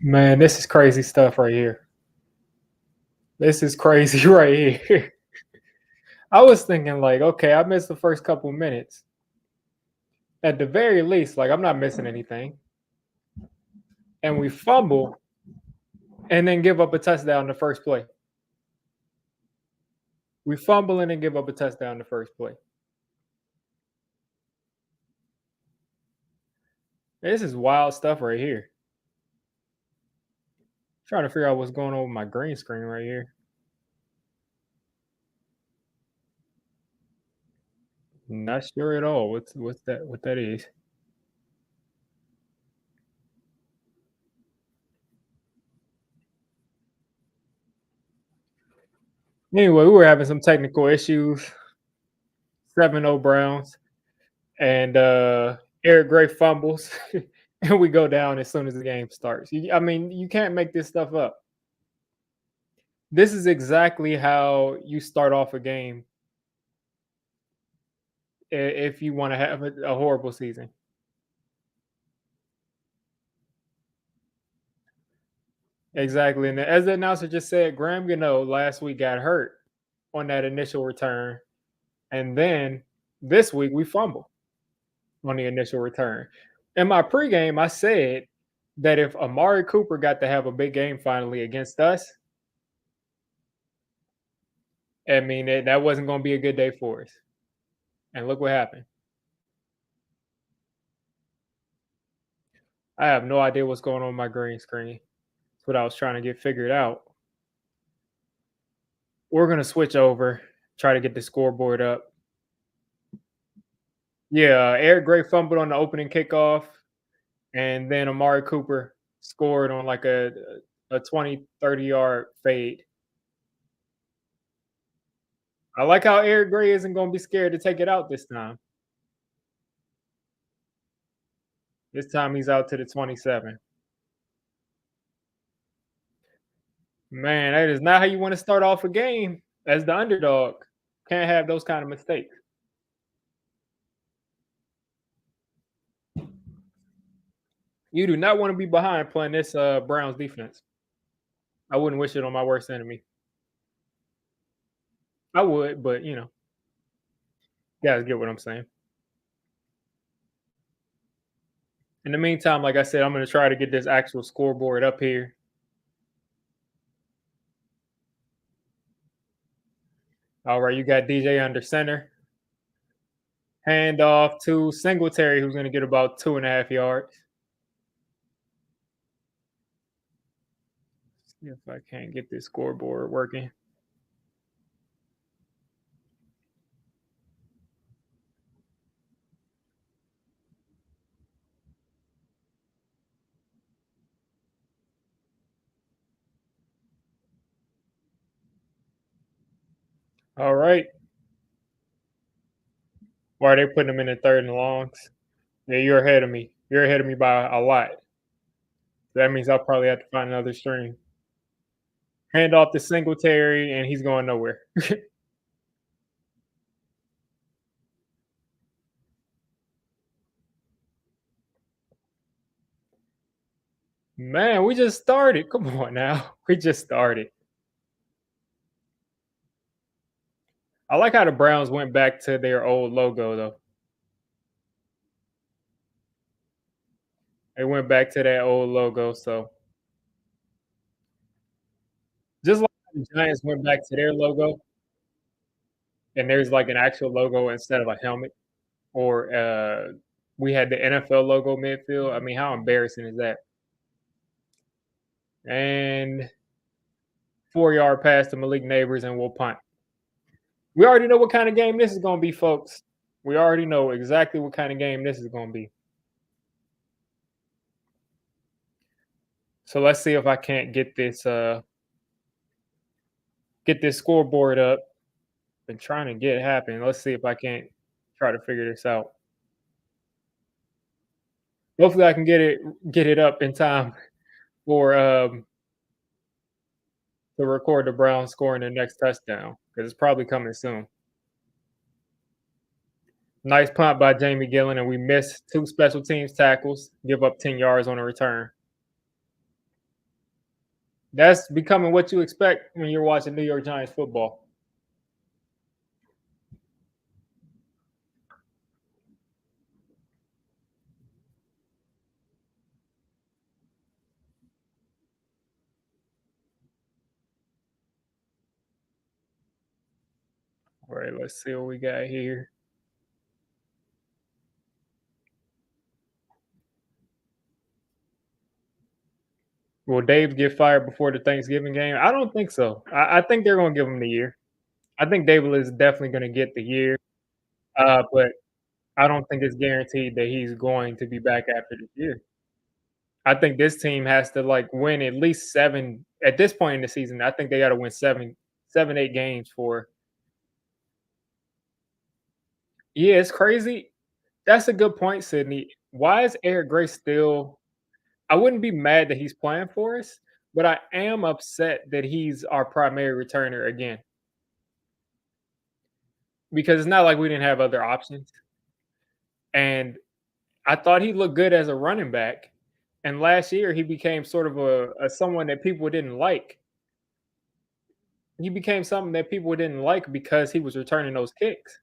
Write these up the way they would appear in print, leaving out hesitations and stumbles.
Man, this is crazy stuff right here. This is crazy right here. I was thinking like, okay, I missed the first couple minutes. At the very least, like I'm not missing anything. And we fumble and then give up a touchdown the first play. We fumble and then give up a touchdown the first play. This is wild stuff right here. Trying to figure out what's going on with my green screen right here. Not sure at all. What's that? What that is? Anyway, we were having some technical issues. 7-0 Browns. And Eric Gray fumbles, and we go down as soon as the game starts. I mean, you can't make this stuff up. This is exactly how you start off a game if you want to have a horrible season. Exactly. And as the announcer just said, Graham Gano last week got hurt on that initial return. And then this week we fumble on the initial return. In my pregame, I said that if Amari Cooper got to have a big game finally against us, I mean, that wasn't going to be a good day for us. And look what happened. I have no idea what's going on with my green screen. That's what I was trying to get figured out. We're going to switch over, try to get the scoreboard up. Yeah, Eric Gray fumbled on the opening kickoff, and then Amari Cooper scored on like a 20, 30-yard fade. I like how Eric Gray isn't going to be scared to take it out this time. This time he's out to the 27. Man, that is not how you want to start off a game as the underdog. Can't have those kind of mistakes. You do not want to be behind playing this Browns defense. I wouldn't wish it on my worst enemy. I would, but you guys get what I'm saying. In the meantime, like I said, I'm going to try to get this actual scoreboard up here. All right, you got DJ under center. Hand off to Singletary, who's going to get about 2.5 yards. See if I can't get this scoreboard working. All right. Why are they putting him in the third and longs? Yeah, you're ahead of me. You're ahead of me by a lot. That means I'll probably have to find another stream. Hand off to Singletary, and he's going nowhere. Man, we just started. Come on now. We just started. I like how the Browns went back to their old logo, though. They went back to that old logo. So just like the Giants went back to their logo, and there's like an actual logo instead of a helmet, or we had the NFL logo midfield. I mean, how embarrassing is that? And 4-yard pass to Malik Neighbors, and we'll punt. We already know what kind of game this is going to be, folks. We already know exactly what kind of game this is going to be. So let's see if I can't get this scoreboard up. Been trying to get it happen. Let's see if I can't try to figure this out. Hopefully I can get it up in time for to record the Browns scoring their next touchdown, because it's probably coming soon. Nice punt by Jamie Gillen, and we missed 2 special teams tackles, give up 10 yards on a return. That's becoming what you expect when you're watching New York Giants football. All right, let's see what we got here. Will Dave get fired before the Thanksgiving game? I don't think so. I think they're going to give him the year. I think Dable is definitely going to get the year, but I don't think it's guaranteed that he's going to be back after this year. I think this team has to like win at least 7 at this point in the season. I think they got to win 7, 8 games for. Yeah, it's crazy. That's a good point, Sydney. Why is Eric Gray still? I wouldn't be mad that he's playing for us, but I am upset that he's our primary returner again because it's not like we didn't have other options. And I thought he looked good as a running back. And last year he became sort of a someone that people didn't like. He became something that people didn't like because he was returning those kicks.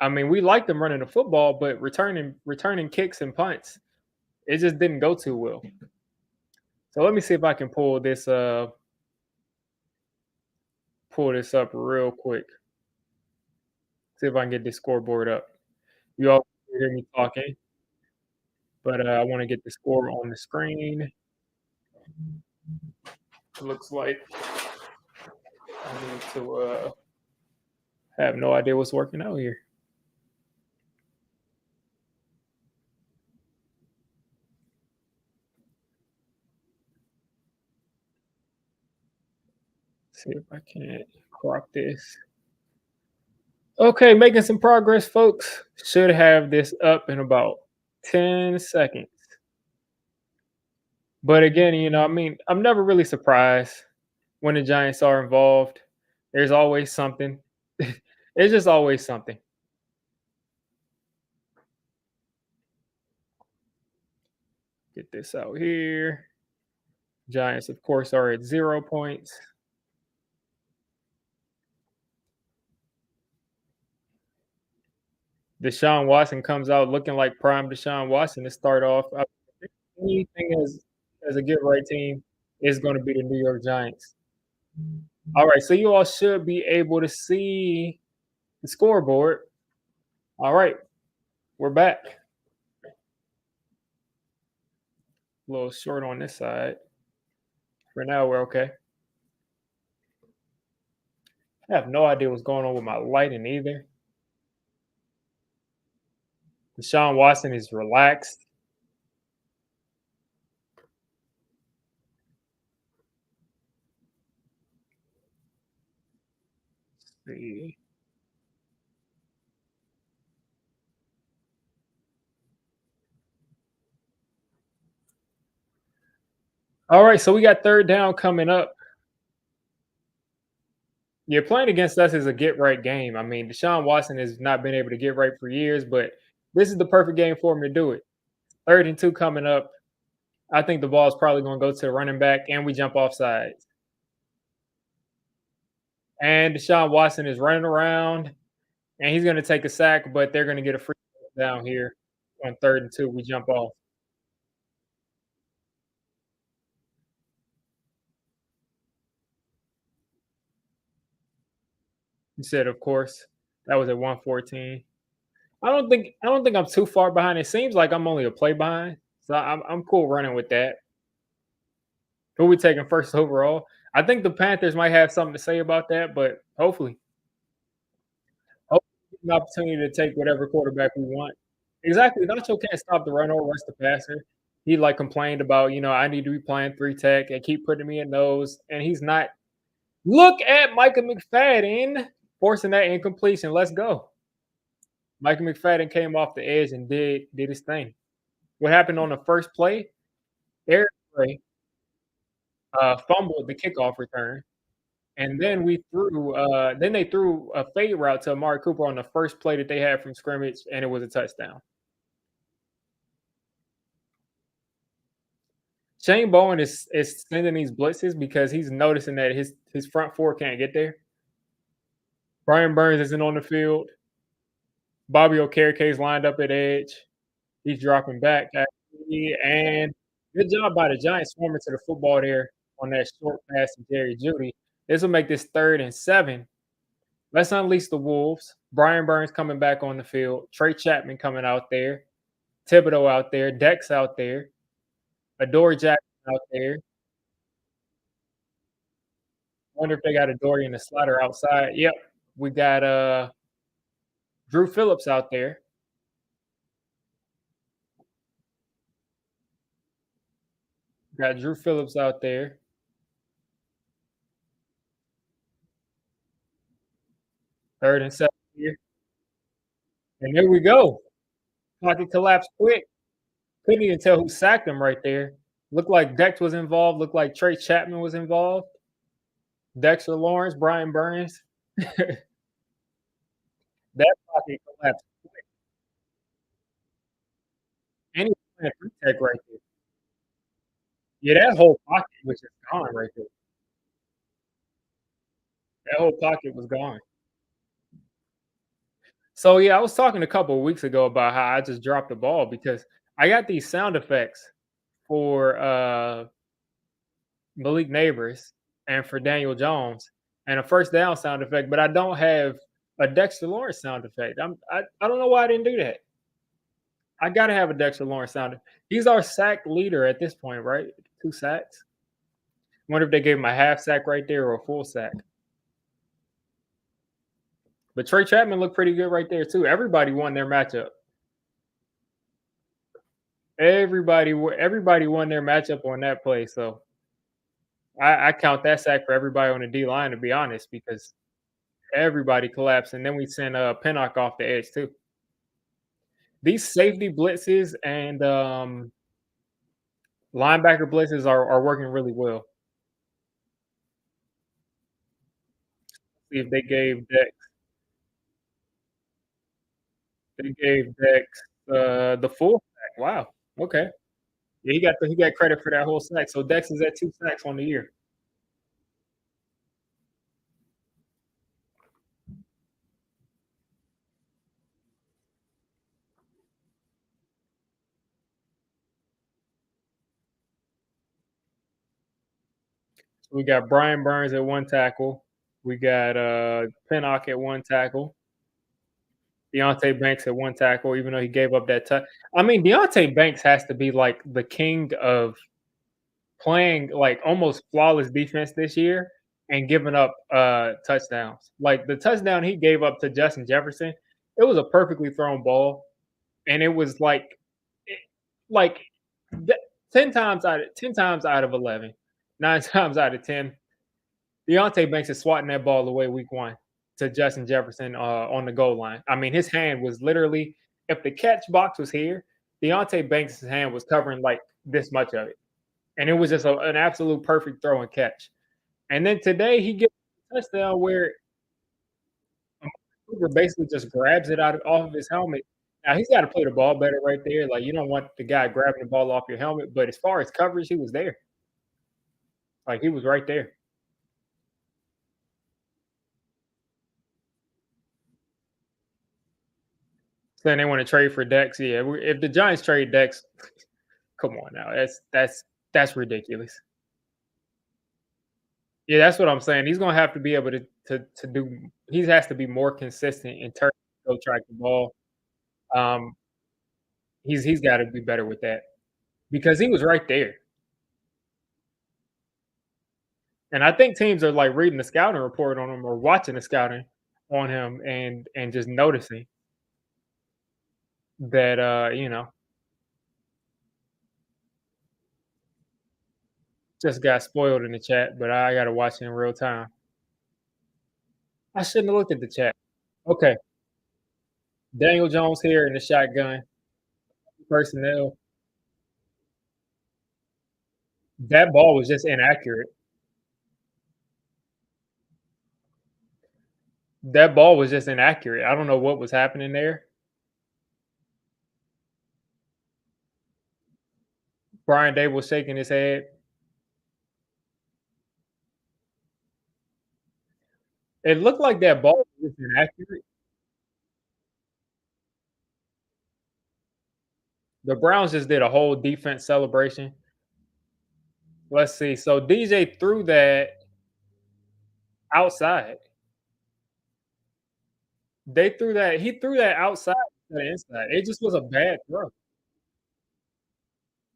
I mean, we liked him running the football, but returning kicks and punts, it just didn't go too well. So let me see if I can pull this up real quick. See if I can get this scoreboard up. You all hear me talking, but I want to get the score on the screen. It looks like I need to have no idea what's working out here. See if I can't crop this. Okay, making some progress, folks. Should have this up in about 10 seconds. But again, I mean, I'm never really surprised when the Giants are involved. There's always something. It's just always something. Get this out here. Giants, of course, are at 0 points. Deshaun Watson comes out looking like prime Deshaun Watson to start off. I think anything as a get right team is going to be the New York Giants. All right, so you all should be able to see the scoreboard. All right, we're back. A little short on this side. For now, we're okay. I have no idea what's going on with my lighting either. Deshaun Watson is relaxed. Let's see. All right, so we got third down coming up. Yeah, playing against us is a get right game. I mean, Deshaun Watson has not been able to get right for years, but this is the perfect game for him to do it. 3rd and 2 coming up. I think the ball is probably going to go to the running back, and we jump off sides. And Deshaun Watson is running around, and he's going to take a sack, but they're going to get a free down here on 3rd and 2. We jump off. You said, of course, that was at 114. I don't think I'm too far behind. It seems like I'm only a play behind, so I'm cool running with that. Who we taking first overall? I think the Panthers might have something to say about that, but hopefully we get an opportunity to take whatever quarterback we want. Exactly. Nacho can't stop the run or rush the passer. He like complained about, I need to be playing 3 tech and keep putting me in those, and he's not. Look at Micah McFadden forcing that incompletion. Let's go. Micah McFadden came off the edge and did his thing. What happened on the first play? Eric Gray fumbled the kickoff return, and then they threw a fade route to Amari Cooper on the first play that they had from scrimmage, and it was a touchdown. Shane Bowen is sending these blitzes because he's noticing that his front four can't get there. Brian Burns isn't on the field. Bobby Okereke's lined up at edge. He's dropping back, actually, and good job by the Giants swarming to the football there on that short pass to Jerry Jeudy. This will make this 3rd and 7. Let's unleash the Wolves. Brian Burns coming back on the field. Trey Chapman coming out there. Thibodeau out there. Dex out there. Adoree Jackson out there. Wonder if they got Adoree and the slider outside. Yep. We got Drew Phillips out there. Got Drew Phillips out there. Third and 7 here. And there we go. Pocket collapsed quick. Couldn't even tell who sacked him right there. Looked like Dex was involved. Looked like Trey Chapman was involved. Dexter Lawrence, Brian Burns. That pocket collapsed quick. And he was playing three tech right there. Yeah, that whole pocket was just gone right there. That whole pocket was gone. So yeah, I was talking a couple of weeks ago about how I just dropped the ball because I got these sound effects for Malik Neighbors and for Daniel Jones and a first down sound effect, but I don't have a Dexter Lawrence sound effect. I don't know why I didn't do that. I gotta have a Dexter Lawrence sound. He's our sack leader at this point, right? 2 sacks. Wonder if they gave him a half sack right there or a full sack. But Trey Chapman looked pretty good right there too. Everybody won their matchup. Everybody won their matchup on that play. So I count that sack for everybody on the D line, to be honest, because everybody collapsed, and then we sent Pinnock off the edge too. These safety blitzes and linebacker blitzes are working really well. See if they gave Dex the full sack. Wow. Okay. Yeah, he got credit for that whole sack. So Dex is at 2 sacks on the year. We got Brian Burns at 1 tackle. We got Pinnock at 1 tackle. Deontay Banks at 1 tackle, even though he gave up that touch. I mean, Deontay Banks has to be like the king of playing like almost flawless defense this year and giving up touchdowns. Like the touchdown he gave up to Justin Jefferson, it was a perfectly thrown ball, and it was like 10 times out of 11, 9 times out of 10, Deontay Banks is swatting that ball away week 1 to Justin Jefferson on the goal line. I mean, his hand was literally, if the catch box was here, Deontay Banks' hand was covering like this much of it. And it was just an absolute perfect throw and catch. And then today he gets a touchdown where Cooper basically just grabs it off of his helmet. Now he's got to play the ball better right there. Like you don't want the guy grabbing the ball off your helmet, but as far as coverage, he was there. Like he was right there. Saying they want to trade for Dex. Yeah, if the Giants trade Dex, come on now, that's ridiculous. Yeah, that's what I'm saying. He's gonna have to be able to do. He has to be more consistent in terms of go track the ball. Um, he's got to be better with that because he was right there. And I think teams are like reading the scouting report on him or watching the scouting on him and just noticing that just got spoiled in the chat, but I gotta watch it in real time. I shouldn't have looked at the chat. Okay. Daniel Jones here in the shotgun. Personnel. That ball was just inaccurate. That ball was just inaccurate. I don't know what was happening there. Brian Dable shaking his head. It looked like that ball was inaccurate. The Browns just did a whole defense celebration. Let's see. So DJ threw that outside. They threw that. He threw that outside to the inside. It just was a bad throw,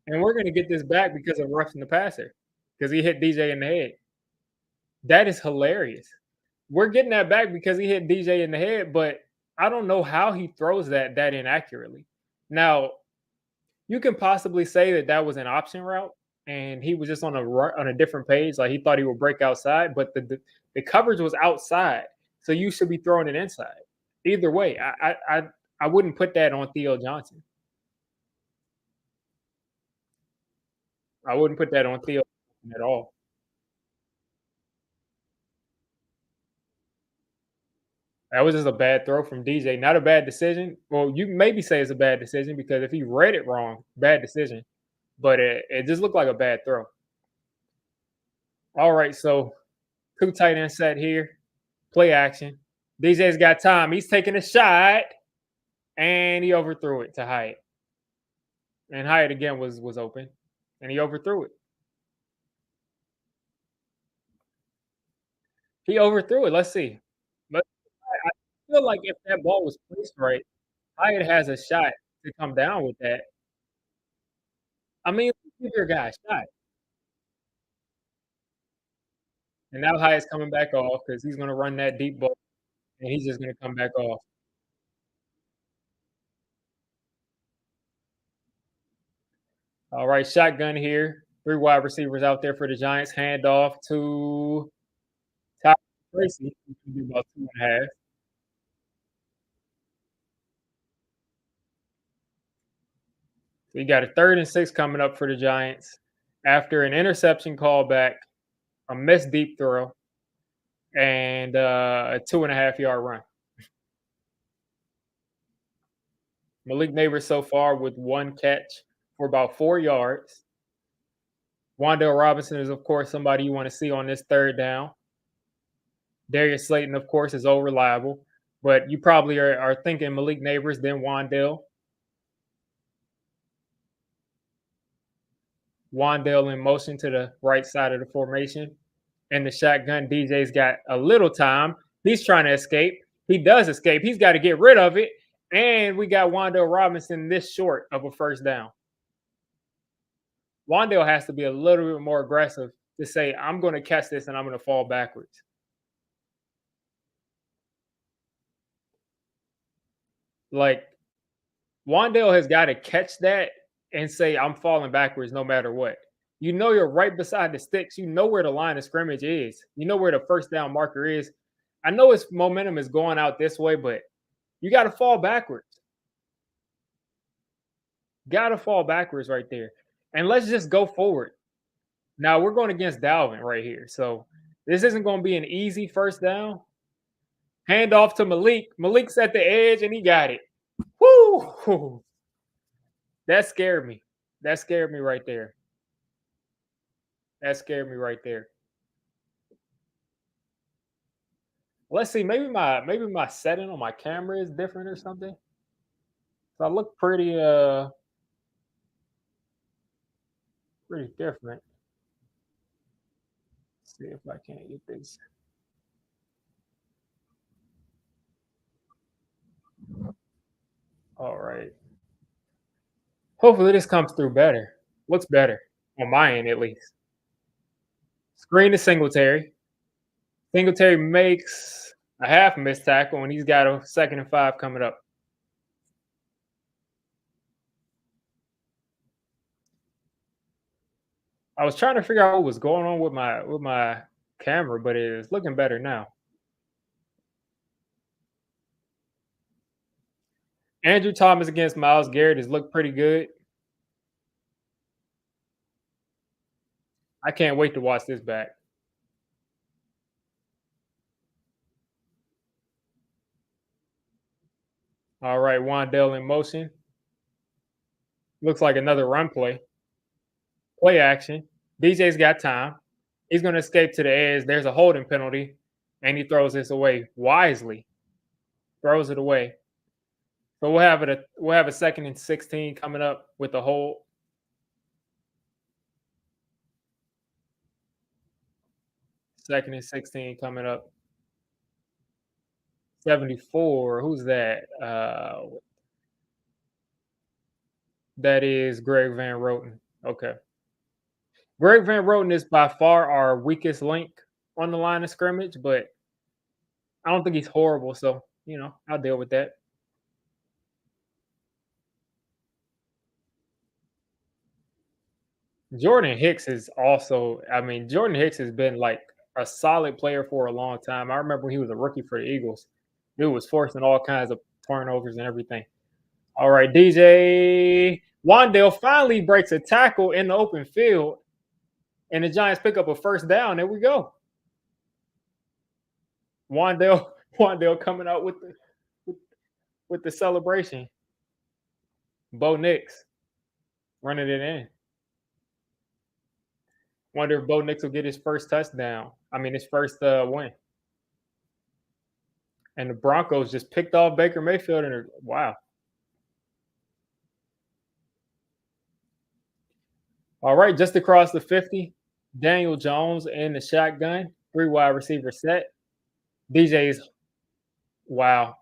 and we're gonna get this back because of roughing the passer because he hit DJ in the head. That is hilarious. We're getting that back because he hit DJ in the head, but I don't know how he throws that inaccurately. Now, you can possibly say that that was an option route, and he was just on a different page, like he thought he would break outside, but the coverage was outside, so you should be throwing it inside. Either way, I wouldn't put that on Theo Johnson. I wouldn't put that on Theo Johnson at all. That was just a bad throw from DJ, not a bad decision. Well, you maybe say it's a bad decision because if he read it wrong, bad decision. But it just looked like a bad throw. All right, so two tight end set here, play action. DJ's got time. He's taking a shot, and he overthrew it to Hyatt. And Hyatt again was open, and he overthrew it. He overthrew it. Let's see. But I feel like if that ball was placed right, Hyatt has a shot to come down with that. I mean, give your guy a shot. And now Hyatt's coming back off because he's going to run that deep ball, and he's just going to come back off. All right, shotgun here. Three wide receivers out there for the Giants. Handoff to Ty Tracy. He can do about 2.5. So you got a 3rd and 6 coming up for the Giants after an interception callback, a missed deep throw, and a 2.5 yard run. Malik Neighbors so far with one catch for about 4 yards. Wandale Robinson is, of course, somebody you want to see on this 3rd down. Darius Slayton, of course, is all reliable, but you probably are thinking Malik Neighbors, then Wandale. Wandale in motion to the right side of the formation. And the shotgun, DJ's got a little time. He's trying to escape. He does escape. He's got to get rid of it. And we got Wandale Robinson this short of a 1st down. Wandale has to be a little bit more aggressive to say, I'm going to catch this and I'm going to fall backwards. Like, Wandale has got to catch that and say, I'm falling backwards no matter what. You know, you're right beside the sticks. You know where the line of scrimmage is. You know where the 1st down marker is. I know its momentum is going out this way, but you got to fall backwards. Got to fall backwards right there. And let's just go forward. Now we're going against Dalvin right here. So this isn't going to be an easy 1st down. Hand off to Malik. Malik's at the edge and he got it. Woo! That scared me. That scared me right there. That scared me right there. Let's see. Maybe my setting on my camera is different or something. So I look pretty different. Let's see if I can't get this. All right. Hopefully this comes through better. Looks better on my end at least. Screen to Singletary. Singletary makes a half missed tackle, and he's got a 2nd and 5 coming up. I was trying to figure out what was going on with my camera, but it is looking better now. Andrew Thomas against Myles Garrett has looked pretty good. I can't wait to watch this back. All right, Wandale in motion. Looks like another run play. Play action. DJ's got time. He's going to escape to the edge. There's a holding penalty, and he throws this away wisely. Throws it away. So we'll have a 2nd and 16 coming up with the hold. 2nd and 16 coming up. 74. Who's that? That is Greg Van Roten. Okay. Greg Van Roten is by far our weakest link on the line of scrimmage, but I don't think he's horrible. So, I'll deal with that. Jordan Hicks is also, Jordan Hicks has been like a solid player for a long time. I remember when he was a rookie for the Eagles. Dude was forcing all kinds of turnovers and everything. All right, DJ Wandale finally breaks a tackle in the open field, and the Giants pick up a first down. There we go. Wandale, Wandale coming out with the celebration. Bo Nix running it in. Wonder if Bo Nix will get his first touchdown. His first win. And the Broncos just picked off Baker Mayfield, and wow. All right, just across the 50, Daniel Jones in the shotgun, 3 wide receiver set. DJ's wow.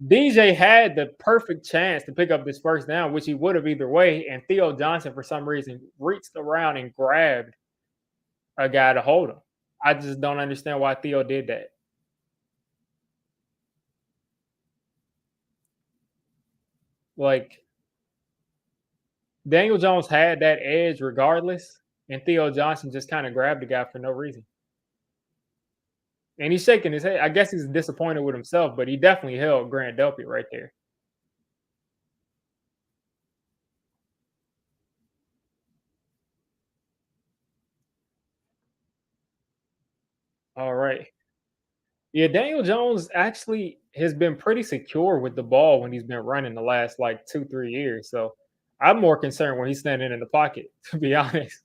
DJ had the perfect chance to pick up this first down, which he would have either way. And Theo Johnson, for some reason, reached around and grabbed a guy to hold him. I just don't understand why Theo did that. Like, Daniel Jones had that edge regardless, and Theo Johnson just kind of grabbed the guy for no reason. And he's shaking his head. I guess he's disappointed with himself, but he definitely held Grant Delpit right there. All right. Yeah, Daniel Jones actually has been pretty secure with the ball when he's been running the last like 2, 3 years. So I'm more concerned when he's standing in the pocket, to be honest.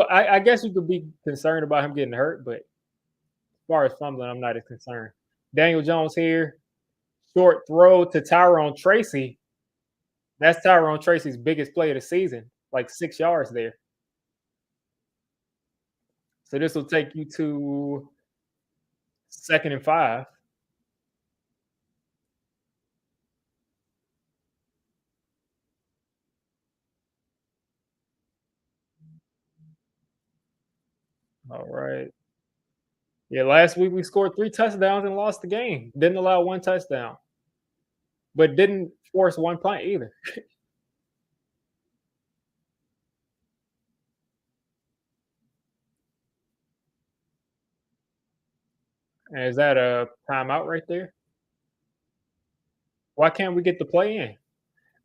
I guess you could be concerned about him getting hurt, but as far as fumbling, I'm not as concerned. Daniel Jones here, short throw to Tyrone Tracy. That's Tyrone Tracy's biggest play of the season, like 6 yards there. So this will take you to 2nd and 5. All right. Yeah, last week we scored 3 touchdowns and lost the game. Didn't allow 1 touchdown, but didn't force 1 punt either. And is that a timeout right there? Why can't we get the play in?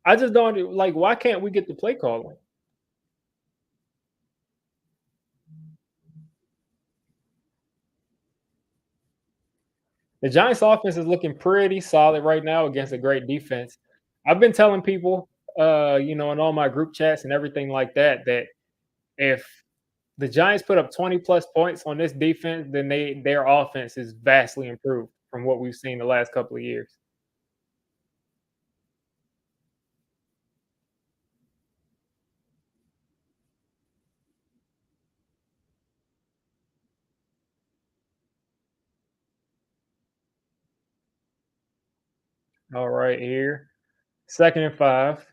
I just don't like. Why can't we get the play calling? The Giants' offense is looking pretty solid right now against a great defense. I've been telling people, in all my group chats and everything like that, that if the Giants put up 20 plus points on this defense, then their offense is vastly improved from what we've seen the last couple of years. All right, here. 2nd and 5.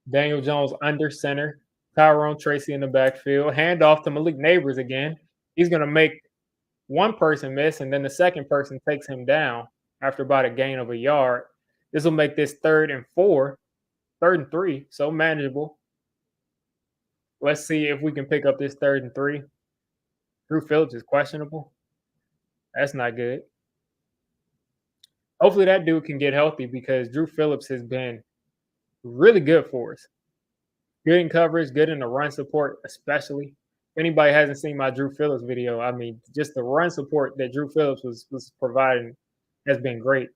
Daniel Jones under center. Tyrone Tracy in the backfield. Handoff to Malik Neighbors again. He's going to make one person miss, and then the second person takes him down after about a gain of a yard. This will make this 3rd and 4, 3rd and 3, so manageable. Let's see if we can pick up this 3rd and 3. Drew Phillips is questionable. That's not good. Hopefully that dude can get healthy because Drew Phillips has been really good for us. Good in coverage, good in the run support, especially. If anybody hasn't seen my Drew Phillips video, just the run support that Drew Phillips was providing has been great.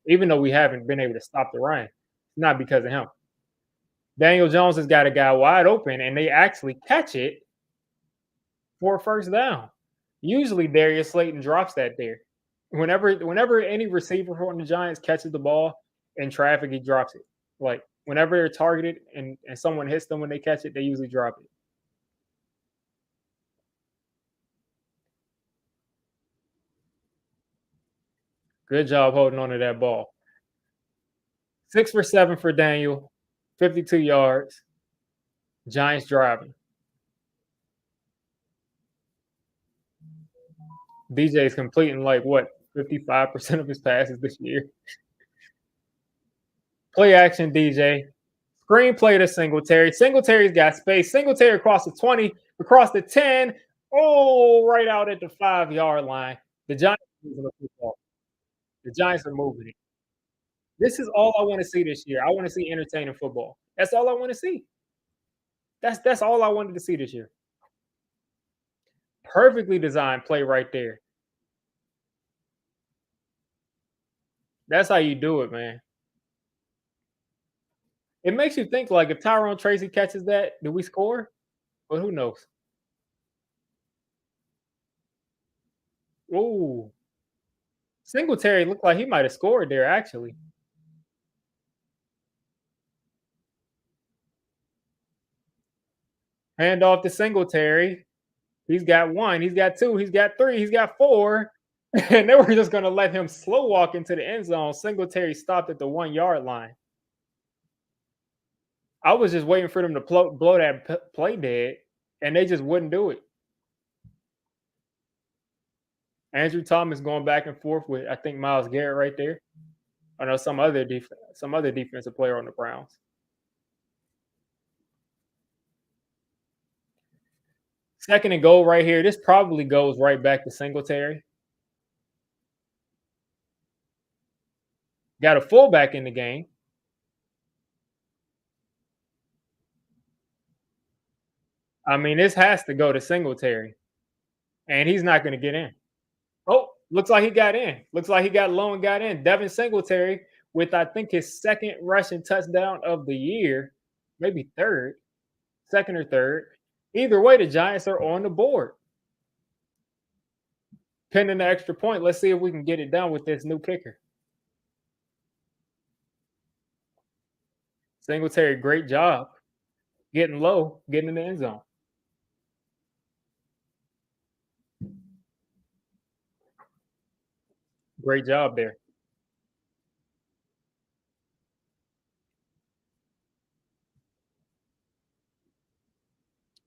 even though we haven't been able to stop the run. It's not because of him. Daniel Jones has got a guy wide open, and they actually catch it for a first down. Usually Darius Slayton drops that there. Whenever any receiver from the Giants catches the ball in traffic, he drops it. Like whenever they're targeted and someone hits them when they catch it, they usually drop it. Good job holding on to that ball. 6 for 7 for Daniel, 52 yards. Giants driving. DJ is completing like what 55% of his passes this year. Play action, DJ. Screenplay to Singletary. Singletary's got space. Singletary across the 20, across the 10. Oh, right out at the 5-yard line. The Giants are moving the football. The Giants are moving it. This is all I want to see this year. I want to see entertaining football. That's all I want to see. That's all I wanted to see this year. Perfectly designed play right there. That's how you do it, man. It makes you think like if Tyrone Tracy catches that, do we score? But who knows? Ooh. Singletary looked like he might have scored there, actually. Hand off to Singletary. He's got one, he's got two, he's got three, he's got four. And they were just going to let him slow walk into the end zone. Singletary stopped at the 1-yard line. I was just waiting for them to blow that play dead, and they just wouldn't do it. Andrew Thomas going back and forth with, I think, Myles Garrett right there. I know some other defensive player on the Browns. Second and goal right here. This probably goes right back to Singletary. Got a fullback in the game. I mean, this has to go to Singletary, and he's not going to get in. Oh, looks like he got in. Looks like he got low and got in. Devin Singletary with, I think, his second rushing touchdown of the year, maybe third, second or third. Either way, the Giants are on the board. Pending the extra point, let's see if we can get it done with this new kicker. Singletary, great job getting low, getting in the end zone. Great job there.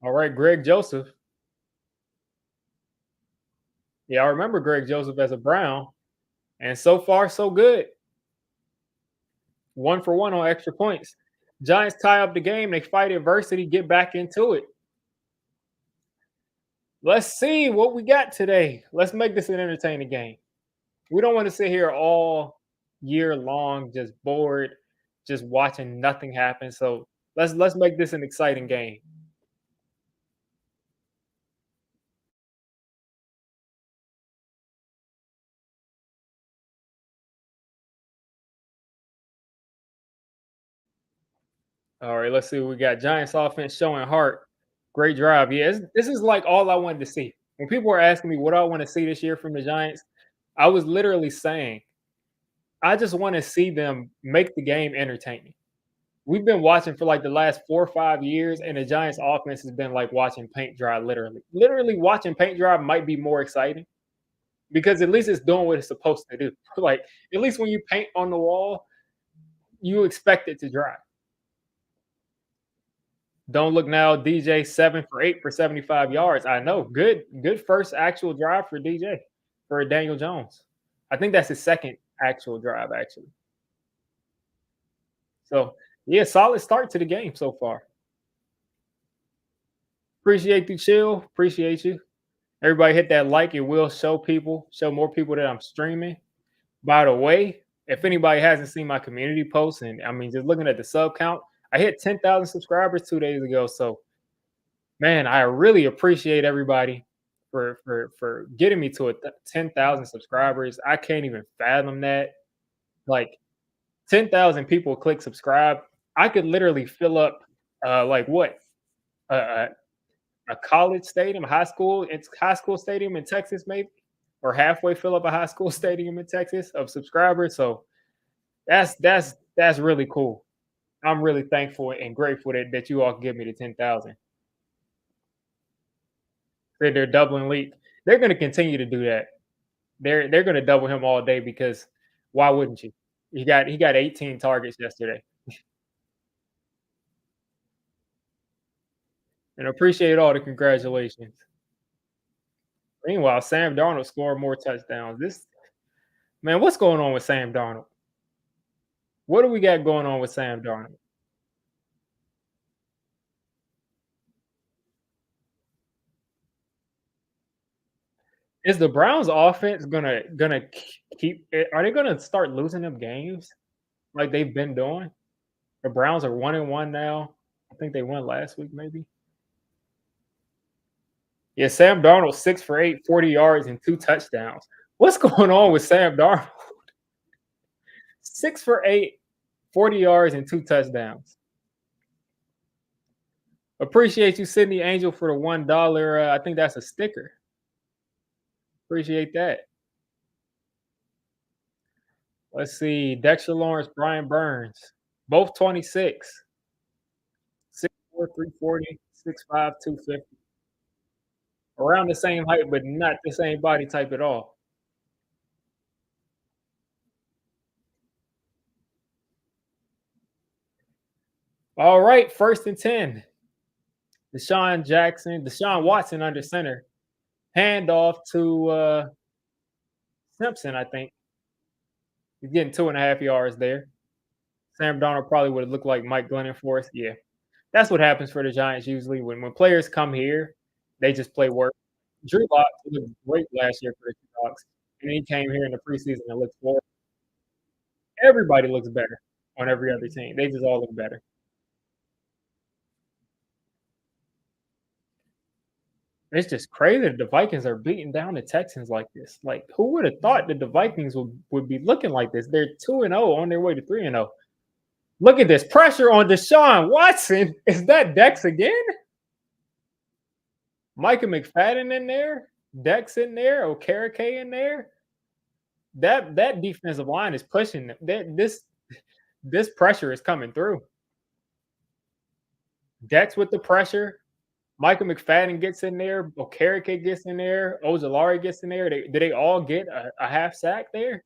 All right, Greg Joseph. Yeah, I remember Greg Joseph as a Brown, and so far, so good. 1 for 1 on extra points. Giants tie up the game. They fight adversity, get back into it. Let's see what we got today. Let's make this an entertaining game. We don't want to sit here all year long, just bored, just watching nothing happen. So let's make this an exciting game. All right, let's see what we got. Giants offense showing heart. Great drive. Yeah, this is like all I wanted to see. When people were asking me what I want to see this year from the Giants, I was literally saying, I just want to see them make the game entertaining. We've been watching for like the last 4 or 5 years, and the Giants offense has been like watching paint dry, literally. Literally watching paint dry might be more exciting because at least it's doing what it's supposed to do. Like, at least when you paint on the wall, you expect it to dry. Don't look now, DJ 7 for 8 for 75 yards. I know. Good first actual drive for DJ for Daniel Jones. I think that's his second actual drive, actually. So yeah, solid start to the game so far. Appreciate the chill. Appreciate you. Everybody hit that like. It will show more people that I'm streaming. By the way, if anybody hasn't seen my community posts, and I mean, just looking at the sub count, I hit 10,000 subscribers 2 days ago. So, man, I really appreciate everybody for getting me to 10,000 subscribers. I can't even fathom that. Like 10,000 people click subscribe. I could literally fill up like what a, a, a college stadium, high school stadium in Texas, maybe, or halfway fill up a high school stadium in Texas of subscribers. So that's really cool. I'm really thankful and grateful that you all give me the 10,000. They're doubling leak. They're going to continue to do that. They're going to double him all day because why wouldn't you? He got 18 targets yesterday, and appreciate all the congratulations. Meanwhile, Sam Darnold scored more touchdowns. This man, what's going on with Sam Darnold? What do we got going on with Sam Darnold? Is the Browns offense gonna keep? Are they gonna start losing them games like they've been doing? The Browns are 1-1 now. I think they won last week, maybe. Yeah, Sam Darnold 6 for 8, 40 yards and 2 touchdowns. What's going on with Sam Darnold? 6 for 8, 40 yards and 2 touchdowns. Appreciate you, Sydney Angel, for the $1. I think that's a sticker. Appreciate that. Let's see. Dexter Lawrence, Brian Burns, both 26, 6'4", 340, 6'5", 250. Around the same height, but not the same body type at all. All right, 1st and 10. Deshaun Watson under center. Handoff to Simpson, I think. He's getting 2.5 yards there. Sam Darnold probably would have looked like Mike Glennon for us. Yeah. That's what happens for the Giants usually. When players come here, they just play work. Drew Lock looked great last year for the Seahawks. And he came here in the preseason and looked for everybody looks better on every other team. They just all look better. It's just crazy that the Vikings are beating down the Texans like this. Like, who would have thought that the Vikings would be looking like this? They're 2-0 on their way to 3-0. Look at this pressure on Deshaun Watson. Is that Dex again? Micah McFadden in there, Dex in there, Okereke in there. That defensive line is pushing them. This pressure is coming through. Dex with the pressure. Micah McFadden gets in there. Okereke gets in there. Ojolari gets in there. Did they all get a half sack there?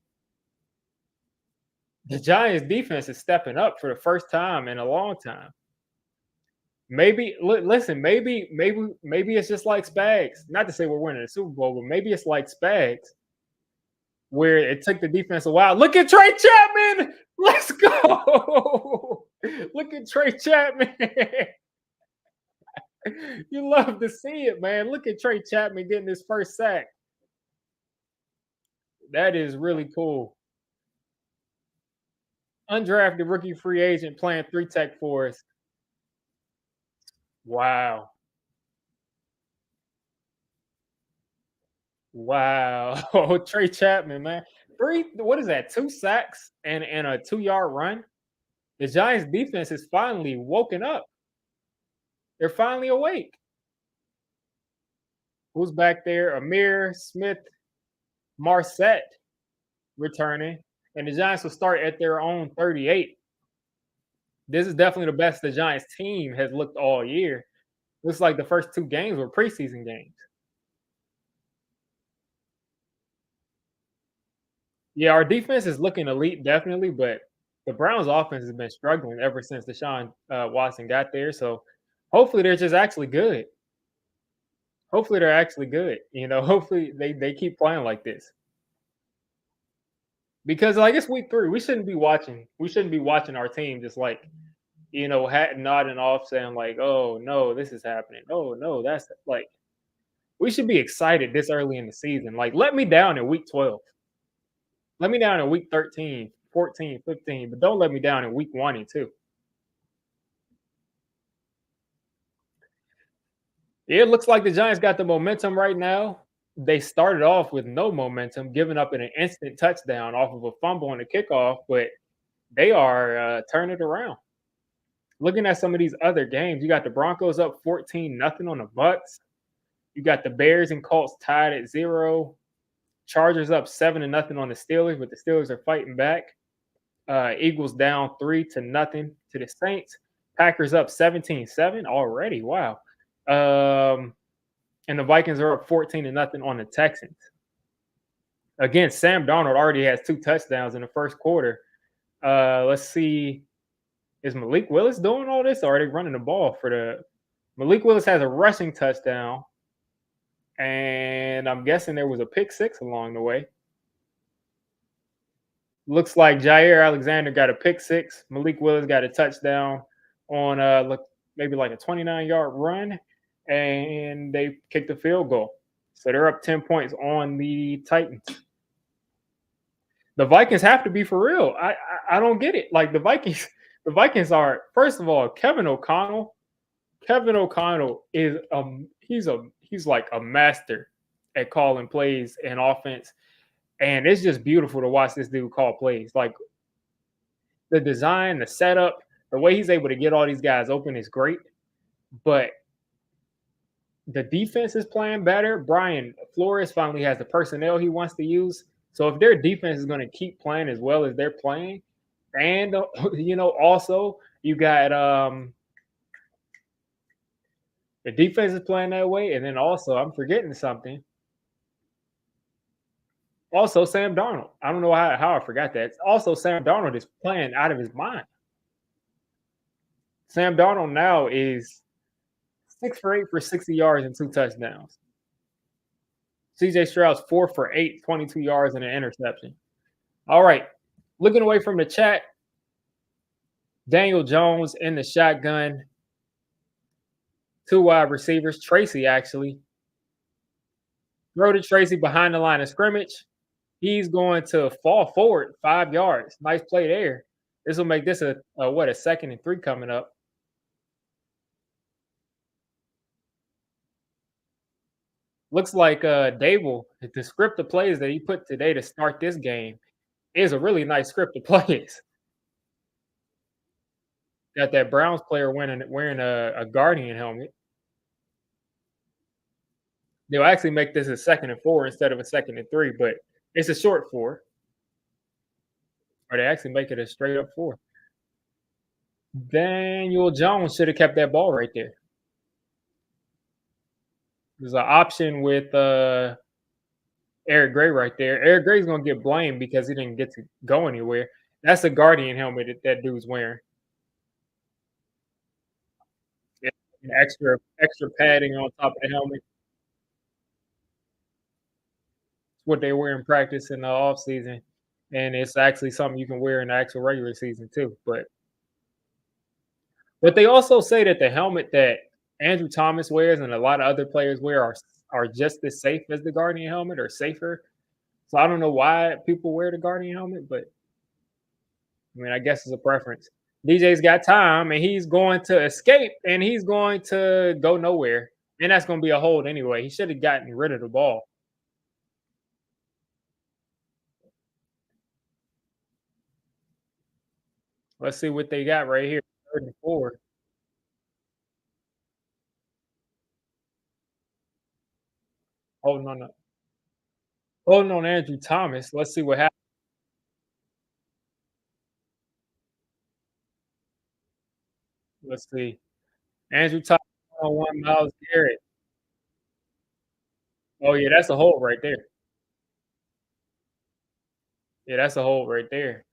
The Giants defense is stepping up for the first time in a long time. Maybe listen, maybe it's just like Spags. Not to say we're winning the Super Bowl, but maybe it's like Spags, where it took the defense a while. Look at Trey Chapman. Let's go. Look at Trey Chapman. You love to see it, man. Look at Trey Chapman getting his first sack. That is really cool. Undrafted rookie free agent playing 3 tech for us. Wow. Wow. Trey Chapman, man. What is that? 2 sacks and a 2-yard run. The Giants defense is finally woken up. They're finally awake. Who's back there? Amir Smith Marset returning. And the Giants will start at their own 38. This is definitely the best the Giants team has looked all year. Looks like the first 2 games were preseason games. Yeah, our defense is looking elite, definitely, but the Browns' offense has been struggling ever since Deshaun Watson got there. So hopefully they're just actually good. Hopefully they're actually good. Hopefully they keep playing like this. Because like it's week 3, we shouldn't be watching. We shouldn't be watching our team just like nodding off, saying like, "Oh no, this is happening. Oh no, that's like." We should be excited this early in the season. Like, let me down in week 12. Let me down in week 13, 14, 15, but don't let me down in week 1 and 2. Yeah, it looks like the Giants got the momentum right now. they started off with no momentum, giving up an instant touchdown off of a fumble on the kickoff, but they are turning it around. Looking at some of these other games, you got the Broncos up 14 nothing on the Bucks. You got the Bears and Colts tied at 0. Chargers up 7 to nothing on the Steelers, but the Steelers are fighting back. Eagles down 3 to nothing to the Saints. Packers up 17-7 already. Wow. Um, and the Vikings are up 14 to nothing on the Texans. Again, Sam Darnold already has 2 touchdowns in the first quarter. Let's see. Is Malik Willis doing all this, or are they running the ball for the? Malik Willis has a rushing touchdown, and I'm guessing there was a pick six along the way. Looks like Jair Alexander got a pick six. Malik Willis got a touchdown on maybe like a 29-yard run, and they kicked a field goal. So they're up 10 points on the Titans. The Vikings have to be for real. I don't get it. Like the Vikings are, first of all, Kevin O'Connell. Kevin O'Connell is he's like a master at calling plays and offense. And it's just beautiful to watch this dude call plays. Like the design, the setup, the way he's able to get all these guys open is great. But the defense is playing better. Brian Flores finally has the personnel he wants to use. So if their defense is going to keep playing as well as they're playing, and also you got the defense is playing that way, and then also I'm forgetting something. Also, Sam Darnold. I don't know how I forgot that. Also, Sam Darnold is playing out of his mind. Sam Darnold now is 6 for 8 for 60 yards and 2 touchdowns. CJ Stroud's 4 for 8, 22 yards and an interception. All right. Looking away from the chat, Daniel Jones in the shotgun. 2 wide receivers. Tracy, actually. Throw to Tracy behind the line of scrimmage. He's going to fall forward 5 yards. Nice play there. This will make this a 2nd and 3 coming up. Looks like Dable, the script of plays that he put today to start this game is a really nice script of plays. Got that Browns player wearing a Guardian helmet. They'll actually make this a 2nd and 4 instead of a 2nd and 3, but it's a short 4. Or they actually make it a straight up 4. Daniel Jones should have kept that ball right there. There's an option with Eric Gray right there. Eric Gray's gonna get blamed because he didn't get to go anywhere. That's a Guardian helmet that dude's wearing. Yeah, extra padding on top of the helmet. It's what they wear in practice in the off season, and it's actually something you can wear in the actual regular season too. But they also say that the helmet that Andrew Thomas wears and a lot of other players wear are just as safe as the Guardian helmet or safer. So I don't know why people wear the Guardian helmet, but I mean, I guess it's a preference. DJ's got time and he's going to escape and he's going to go nowhere. And that's going to be a hold anyway. He should have gotten rid of the ball. Let's see what they got right here. 3rd and 4. Holding on, holding on Andrew Thomas. Let's see what happens. Let's see. Andrew Thomas on one, Miles Garrett. Oh yeah, that's a hold right there. Yeah, that's a hold right there.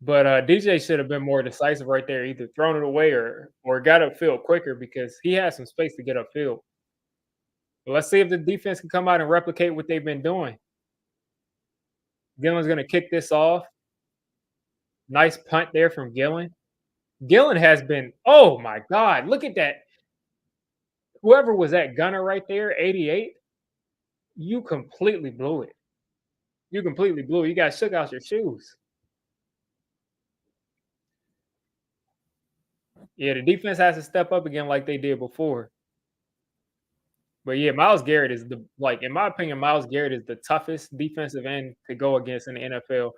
But DJ should have been more decisive right there, either thrown it away or got upfield quicker because he has some space to get upfield. But let's see if the defense can come out and replicate what they've been doing. Gillen's going to kick this off. Nice punt there from Gillen. Gillen has been, oh my God, look at that. Whoever was that gunner right there, 88, you completely blew it. You completely blew it. You got shook out your shoes. Yeah, the defense has to step up again like they did before. But yeah, Miles Garrett is the like in my opinion, Miles Garrett is the toughest defensive end to go against in the NFL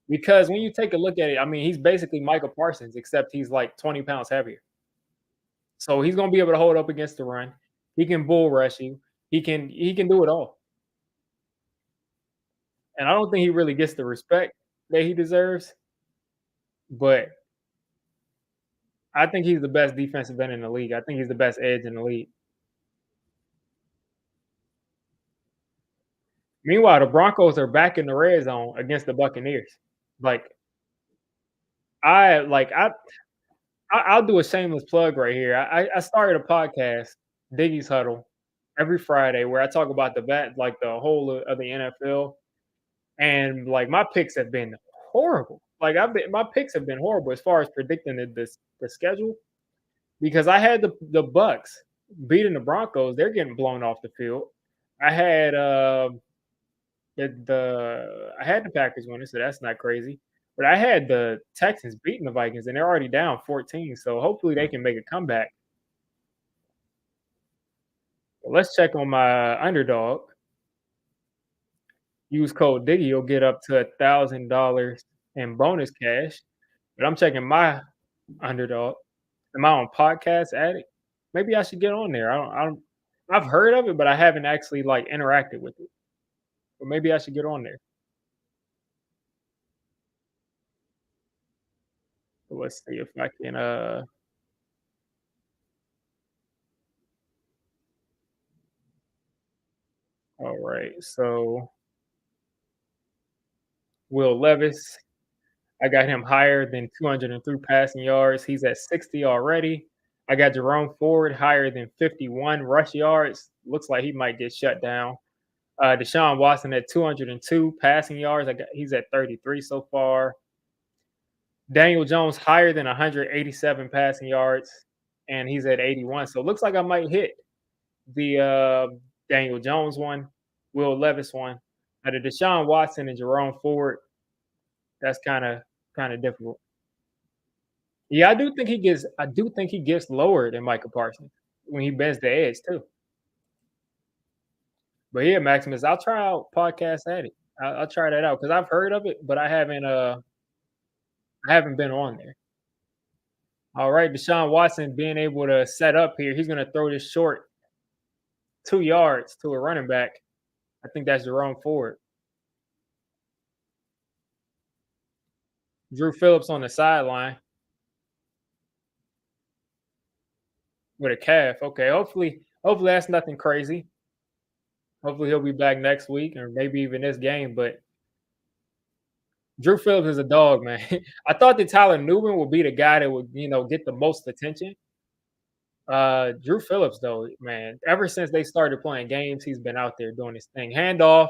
because when you take a look at it, I mean, he's basically Michael Parsons, except he's like 20 pounds heavier. So he's gonna be able to hold up against the run. He can bull rush you. He can do it all. And I don't think he really gets the respect that he deserves, but I think he's the best defensive end in the league. I think he's the best edge in the league. Meanwhile, the Broncos are back in the red zone against the Buccaneers. Like I like I'll do a shameless plug right here. I started a podcast, Diggy's Huddle, every Friday where I talk about like the whole of the NFL, and like my picks have been horrible. Like my picks have been horrible as far as predicting the schedule because I had the Bucks beating the Broncos. They're getting blown off the field. I had I had the Packers winning, so that's not crazy. But I had the Texans beating the Vikings, and they're already down 14. So hopefully they can make a comeback. But let's check on my underdog. Use code Diggy, you'll get up to $1,000 in bonus cash. But I'm checking my underdog. Am I on Podcast Addict? Maybe I should get on there. I don't. I've heard of it, but I haven't actually like interacted with it. But maybe I should get on there. So let's see if I can. All right. So Will Levis, I got him higher than 203 passing yards. He's at 60 already. I got Jerome Ford higher than 51 rush yards. Looks like he might get shut down. Deshaun Watson at 202 passing yards. He's at 33 so far. Daniel Jones higher than 187 passing yards, and he's at 81. So it looks like I might hit the Daniel Jones one, Will Levis one. The Deshaun Watson and Jerome Ford, that's kind of difficult. Yeah, I do think he gets lower than Michael Parsons when he bends the edge too. But yeah, Maximus, I'll try out Podcast Addict. I'll try that out because I've heard of it, but I haven't been on there. All right, Deshaun Watson being able to set up here. He's gonna throw this short 2 yards to a running back. I think that's Jerome Ford. Drew Phillips on the sideline with a calf. Okay, hopefully that's nothing crazy. Hopefully he'll be back next week or maybe even this game. But Drew Phillips is a dog, man. I thought that Tyler Newman would be the guy that would, get the most attention. Drew Phillips, though, man, ever since they started playing games, he's been out there doing his thing. Handoff,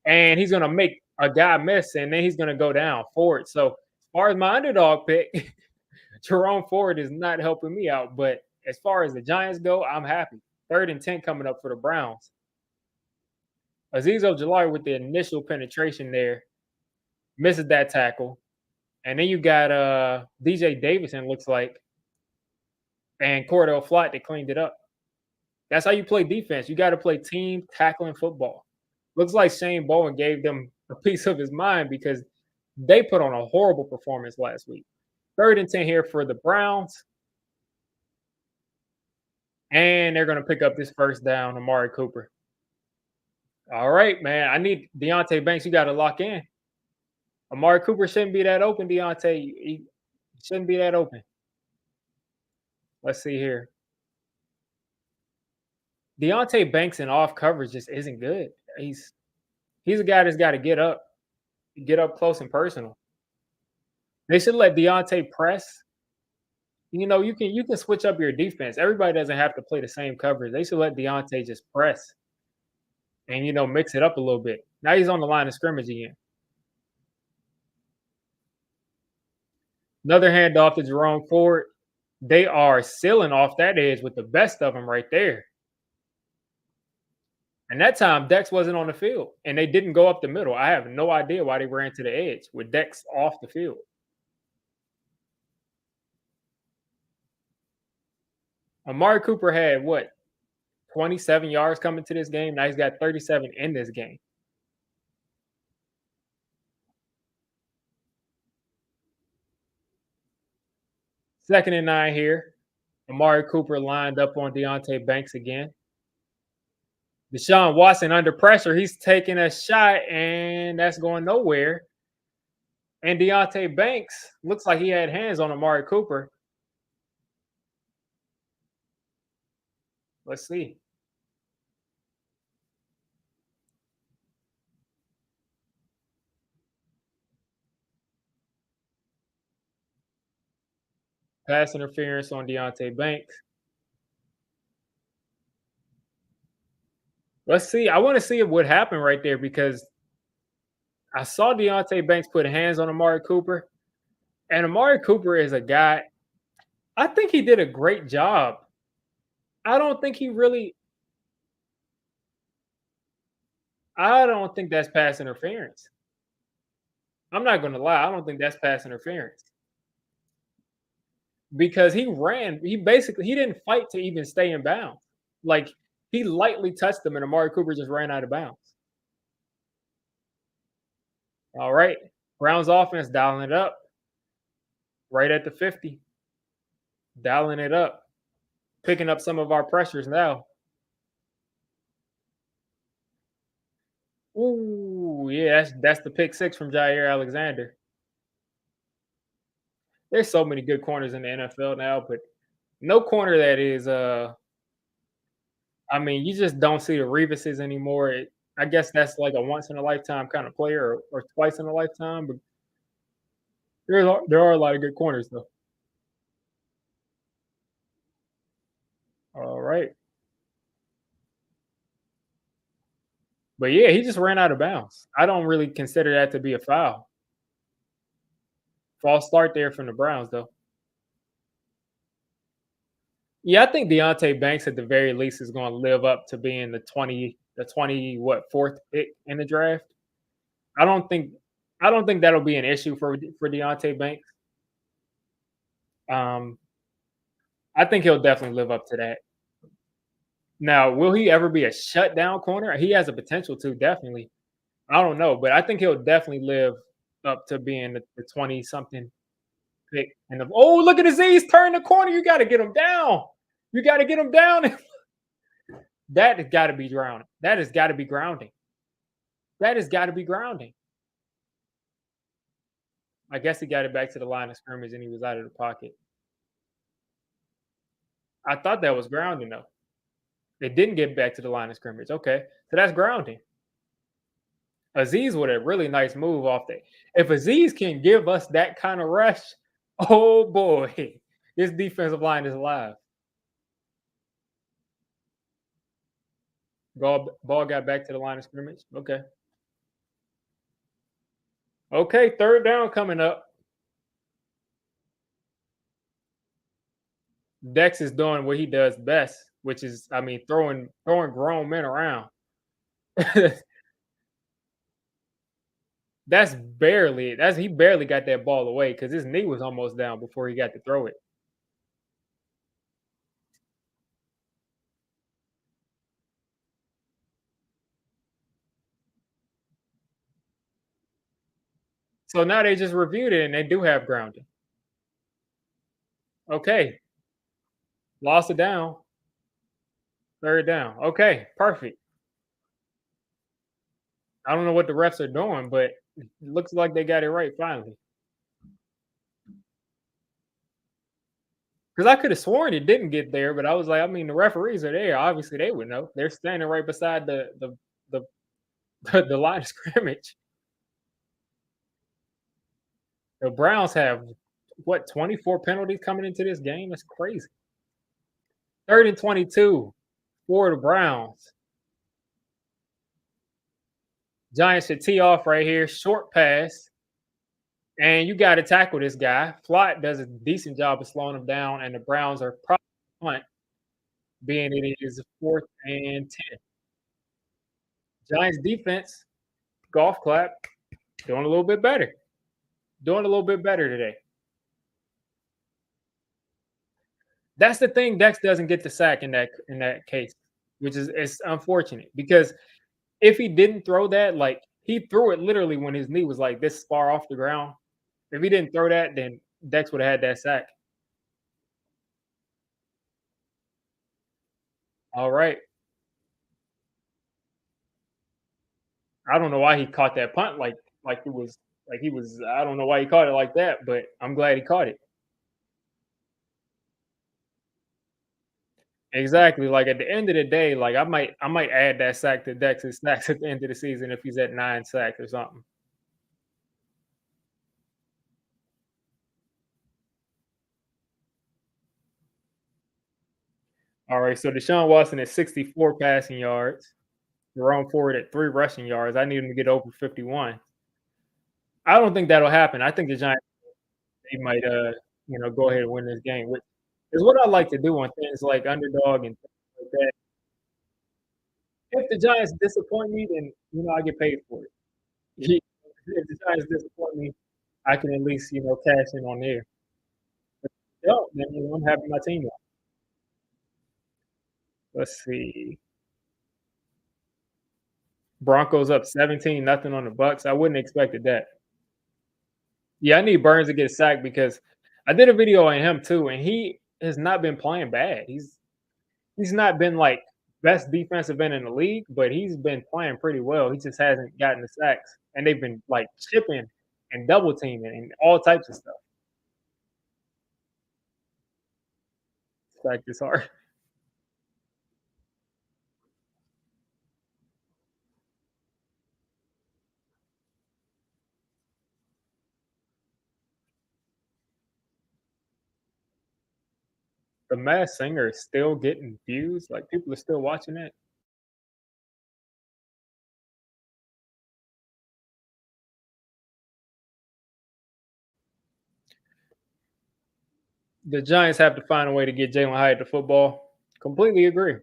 and he's gonna make a guy miss, and then he's gonna go down forward. So as far as my underdog pick, Jerome Ford is not helping me out. But as far as the Giants go, I'm happy. 3rd and 10 coming up for the Browns. Azeez Ojulari with the initial penetration there misses that tackle. And then you got DJ Davidson, looks like, and Cordell Flott that cleaned it up. That's how you play defense. You got to play team tackling football. Looks like Shane Bowen gave them a piece of his mind because they put on a horrible performance last week. 3rd and 10 here for the Browns. And they're going to pick up this first down, Amari Cooper. All right, man. I need Deontay Banks. You got to lock in. Amari Cooper shouldn't be that open, Deontay. He shouldn't be that open. Let's see here. Deontay Banks in off coverage just isn't good. He's a guy that's got to get up close and personal. They should let Deontay press. You can switch up your defense. Everybody doesn't have to play the same coverage. They should let Deontay just press and mix it up a little bit. Now he's on the line of scrimmage again. Another handoff to Jerome Ford. They are sealing off that edge with the best of them right there. And that time, Dex wasn't on the field, and they didn't go up the middle. I have no idea why they ran to the edge with Dex off the field. Amari Cooper had what? 27 yards coming to this game. Now he's got 37 in this game. Second and 9 here. Amari Cooper lined up on Deontay Banks again. Deshaun Watson under pressure. He's taking a shot, and that's going nowhere. And Deontay Banks looks like he had hands on Amari Cooper. Let's see. Pass interference on Deontay Banks. Let's see. I want to see what happened right there because I saw Deontay Banks put hands on Amari Cooper, and Amari Cooper is a guy. I think he did a great job. I don't think he really. I don't think that's pass interference. I'm not going to lie. I don't think that's pass interference because he ran. He didn't fight to even stay in bounds. Like he lightly touched him, and Amari Cooper just ran out of bounds. All right, Browns offense dialing it up right at the 50, dialing it up, picking up some of our pressures now. Ooh, yeah, that's the pick six from Jair Alexander. There's so many good corners in the NFL now, but no corner that is I mean, you just don't see the Revises anymore. I guess that's like a once in a lifetime kind of player or twice in a lifetime, but there are a lot of good corners though. All right. But yeah, he just ran out of bounds. I don't really consider that to be a foul. False start there from the Browns though. Yeah, I think Deontay Banks at the very least is going to live up to being the 20 what fourth pick in the draft. I don't think I don't think that'll be an issue for Deontay Banks. Um, I think he'll definitely live up to that. Now, will he ever be a shutdown corner? He has a potential to definitely. I don't know, but I think he'll definitely live up to being the 20 something pick. Oh, look at Aziz turn the corner. You got to get him down. You got to get him down. That has got to be grounding. That has got to be grounding. That has got to be grounding. I guess he got it back to the line of scrimmage and he was out of the pocket. I thought that was grounding though. It didn't get back to the line of scrimmage. Okay. So that's grounding. Aziz with a really nice move off that. If Aziz can give us that kind of rush, oh boy, this defensive line is alive. Ball got back to the line of scrimmage. Okay. Okay, third down coming up. Dex is doing what he does best, which is, I mean, throwing grown men around. That's he barely got that ball away because his knee was almost down before he got to throw it. So now they just reviewed it and they do have grounding. Okay, lost it down. Third down. Okay, perfect. I don't know what the refs are doing, but it looks like they got it right finally. Because I could have sworn it didn't get there, but I was like, I mean, the referees are there. Obviously, they would know. They're standing right beside the the line of scrimmage. The Browns have what 24 penalties coming into this game. That's crazy. Third and 22 for the Browns. Giants should tee off right here. Short pass. And you got to tackle this guy. Flott does a decent job of slowing him down, and the Browns are probably punt, being it is fourth and 10. Giants defense, golf clap, doing a little bit better. Doing a little bit better today. That's the thing. Dex doesn't get the sack in that case. which is it's unfortunate because if he didn't throw that, like he threw it literally when his knee was like this far off the ground. If he didn't throw that, then Dex would have had that sack. All right. I don't know why he caught that punt like it was like he was I don't know why he caught it like that, but I'm glad he caught it. Exactly. Like at the end of the day, like I might add that sack to Dex's sacks at the end of the season if he's at 9 sacks or something. All right. So Deshaun Watson at 64 passing yards. Jerome Ford at 3 rushing yards. I need him to get over 51. I don't think that'll happen. I think the Giants they might go ahead and win this game. Which is what I like to do on things like underdog and things like that. If the Giants disappoint me, then I get paid for it. If the Giants disappoint me, I can at least cash in on there. If they don't, then I'm having my team on. Let's see. Broncos up 17 nothing on the Bucks. I wouldn't expected that. Yeah, I need Burns to get a sack because I did a video on him too, and he has not been playing bad. He's not been like best defensive end in the league, but he's been playing pretty well. He just hasn't gotten the sacks, and they've been like chipping and double teaming and all types of stuff. Sack is hard. The Masked Singer is still getting views. Like people are still watching it. The Giants have to find a way to get Jalen Hyatt the football. Completely agree.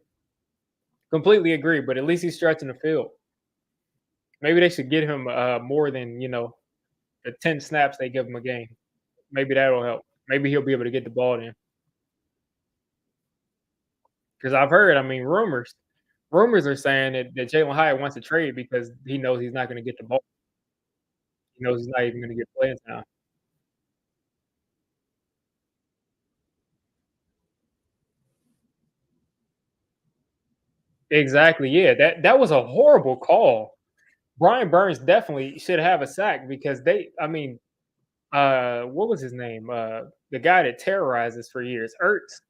Completely agree. But at least he's stretching the field. Maybe they should get him more than the 10 snaps they give him a game. Maybe that'll help. Maybe he'll be able to get the ball in. Because I've heard, I mean, rumors are saying that Jalen Hyatt wants to trade because he knows he's not going to get the ball. He knows he's not even going to get playing time. Exactly. Yeah, that was a horrible call. Brian Burns definitely should have a sack because I mean, what was his name? The guy that terrorizes for years, Ertz,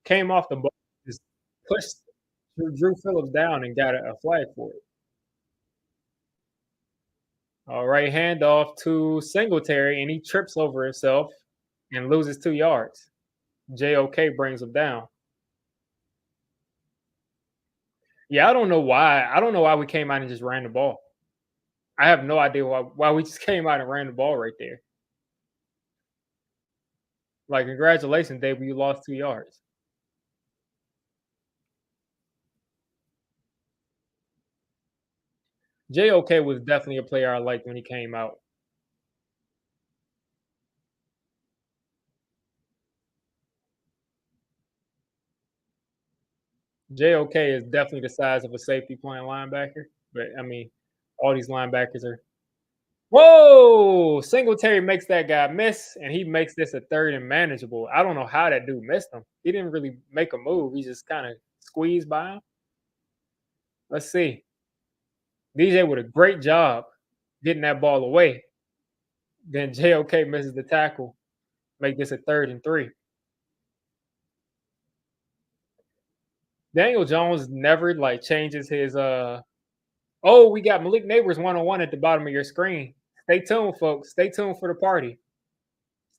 came off the ball, just pushed Drew Phillips down and got a flag for it. All right, handoff to Singletary, and he trips over himself and loses 2 yards. JOK brings him down. Yeah, I don't know why. I don't know why we came out and just ran the ball. I have no idea why we just came out and ran the ball right there. Like, congratulations, Dave, you lost 2 yards. JOK was definitely a player I liked when he came out. JOK is definitely the size of a safety playing linebacker. But I mean, all these linebackers are. Whoa! Singletary makes that guy miss, and he makes this a third and manageable. I don't know how that dude missed him. He didn't really make a move. He just kind of squeezed by him. Let's see. DJ with a great job getting that ball away. Then JOK misses the tackle. Make this a third and three. Daniel Jones never like changes his oh, we got Malik Neighbors 1-on-1 at the bottom of your screen. Stay tuned, folks. Stay tuned for the party.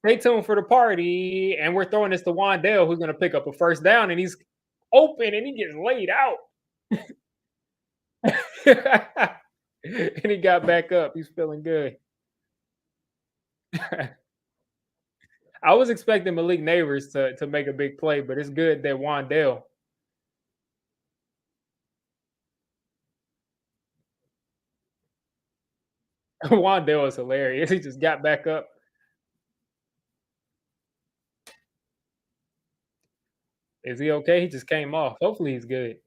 Stay tuned for the party. And we're throwing this to Wandale, who's gonna pick up a first down, and he's open and he gets laid out. And he got back up. He's feeling good. I was expecting Malik Neighbors to make a big play, but it's good that Wandale. Wandale is hilarious. He just got back up. Is he okay? He just came off. Hopefully he's good.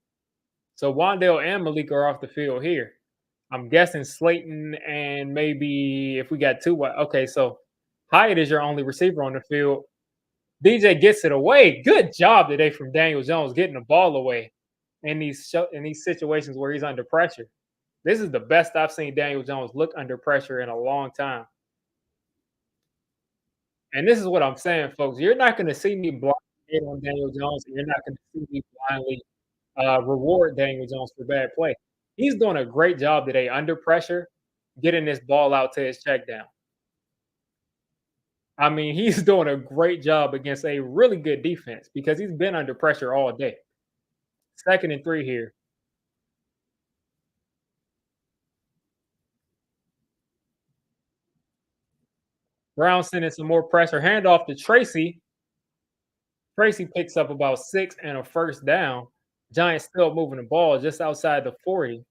So Wandale and Malik are off the field here. I'm guessing Slayton and maybe if we got two. Okay, so Hyatt is your only receiver on the field. DJ gets it away. Good job today from Daniel Jones getting the ball away in these situations where he's under pressure. This is the best I've seen Daniel Jones look under pressure in a long time. And this is what I'm saying, folks. You're not going to see me blindly hit on Daniel Jones, and you're not going to see me blindly reward Daniel Jones for bad play. He's doing a great job today under pressure, getting this ball out to his check down. I mean, he's doing a great job against a really good defense because he's been under pressure all day. 2nd and 3 here. Brown sending some more pressure. Handoff to Tracy. Tracy picks up about 6 and a first down. Giants still moving the ball just outside the 40.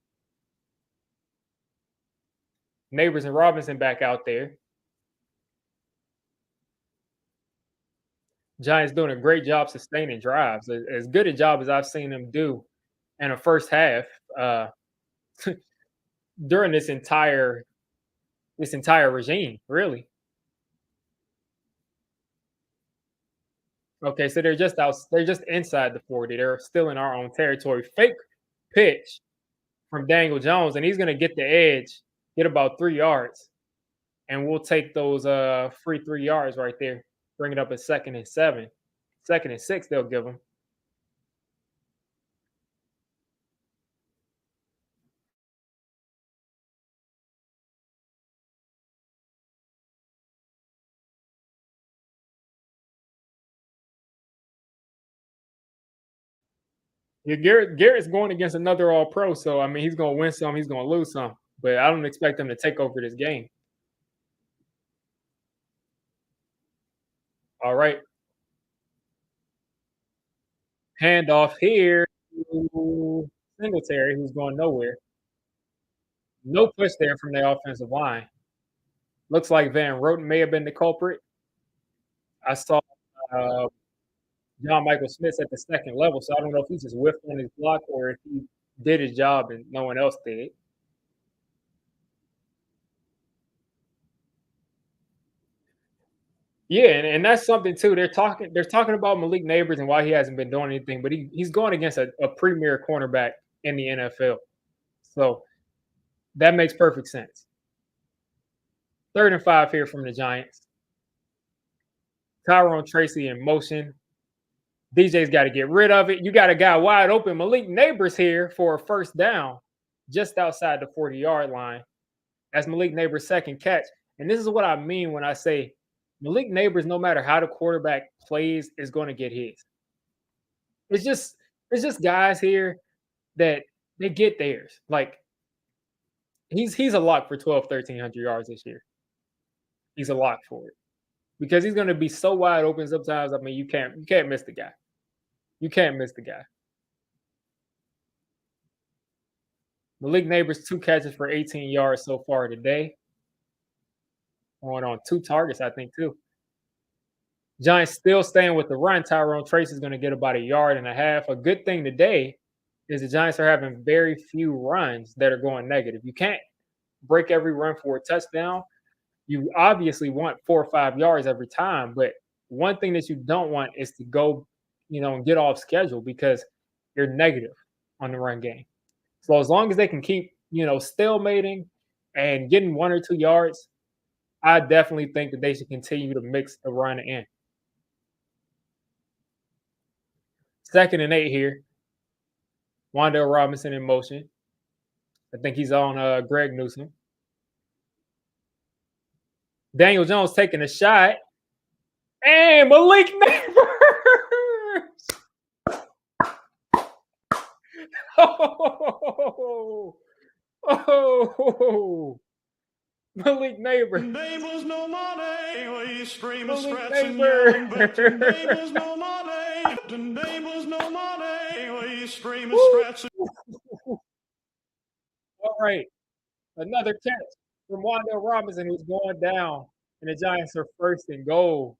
Neighbors and Robinson back out there. Giants doing a great job sustaining drives. As good a job as I've seen them do in a first half during this entire regime, really. Okay, so they're just inside the 40. They're still in our own territory. Fake pitch from Daniel Jones, and he's gonna get the edge, get about 3 yards, and we'll take those free 3 yards right there. Bring it up at 2nd and 7. 2nd and 6, they'll give them. Yeah, Garrett's going against another all pro, so I mean he's gonna win some, he's gonna lose some. But I don't expect him to take over this game. All right. Handoff here to Singletary, who's going nowhere. No push there from the offensive line. Looks like Van Roten may have been the culprit. I saw uh, John Michael Smith at the 2nd level, so I don't know if he just whiffed on his block or if he did his job and no one else did. Yeah, and that's something too. They're talking about Malik Neighbors and why he hasn't been doing anything, but he's going against a premier cornerback in the NFL. So that makes perfect sense. 3rd and 5 here from the Giants. Tyrone Tracy in motion. DJ's got to get rid of it. You got a guy wide open. Malik Neighbors here for a first down just outside the 40-yard line. That's Malik Neighbors' 2nd catch. And this is what I mean when I say Malik Neighbors, no matter how the quarterback plays, is going to get his. It's just guys here that they get theirs. Like he's a lock for 1,300 yards this year. He's a lock for it because he's going to be so wide open sometimes. I mean, you can't miss the guy. You can't miss the guy. Malik Neighbors 2 catches for 18 yards so far today. On 2 targets, I think too. Giants still staying with the run. Tyrone Tracy is going to get about 1.5 yards. A good thing today is the Giants are having very few runs that are going negative. You can't break every run for a touchdown. You obviously want 4 or 5 yards every time, but one thing that you don't want is to go, and get off schedule because you're negative on the run game. So as long as they can keep, stalemating and getting 1 or 2 yards, I definitely think that they should continue to mix the run in. 2nd and 8 here. Wandale Robinson in motion. I think he's on Greg Newsome. Daniel Jones taking a shot. And Malik Neighbors. Oh, Malik Neighbors. Neighbors no money, we scream and Malik scratch and yell Neighbors. and bet. Neighbors no money, neighbors no money, we scream and scratch. All right, another catch from Wandale Robinson, who's going down, and the Giants are 1st and goal.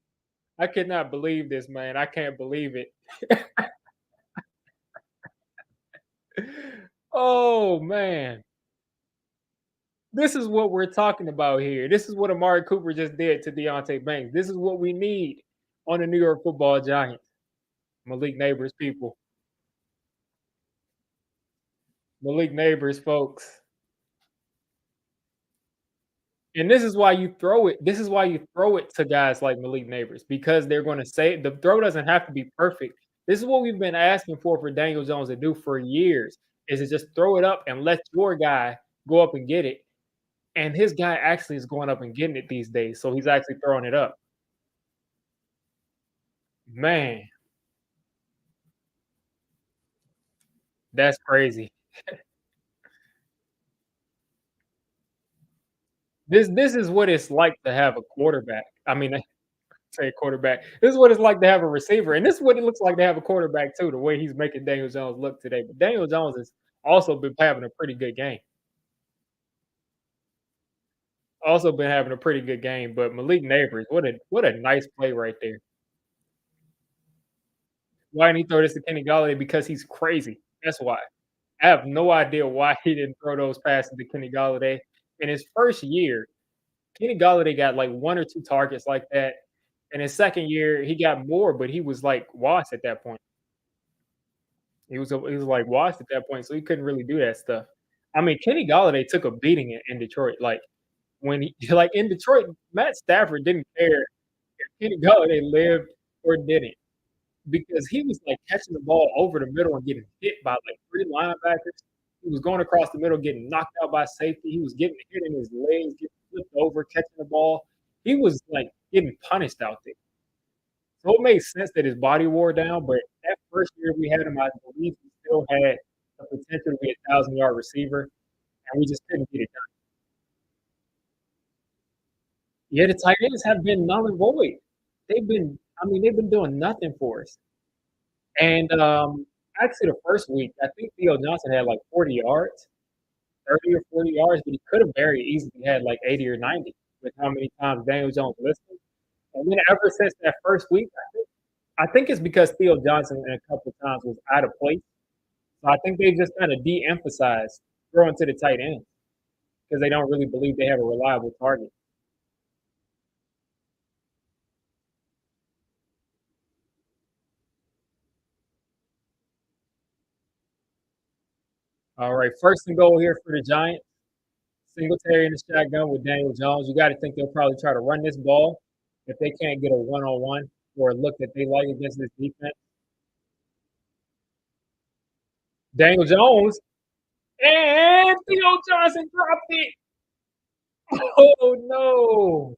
I could not believe this, man. I can't believe it. Oh man. This is what we're talking about here. This is what Amari Cooper just did to Deontay Banks. This is what we need on the New York Football Giants. Malik Neighbors, people. Malik Neighbors, folks. And this is why you throw it. This is why you throw it to guys like Malik Neighbors because they're going to say the throw doesn't have to be perfect. This is what we've been asking for Daniel Jones to do for years is to just throw it up and let your guy go up and get it. And his guy actually is going up and getting it these days. So he's actually throwing it up. Man, that's crazy. This is what it's like to have a quarterback. I mean, say quarterback. This is what it's like to have a receiver, and this is what it looks like to have a quarterback too. The way he's making Daniel Jones look today, but Daniel Jones has also been having a pretty good game. Also been having a pretty good game. But Malik Neighbors, what a nice play right there. Why didn't he throw this to Kenny Galladay? Because he's crazy. That's why. I have no idea why he didn't throw those passes to Kenny Galladay in his first year. Kenny Galladay got like 1 or 2 targets like that. In his second year, he got more, but he was like washed at that point. He was like washed at that point, so he couldn't really do that stuff. I mean, Kenny Galladay took a beating in Detroit. Like when he like in Detroit, Matt Stafford didn't care if Kenny Galladay lived or didn't because he was like catching the ball over the middle and getting hit by like 3 linebackers. He was going across the middle, getting knocked out by safety. He was getting hit in his legs, getting flipped over, catching the ball. He was like getting punished out there. So it made sense that his body wore down, but that first year we had him, I believe he still had the potential to be a 1,000-yard receiver, and we just couldn't get it done. Yeah, the tight ends have been null and void. They've been doing nothing for us. And actually, the first week, I think Theo Johnson had like 40 yards, 30 or 40 yards, but he could have very easily had like 80 or 90 with how many times Daniel Jones listened. And then ever since that first week, I think it's because Theo Johnson a couple of times was out of place. So I think they just kind of de-emphasized throwing to the tight end because they don't really believe they have a reliable target. All right, first and goal here for the Giants. Singletary in the shotgun with Daniel Jones. You got to think they'll probably try to run this ball if they can't get a one-on-one or a look that they like against this defense. Daniel Jones and Theo Johnson dropped it. Oh no!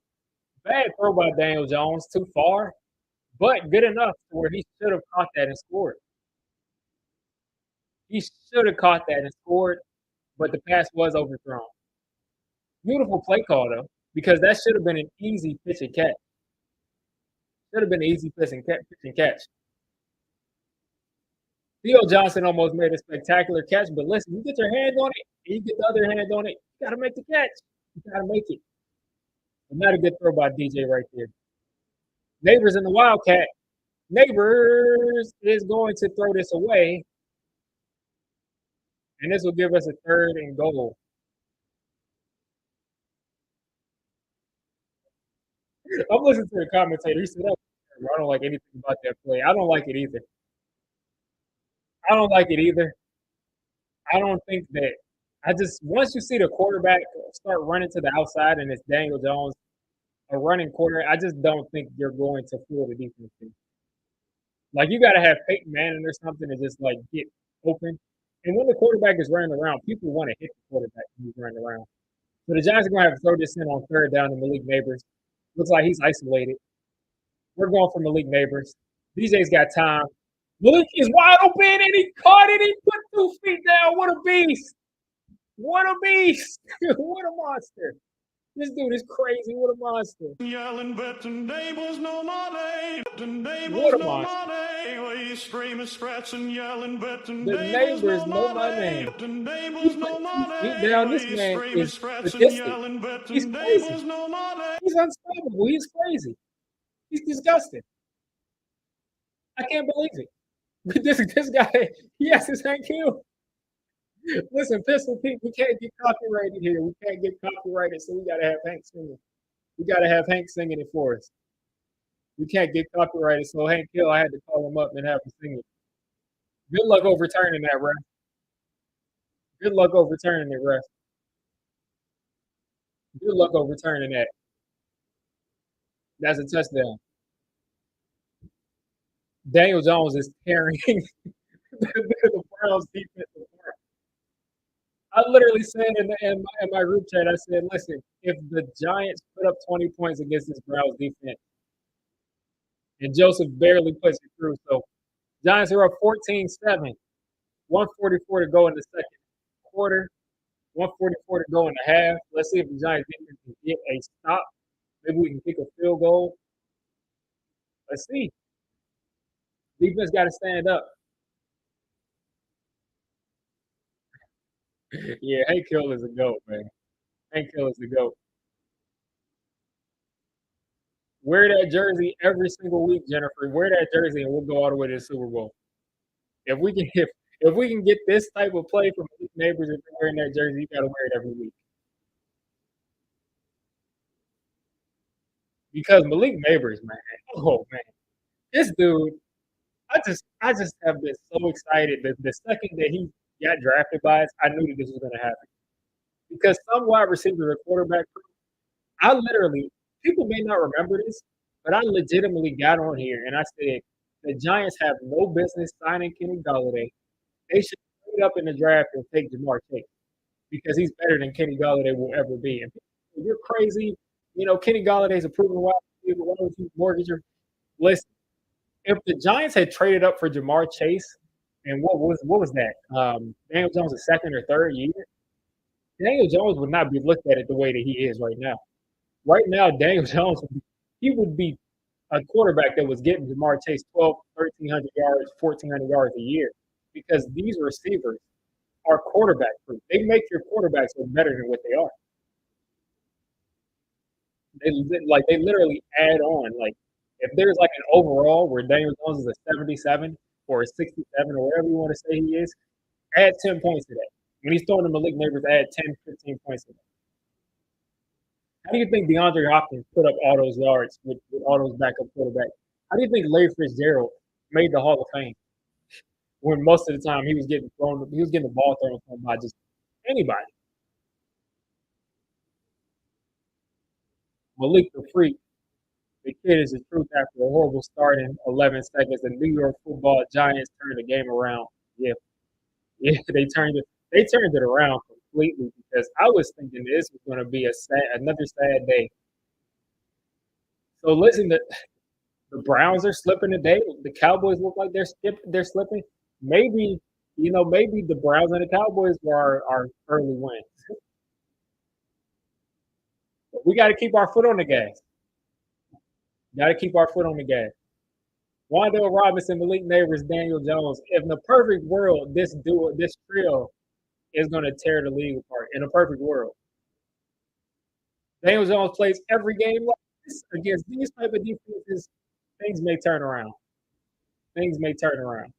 Bad throw by Daniel Jones, too far, but good enough to where he should have caught that and scored. He should have caught that and scored, but the pass was overthrown. Beautiful play call though, because that should have been an easy pitch and catch. Should have been an easy pitch and catch. Theo Johnson almost made a spectacular catch, but listen, you get your hand on it, and you get the other hand on it, you gotta make the catch. You gotta make it. But not a good throw by DJ right there. Neighbors in the Wildcat. Neighbors is going to throw this away, and this will give us a third and goal. I'm listening to the commentator. He said, "Oh, I don't like anything about that play. I don't like it either. I don't like it either. I don't think that. I just once you see the quarterback start running to the outside and it's Daniel Jones, a running quarter, I just don't think you're going to fool the defense. Like you got to have Peyton Manning or something to just like get open. And when the quarterback is running around, people want to hit the quarterback when he's running around. So the Giants are going to have to throw this in on third down to Malik Neighbors. Looks like he's isolated. We're going for Malik Neighbors. DJ's got time. Malik is wide open and he caught it. He put 2 feet down. What a beast. What a beast. What a monster. This dude is crazy. What a monster. Yelling, betting neighbors know my name. Betting neighbors What a know monster. my name. Well, you screaming, scratching, yelling, betting The neighbors neighbors know know my my name. name. Betting He neighbors put know my 2 feet name. down. Well, This you man screaming, is scratching, sadistic. yelling, He's betting crazy. neighbors know my name. He's unstoppable. He's crazy. He's disgusting. I can't believe it. This guy, he has his hand killed. Listen, Pistol Pete, we can't get copyrighted here. We can't get copyrighted, so we gotta have Hank singing. We gotta have Hank singing it for us. We can't get copyrighted, so Hank Hill, I had to call him up and have him sing it. Good luck overturning that, ref. Good luck overturning it, ref. Good luck overturning that. That's a touchdown. Daniel Jones is tearing the Browns defense apart. I literally said in my group chat, I said, listen, if the Giants put up 20 points against this Browns defense, and Joseph barely puts it through, so Giants are up 14-7, 144 to go in the second quarter, 144 to go in the half. Let's see if the Giants defense can get a stop. Maybe we can kick a field goal. Let's see. Defense got to stand up. Yeah, Hank Hill is a GOAT, man. Hank Hill is a GOAT. Wear that jersey every single week, Jennifer. Wear that jersey, and we'll go all the way to the Super Bowl. If we can, if we can get this type of play from neighbors, if you're wearing that jersey, you got to wear it every week. Because Malik Neighbors, man, oh man, this dude, I just have been so excited that the second that he got drafted by us, I knew that this was going to happen. Because some wide receivers are quarterback. I literally, people may not remember this, but I legitimately got on here and I said the Giants have no business signing Kenny Golladay. They should trade up in the draft and take Jamar Chase because he's better than Kenny Golladay will ever be. And you're crazy. You know, Kenny Galladay's a proven wide receiver. Why would you mortgage her? Listen, if the Giants had traded up for Jamar Chase, and what was that? Daniel Jones' second or third year. Daniel Jones would not be looked at it the way that he is right now. Right now, Daniel Jones would be a quarterback that was getting Jamar Chase 12, 1,300 yards, 1,400 yards a year because these receivers are quarterback proof. They make your quarterbacks look better than what they are. They literally add on. Like if there's like an overall where Daniel Jones is a 77 or a 67 or whatever you want to say he is, add 10 points to that. When he's throwing to Malik Neighbors, add 10, 15 points to that. How do you think DeAndre Hopkins put up all those yards with all those backup quarterbacks? How do you think Larry Fitzgerald made the Hall of Fame when most of the time he was getting the ball thrown to him by just anybody? Malik the Freak, the kid is the truth after a horrible start in 11 seconds. The New York Football Giants turned the game around. Yeah, yeah, they turned it around completely because I was thinking this was going to be another sad day. So listen, the Browns are slipping today. The Cowboys look like they're slipping. Maybe maybe the Browns and the Cowboys were our early wins. But we got to keep our foot on the gas. Got to keep our foot on the gas. Wandale Robinson, Malik Neighbors, Daniel Jones. If in the perfect world, this trio is going to tear the league apart. In a perfect world, Daniel Jones plays every game like this against these type of defenses. Things may turn around. Things may turn around.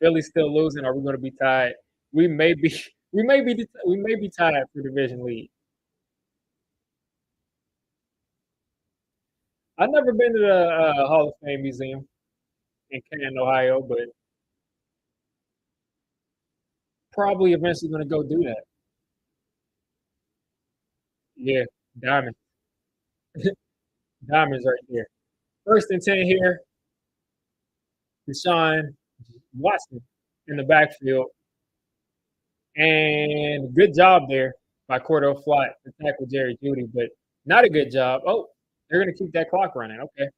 Philly's still losing. Are we going to be tied? We may be tied for division lead. I've never been to the Hall of Fame Museum in Canton, Ohio, but probably eventually going to go do that. Yeah, diamond, diamonds right there. First and 10 here. Deshaun Watson in the backfield, and good job there by Cordell Flott to tackle Jerry Jeudy, but not a good job. Oh, they're going to keep that clock running. Okay.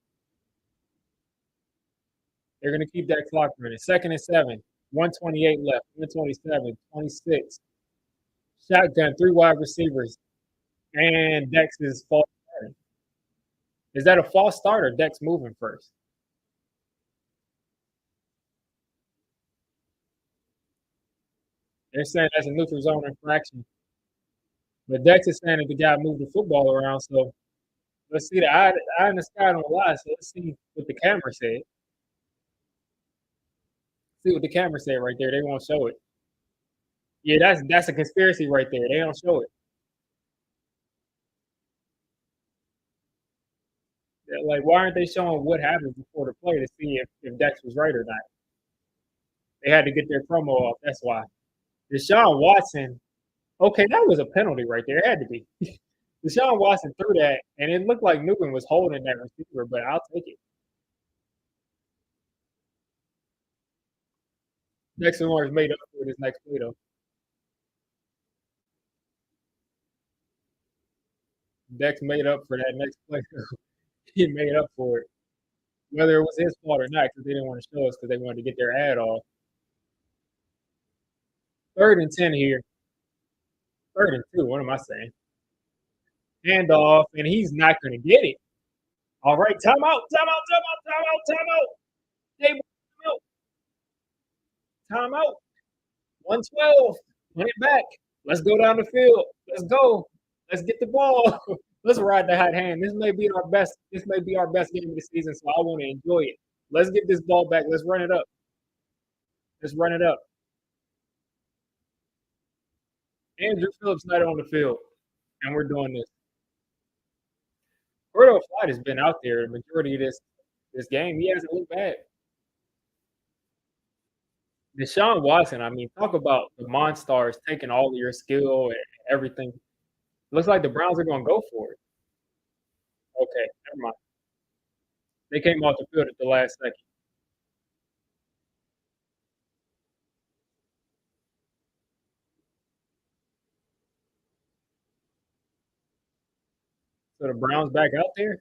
They're going to keep that clock running. Second and 7, 128 left, 127, 26. Shotgun, 3 wide receivers, and Dex is false start. Is that a false start or Dex moving first? They're saying that's a neutral zone infraction. But Dex is saying that the guy moved the football around, so let's see. The eye in the sky don't lie, so let's see what the camera said. See what the camera said right there. They won't show it. Yeah, that's a conspiracy right there. They don't show it. Like, why aren't they showing what happened before the play to see if Dex was right or not? They had to get their promo off. That's why. Deshaun Watson. Okay, that was a penalty right there. It had to be. Deshaun Watson threw that, and it looked like Newton was holding that receiver, but I'll take it. Dexter Lawrence made up for this next play, though. Dex made up for that next play. He made up for it. Whether it was his fault or not, because they didn't want to show us because they wanted to get their ad off. 3rd and 10 here. 3rd and 2. What am I saying? Handoff, and he's not going to get it. All right, timeout, timeout, timeout, timeout, timeout. Hey, timeout. 112. Run it back. Let's go down the field. Let's go. Let's get the ball. Let's ride the hot hand. This may be our best. This may be our best game of the season, so I want to enjoy it. Let's get this ball back. Let's run it up. Let's run it up. Andrew Phillips not on the field, and we're doing this. Cordell Flott has been out there the majority of this game. He hasn't looked bad. Deshaun Watson, I mean, talk about the Monstars taking all of your skill and everything. Looks like the Browns are going to go for it. Okay, never mind. They came off the field at the last second. So the Browns back out there.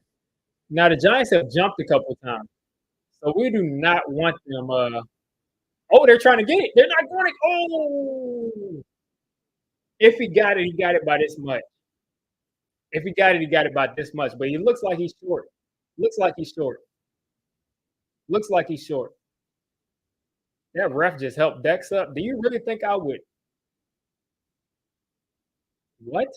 Now the Giants have jumped a couple of times, so we do not want them. Oh, they're trying to get it. They're not going to. Oh, if he got it by this much. If he got it by this much. But he looks like he's short. Looks like he's short. Looks like he's short. That ref just helped Dex up. Do you really think I would? What?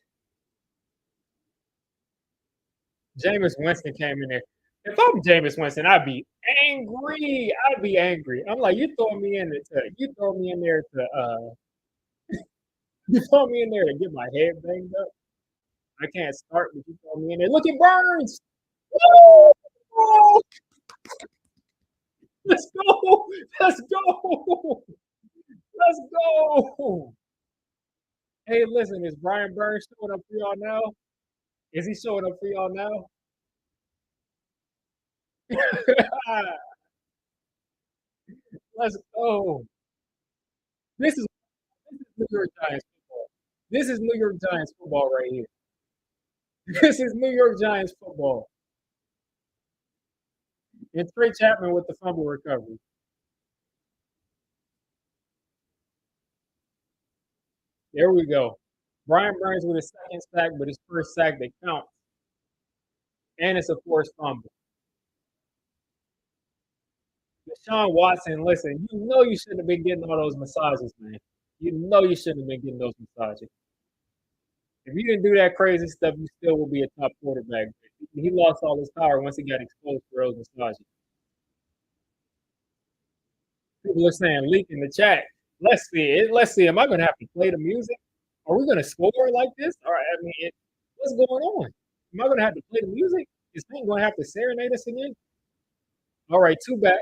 Jameis Winston came in there. If I'm Jameis Winston, I'd be angry. I'd be angry. I'm like, you throw me in there to get my head banged up. I can't start, but you throw me in there. Look at Burns. Oh! Let's go. Let's go. Let's go. Hey, listen, is Brian Burns showing up for y'all now? Is he showing up for y'all now? Let's go. This is New York Giants football. This is New York Giants football right here. This is New York Giants football. And Trey Chapman with the fumble recovery. There we go. Brian Burns with his second sack, but his first sack that counts. And it's a forced fumble. Deshaun Watson, listen, you know you shouldn't have been getting all those massages, man. You know you shouldn't have been getting those massages. If you didn't do that crazy stuff, you still will be a top quarterback. He lost all his power once he got exposed for those massages. People are saying leak in the chat. Let's see. Let's see. Am I going to have to play the music? Are we going to score like this? All right. I mean, what's going on? Am I going to have to play the music? Is Hank going to have to serenade us again? All right, 2 back.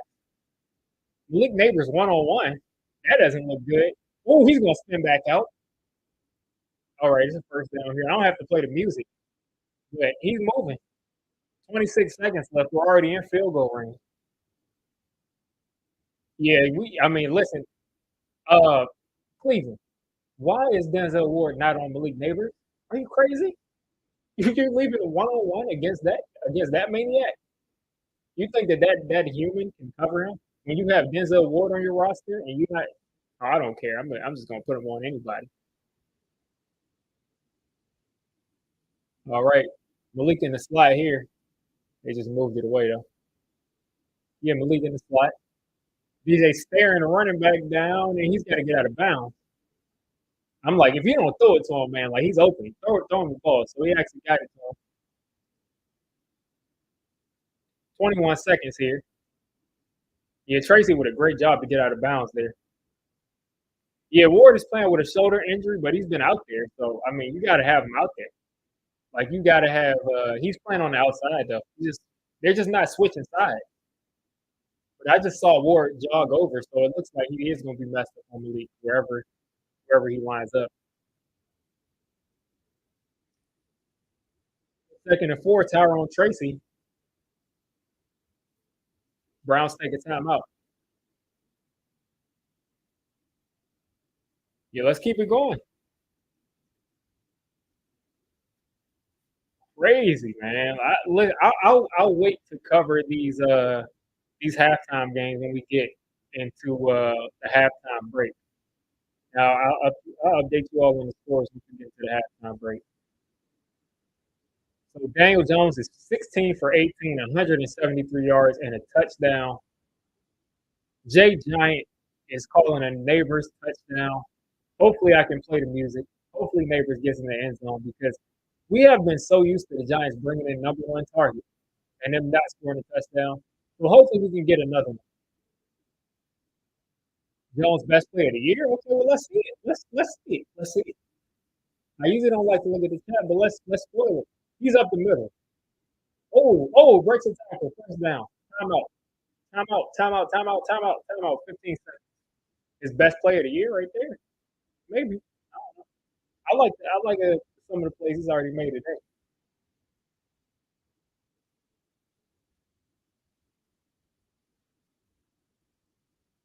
Malik Neighbors 1-on-1. That doesn't look good. Oh, he's going to spin back out. All right, it's a first down here. I don't have to play the music, but he's moving. 26 seconds left. We're already in field goal range. Yeah, I mean, listen, Cleveland, why is Denzel Ward not on Malik Neighbors? Are you crazy? You're leaving a 1-on-1 against that maniac? You think that human can cover him? When you have Denzel Ward on your roster and you're not, oh, I don't care. I'm just gonna put him on anybody. All right, Malik in the slot here. They just moved it away though. Yeah, Malik in the slot. DJ staring the running back down, and he's got to get out of bounds. I'm like, if you don't throw it to him, man, like he's open, throw him the ball. So he actually got it to him. 21 seconds here. Yeah, Tracy with a great job to get out of bounds there. Yeah, Ward is playing with a shoulder injury, but he's been out there. So I mean, you got to have him out there. Like you got to have. He's playing on the outside though. They're just not switching sides. But I just saw Ward jog over, so it looks like he is going to be messed up on Malik wherever he lines up. 2nd and 4, Tyrone Tracy. Browns take a timeout. Yeah, let's keep it going. Crazy, man. I'll wait to cover these halftime games when we get into the halftime break. Now I'll update you all on the scores when we get to the halftime break. So Daniel Jones is 16 for 18, 173 yards and a touchdown. Jay Giant is calling a Neighbors touchdown. Hopefully I can play the music. Hopefully Neighbors gets in the end zone because we have been so used to the Giants bringing in number one target and them not scoring a touchdown. So hopefully we can get another one. Jones best player of the year. Okay, well let's see it. Let's see it. Let's see it. I usually don't like to look at the chat, but let's spoil it. He's up the middle. Breaks a tackle, first down. Timeout. 15 seconds. His best player of the year right there. Maybe. I don't know. I like some of the plays he's already made today.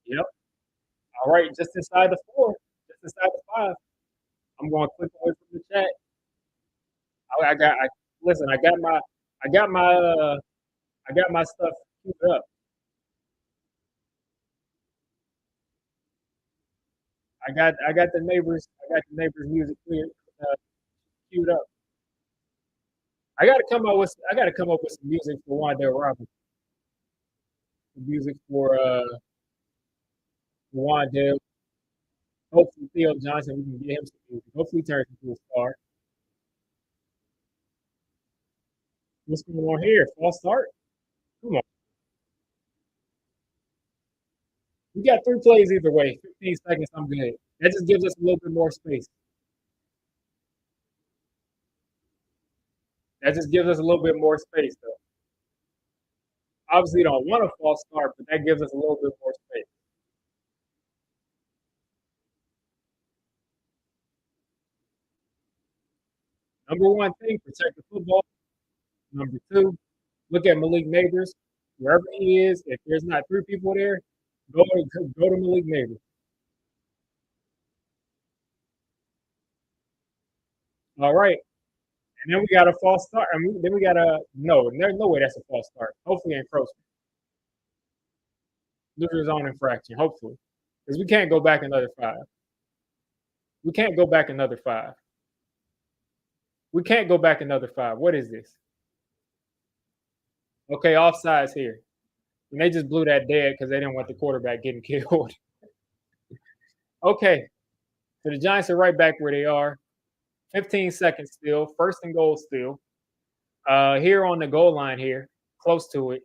Yep. All right, just inside the 4, just inside the 5. I'm going to click away from the chat. Listen. I got my stuff queued up. I got the neighbors music queued up. I got to come up with some music for Wandale Robinson. Some music for Wandale. Hopefully Theo Johnson, we can get him some music. Hopefully he turns into a star. What's going on here? False start? Come on. We got 3 plays either way. 15 seconds, I'm good. That just gives us a little bit more space. That just gives us a little bit more space, though. Obviously, don't want a false start, but that gives us a little bit more space. Number one thing, protect the football. Number 2, look at Malik Neighbors. Wherever he is, if there's not 3 people there, go to Malik Neighbors. All right. And then we got a false start. Then we got there's no way that's a false start. Hopefully encroachment. Loser's on infraction, hopefully. Because we can't go back another 5. We can't go back another 5. We can't go back another 5. What is this? Okay, offsides here. And they just blew that dead because they didn't want the quarterback getting killed. Okay. So the Giants are right back where they are. 15 seconds still. 1st and goal still. Here on the goal line here, close to it.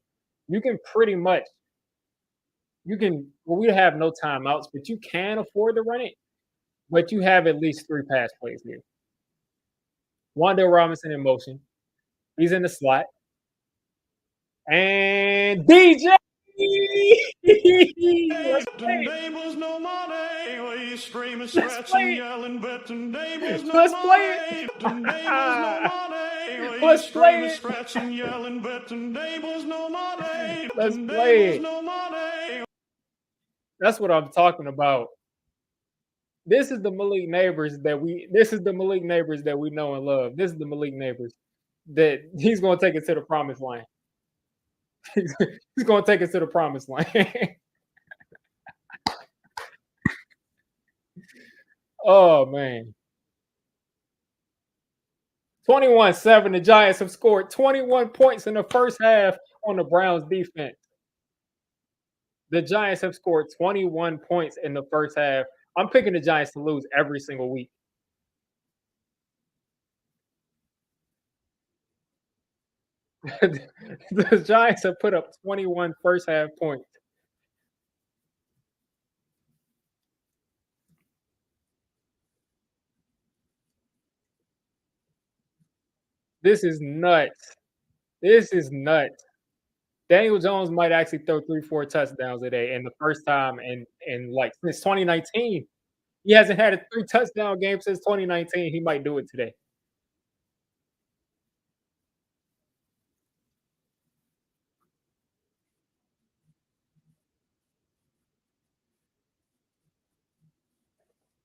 You can pretty much we have no timeouts, but you can afford to run it. But you have at least 3 pass plays here. Wandale Robinson in motion. He's in the slot. And DJ! Let's play it. No money. We screaming, scratching, yelling, betting neighbors no Let's play money. it. Neighbors no money. Let's play it. Scratching, yelling, betting neighbors no money. Let's play it. No money. That's what I'm talking about. This is the Malik Neighbors that we know and love. This is the Malik Neighbors that he's going to take it to the promised land. He's going to take us to the promised land. Oh, man. 21-7. The Giants have scored 21 points in the first half on the Browns defense. The Giants have scored 21 points in the first half. I'm picking the Giants to lose every single week. The Giants have put up 21 first half points. This is nuts. This is nuts. Daniel Jones might actually throw 3, 4 touchdowns today, and the first time in like since 2019. He hasn't had a 3 touchdown game since 2019. He might do it today.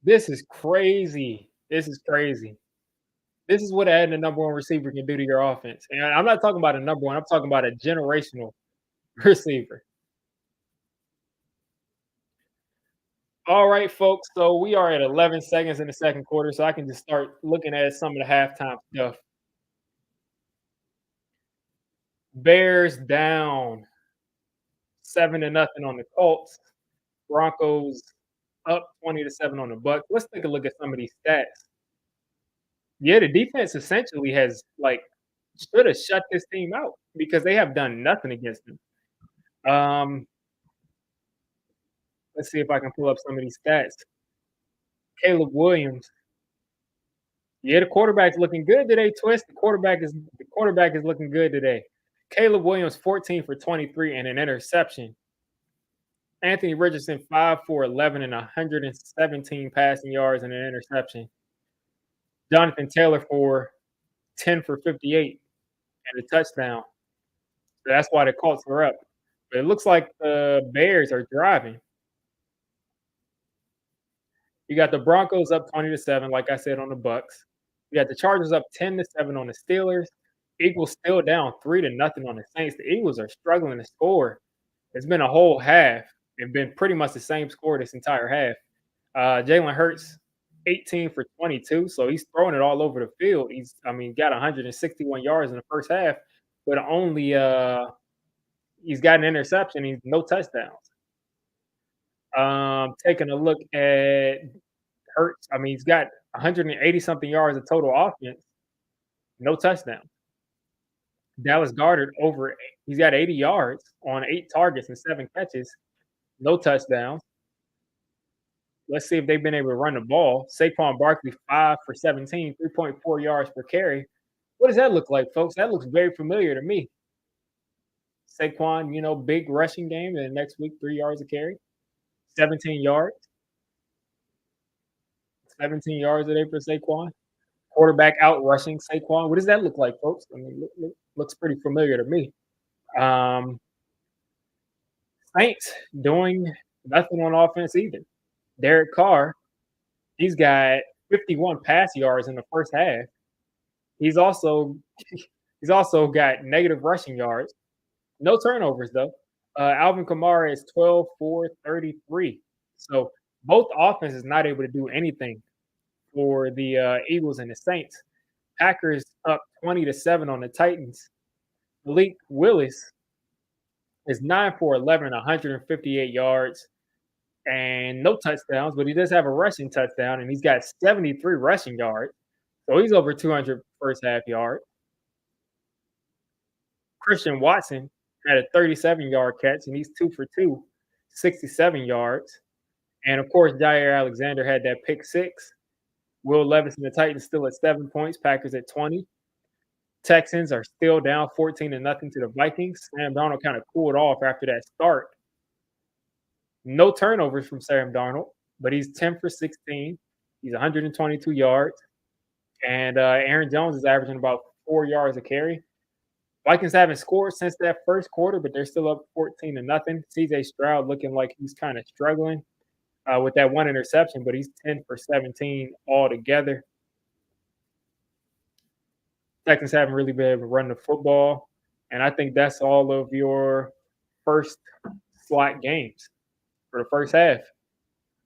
This is crazy. This is crazy. This is what adding a number one receiver can do to your offense. And I'm not talking about a number one. I'm talking about a generational receiver. All right, folks. So we are at 11 seconds in the second quarter, so I can just start looking at some of the halftime stuff. Bears down 7-0 on the Colts. Broncos up 20-7 on the Bucks. Let's take a look at some of these stats. Yeah, the defense essentially has like should have shut this team out because they have done nothing against them. Um, let's see if I can pull up some of these stats. Caleb Williams. Yeah, the quarterback's looking good today. Twist. The quarterback is looking good today. Caleb Williams 14 for 23 and an interception. Anthony Richardson 5 for 11 and 117 passing yards and an interception. Jonathan Taylor for 10 for 58 and a touchdown. So that's why the Colts are up. But it looks like the Bears are driving. You got the Broncos up 20-7, like I said on the Bucks. You got the Chargers up 10-7 on the Steelers. Eagles still down 3-0 on the Saints. The Eagles are struggling to score. It's been a whole half and been pretty much the same score this entire half. Jalen Hurts, 18 for 22, so he's throwing it all over the field. Got 161 yards in the first half, but only he's got an interception. He's no touchdowns. Taking a look at Hurts, he's got 180 something yards of total offense, no touchdown. Dallas Goedert he's got 80 yards on 8 targets and 7 catches, no touchdowns. Let's see if they've been able to run the ball. Saquon Barkley 5 for 17, 3.4 yards per carry. What does that look like, folks? That looks very familiar to me. Saquon, big rushing game, and next week 3 yards a carry, 17 yards. 17 yards a day for Saquon. Quarterback out rushing Saquon. What does that look like, folks? Looks pretty familiar to me. Saints doing nothing on offense either. Derek Carr, he's got 51 pass yards in the first half. He's also got negative rushing yards. No turnovers though. Alvin Kamara is 12 for 33. So both offenses not able to do anything for the Eagles and the Saints. Packers up 20-7 on the Titans. Malik Willis is 9 for 11, 158 yards, and no touchdowns, but he does have a rushing touchdown, and he's got 73 rushing yards. So he's over 200 first half yards. Christian Watson had a 37-yard catch, and he's 2 for 2, 67 yards. And of course, Jair Alexander had that pick six. Will Levis and the Titans still at 7 points, Packers at 20. Texans are still down 14-0 to the Vikings. Sam Darnold kind of cooled off after that start. No turnovers from Sam Darnold, but he's 10 for 16. He's 122 yards. And Aaron Jones is averaging about 4 yards a carry. Vikings haven't scored since that first quarter, but they're still up 14-0. CJ Stroud looking like he's kind of struggling with that one interception, but he's 10 for 17 altogether. Texans haven't really been able to run the football, and I think that's all of your first slot games for the first half.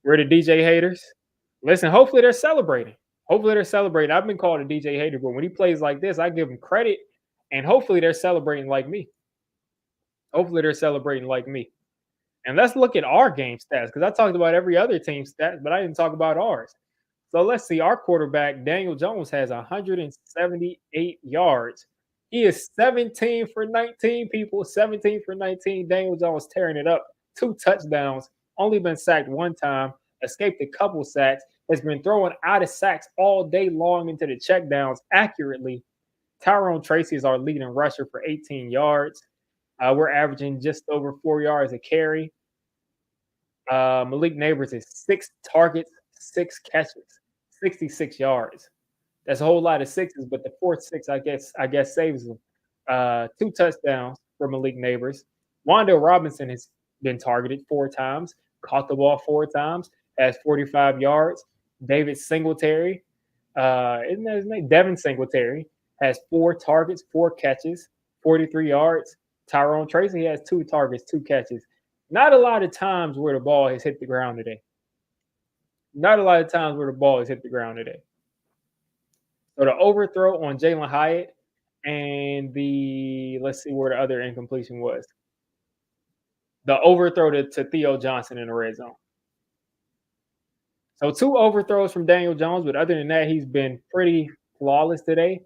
We're the DJ haters. Listen, hopefully they're celebrating. I've been called a DJ hater, but when he plays like this, I give him credit, and hopefully they're celebrating like me. And let's look at our game stats because I talked about every other team's stats, but I didn't talk about ours. So let's see. Our quarterback, Daniel Jones, has 178 yards. He is 17 for 19, people. 17 for 19. Daniel Jones tearing it up. 2 touchdowns. Only been sacked 1 time. Escaped a couple sacks. Has been throwing out of sacks all day long into the checkdowns accurately. Tyrone Tracy is our leading rusher for 18 yards. We're averaging just over 4 yards a carry. Malik Neighbors is 6 targets, 6 catches, 66 yards. That's a whole lot of sixes, but the fourth six, I guess saves them. 2 touchdowns for Malik Neighbors. Wandale Robinson has been targeted 4 times, caught the ball 4 times, has 45 yards. David Singletary, isn't that his name? Devin Singletary has 4 targets, 4 catches, 43 yards. Tyrone Tracy has 2 targets, 2 catches. Not a lot of times where the ball has hit the ground today. Not a lot of times where the ball has hit the ground today. So the overthrow on Jalen Hyatt and let's see where the other incompletion was. The overthrow to Theo Johnson in the red zone. So 2 overthrows from Daniel Jones, but other than that, he's been pretty flawless today.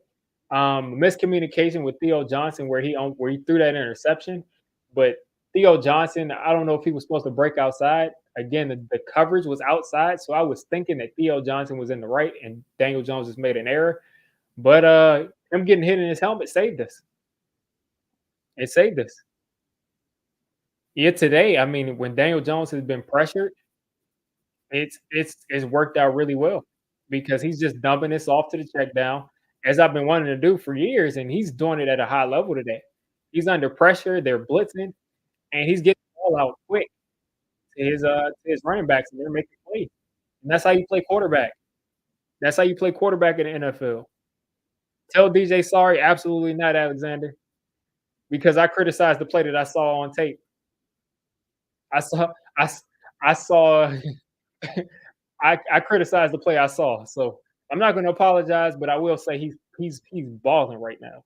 Miscommunication with Theo Johnson where he threw that interception, but Theo Johnson, I don't know if he was supposed to break outside. Again, the coverage was outside, so I was thinking that Theo Johnson was in the right and Daniel Jones just made an error. But him getting hit in his helmet saved us. It saved us. Yeah, today, I mean, when Daniel Jones has been pressured, it's worked out really well because he's just dumping this off to the check down, as I've been wanting to do for years, and he's doing it at a high level today. He's under pressure, they're blitzing, and he's getting the ball out quick to his running backs, and they're making plays. And that's how you play quarterback. That's how you play quarterback in the NFL. Tell DJ sorry, absolutely not, Alexander, because I criticized the play that I saw on tape. I saw I s- I saw I criticized the play I saw. So I'm not going to apologize, but I will say he's balling right now.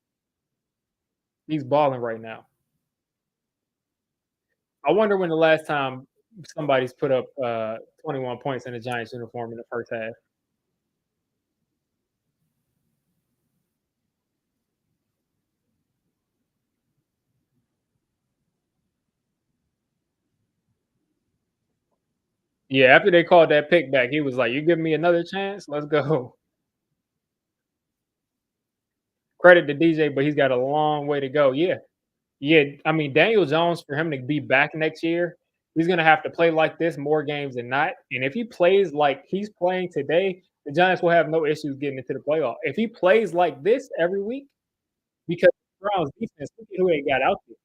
He's balling right now. I wonder when the last time somebody's put up 21 points in a Giants uniform in the first half. Yeah, after they called that pick back, he was like, "You give me another chance? Let's go." Credit to DJ, but he's got a long way to go. Yeah, yeah. I mean, Daniel Jones, for him to be back next year, he's gonna have to play like this more games than not. And if he plays like he's playing today, the Giants will have no issues getting into the playoff. If he plays like this every week, because Browns defense, look at who they got out there.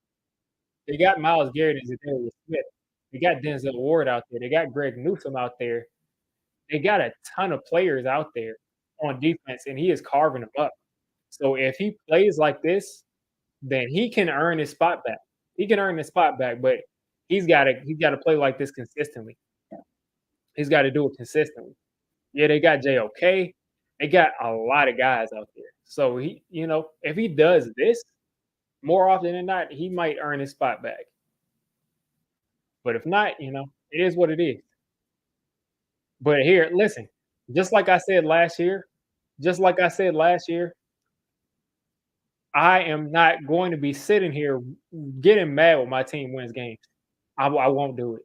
They got Miles Garrett and Zadarius Smith. They got Denzel Ward out there. They got Greg Newsome out there. They got a ton of players out there on defense, and he is carving them up. So if he plays like this, then he can earn his spot back. He can earn his spot back, but he's gotta play like this consistently. He's got to do it consistently. Yeah, they got JOK. They got a lot of guys out there. So if he does this more often than not, he might earn his spot back. But if not, it is what it is. But here, listen, just like I said last year, just like I said last year, I am not going to be sitting here getting mad when my team wins games. I won't do it.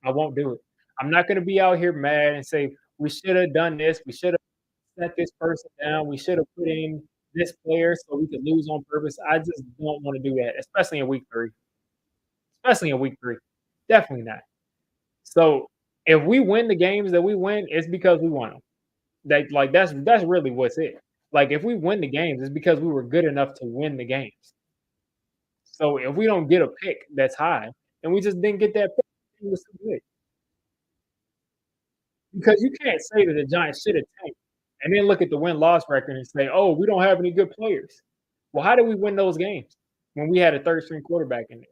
I won't do it. I'm not going to be out here mad and say we should have done this. We should have set this person down. We should have put in this player so we could lose on purpose. I just don't want to do that, especially in week 3. Especially in week 3. Definitely not. So if we win the games that we win, it's because we won them. That's really what's it. Like if we win the games, it's because we were good enough to win the games. So if we don't get a pick that's high, and we just didn't get that pick, it was too good. Because you can't say that the Giants should have tanked and then look at the win-loss record and say, "Oh, we don't have any good players." Well, how did we win those games when we had a third string quarterback in there?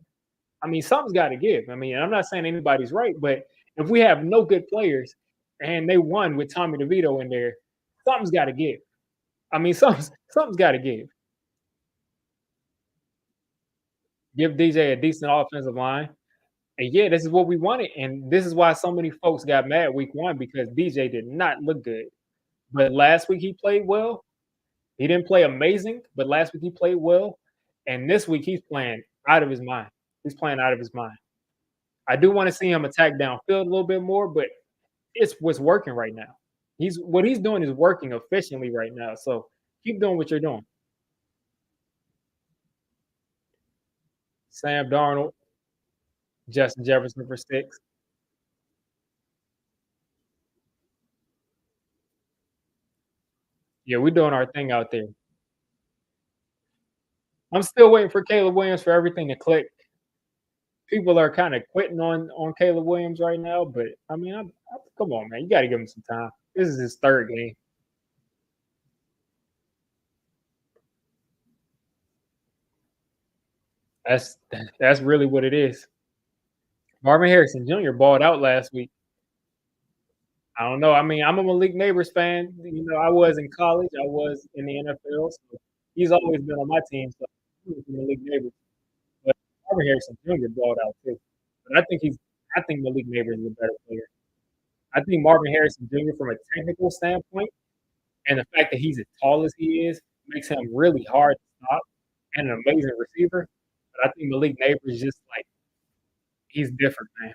I mean, something's got to give. I mean, I'm not saying anybody's right, but if we have no good players and they won with Tommy DeVito in there, something's got to give. I mean, something's got to give. Give DJ a decent offensive line. And yeah, this is what we wanted. And this is why so many folks got mad week 1 because DJ did not look good. But last week he played well. He didn't play amazing, but last week he played well. And this week he's playing out of his mind. He's playing out of his mind. I do want to see him attack downfield a little bit more, but it's what's working right now. He's doing is working efficiently right now. So keep doing what you're doing. Sam Darnold, Justin Jefferson for 6. Yeah, we're doing our thing out there. I'm still waiting for Caleb Williams for everything to click. People are kind of quitting on Caleb Williams right now, but I mean, come on, man, you got to give him some time. This is his third game. That's that's really what it is. Marvin Harrison Jr. balled out last week. I don't know. I mean, I'm a Malik Neighbors fan. You know, I was in college. I was in the NFL. So he's always been on my team. So I'm with Malik Neighbors. But Marvin Harrison Jr. balled out too. But I think Malik Neighbors is a better player. I think Marvin Harrison Jr. from a technical standpoint and the fact that he's as tall as he is makes him really hard to stop and an amazing receiver. But I think Malik Neighbors just like he's different, man.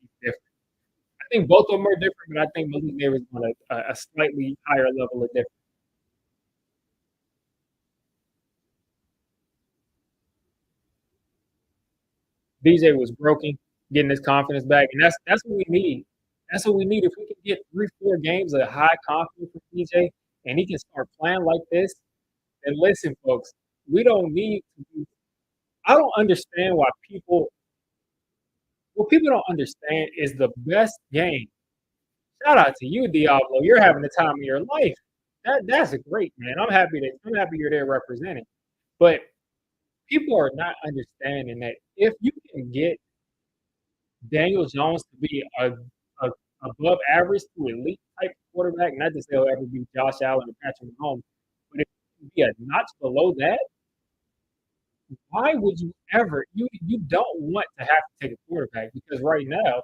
He's different. I think both of them are different, but I think Malik Neighbors is on a slightly higher level of difference. DJ was broken, getting his confidence back, and that's what we need. That's what we need. If we can get 3, 4 games of high confidence from DJ, and he can start playing like this, then listen, folks, we don't need to be. I don't understand why people. What people don't understand is the best game. Shout out to you, Diablo. You're having the time of your life. That's a great man. I'm happy you're there representing. But people are not understanding that if you can get Daniel Jones to be a above average to elite type quarterback, not to say he'll ever be Josh Allen or Patrick Mahomes, but if you can be a notch below that, why would you ever you don't want to have to take a quarterback because right now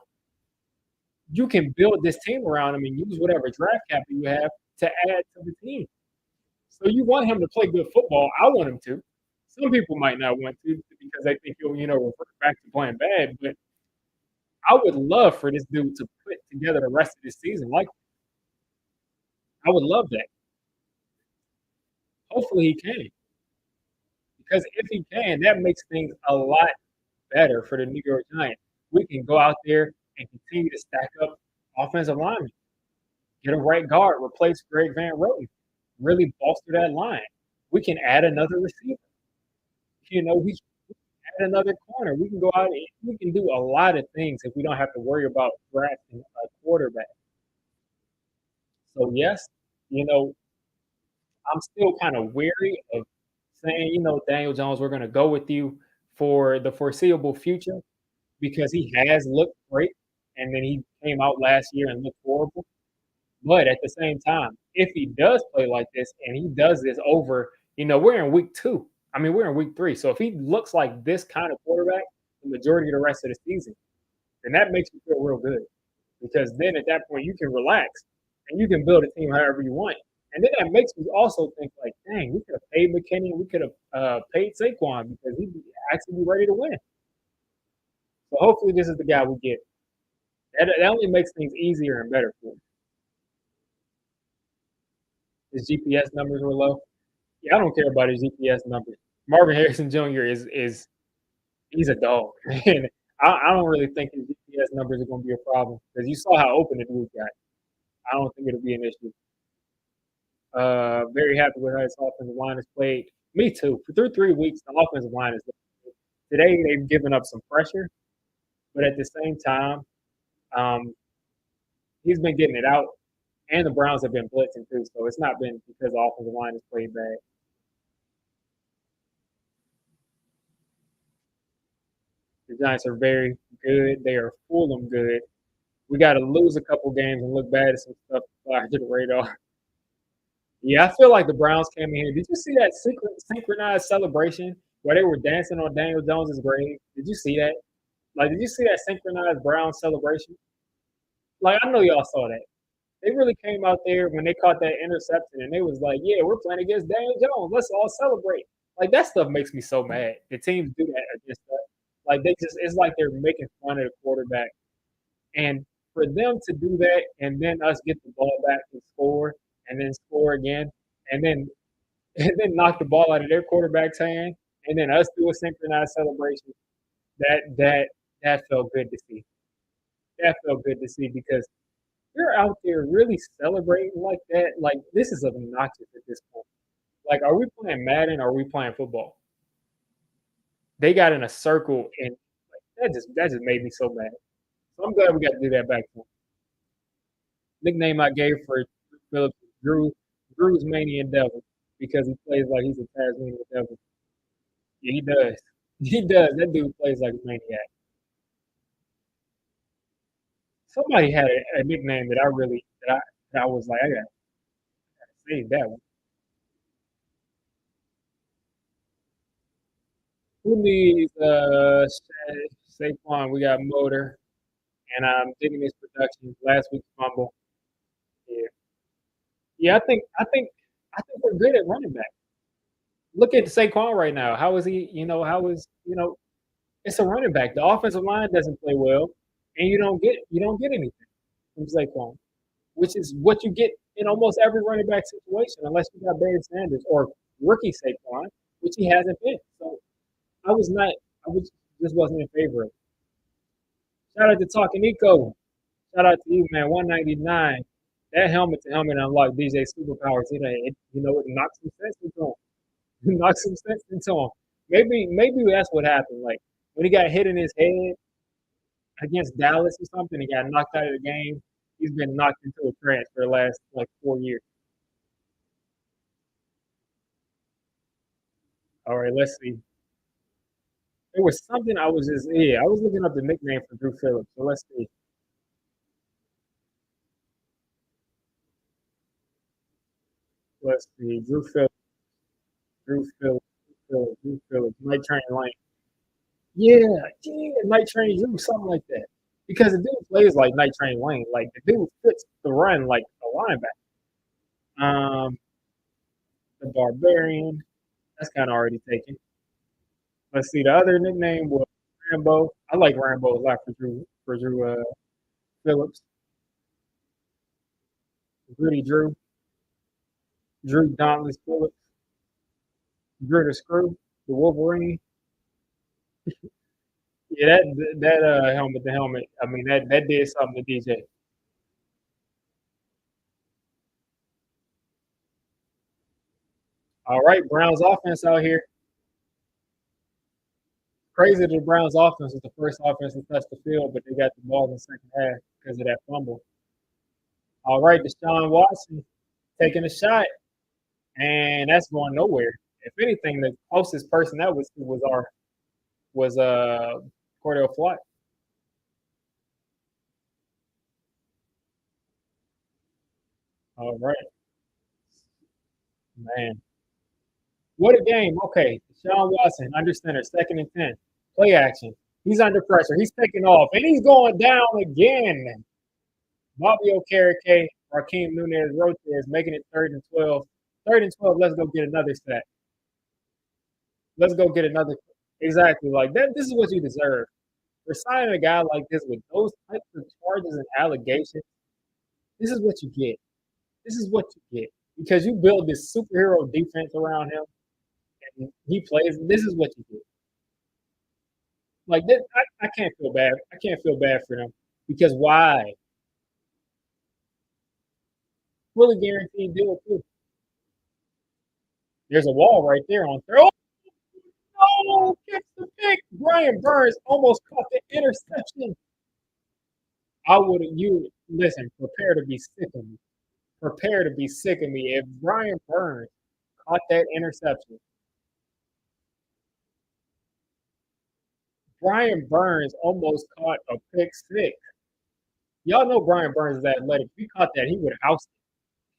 you can build this team around him and use whatever draft capital you have to add to the team. So you want him to play good football. I want him to. Some people might not want to because they think he'll, revert back to playing bad. But I would love for this dude to put together the rest of this season. Like I would love that. Hopefully he can. Because if he can, that makes things a lot better for the New York Giants. We can go out there and continue to stack up offensive linemen. Get a right guard, replace Greg Van Roten, really bolster that line. We can add another receiver. We can add another corner. We can go out and we can do a lot of things if we don't have to worry about drafting a quarterback. So yes, I'm still kind of weary of saying, Daniel Jones, we're going to go with you for the foreseeable future because he has looked great, and then he came out last year and looked horrible. But at the same time, if he does play like this and he does this over, we're in week 2. I mean, we're in week 3. So if he looks like this kind of quarterback the majority of the rest of the season, then that makes me feel real good. Because then at that point you can relax and you can build a team however you want. And then that makes me also think like, dang, we could have paid McKinney, we could have paid Saquon because he'd actually be ready to win. So hopefully this is the guy we get. That only makes things easier and better for him. His GPS numbers were low. Yeah, I don't care about his GPS numbers. Marvin Harrison Jr. is he's a dog. And I don't really think his GPS numbers are going to be a problem because you saw how open the dude got. I don't think it'll be an issue. Very happy with how his offensive line has played. Me too. Through 3 weeks, the offensive line is today they've given up some pressure, but at the same time, he's been getting it out, and the Browns have been blitzing too. So it's not been because the offensive line has played bad. The Giants are very good. They are full of good. We got to lose a couple games and look bad at some stuff fly to the radar. Yeah, I feel like the Browns came in here. Did you see that synchronized celebration where they were dancing on Daniel Jones's grave? Did you see that? Like, did you see that synchronized Brown celebration? Like, I know y'all saw that. They really came out there when they caught that interception and they was like, yeah, we're playing against Daniel Jones. Let's all celebrate. Like, that stuff makes me so mad. The teams do that against us. Like, it's like they're making fun of the quarterback. And for them to do that and then us get the ball back and score and then score again and then knock the ball out of their quarterback's hand and then us do a synchronized celebration. That felt good to see. That felt good to see because you're out there really celebrating like that. Like this is obnoxious at this point. Like, are we playing Madden or are we playing football? They got in a circle and like, that just made me so mad. So I'm glad we got to do that back to him. Nickname I gave for Phillips is Drew's Manian Devil because he plays like he's a Tasmanian devil. Yeah, he does. He does. That dude plays like a maniac. Somebody had a nickname that I really that I was like, I gotta save that one. Who needs Saquon? We got Motor, and I'm digging his production. Last week's fumble. Yeah, yeah. I think we're good at running back. Look at Saquon right now. How is he? How is it's a running back. The offensive line doesn't play well, and you don't get anything from Saquon, which is what you get in almost every running back situation, unless you got Barry Sanders or rookie Saquon, which he hasn't been. So I was not. I was just wasn't in favor of it. Shout out to Talking Nico. Shout out to you, man. 199. That helmet to helmet unlocked DJ superpowers. It knocks some sense into him. Knocks some sense into him. Maybe that's what happened. Like when he got hit in his head against Dallas or something, he got knocked out of the game. He's been knocked into a trance for the last like 4 years. All right, let's see. There was something I was looking up the nickname for Drew Phillips. So let's see. Let's see. Drew Phillips, Drew Phillips, Drew Phillips, Night Train Lane. Yeah, yeah, Night Train Drew, something like that. Because the dude plays like Night Train Lane. Like the dude fits the run like a linebacker. The Barbarian. That's kind of already taken. Let's see. The other nickname was Rambo. I like Rambo a lot for Drew Phillips. Gritty Drew Dauntless Phillips, Drew the Screw, the Wolverine. Yeah, that helmet, the helmet. I mean, that did something to DJ. All right, Browns offense out here. Crazy the Browns offense was the first offense to touch the field, but they got the ball in the second half because of that fumble. All right, Deshaun Watson taking a shot, and that's going nowhere. If anything, the closest person that was Cordell Flott. All right, man. What a game. Okay, Deshaun Watson, under center, second and 10. Play action. He's under pressure. He's taking off, and he's going down again. Bobby Okereke, Raheem Nunez Rotes making it 3rd and 12. 3rd and 12, let's go get another sack. Let's go get another. Exactly. Like that. This is what you deserve. For signing a guy like this with those types of charges and allegations, this is what you get. This is what you get. Because you build this superhero defense around him and he plays. This is what you get. Like this, I can't feel bad. I can't feel bad for them. Because why? Fully guaranteed deal too. There's a wall right there on third. Oh no! Gets the pick. Brian Burns almost caught the interception. I would you listen. Prepare to be sick of me. Prepare to be sick of me. If Brian Burns caught that interception, Brian Burns almost caught a pick six. Y'all know Brian Burns is athletic. If he caught that, he would have housed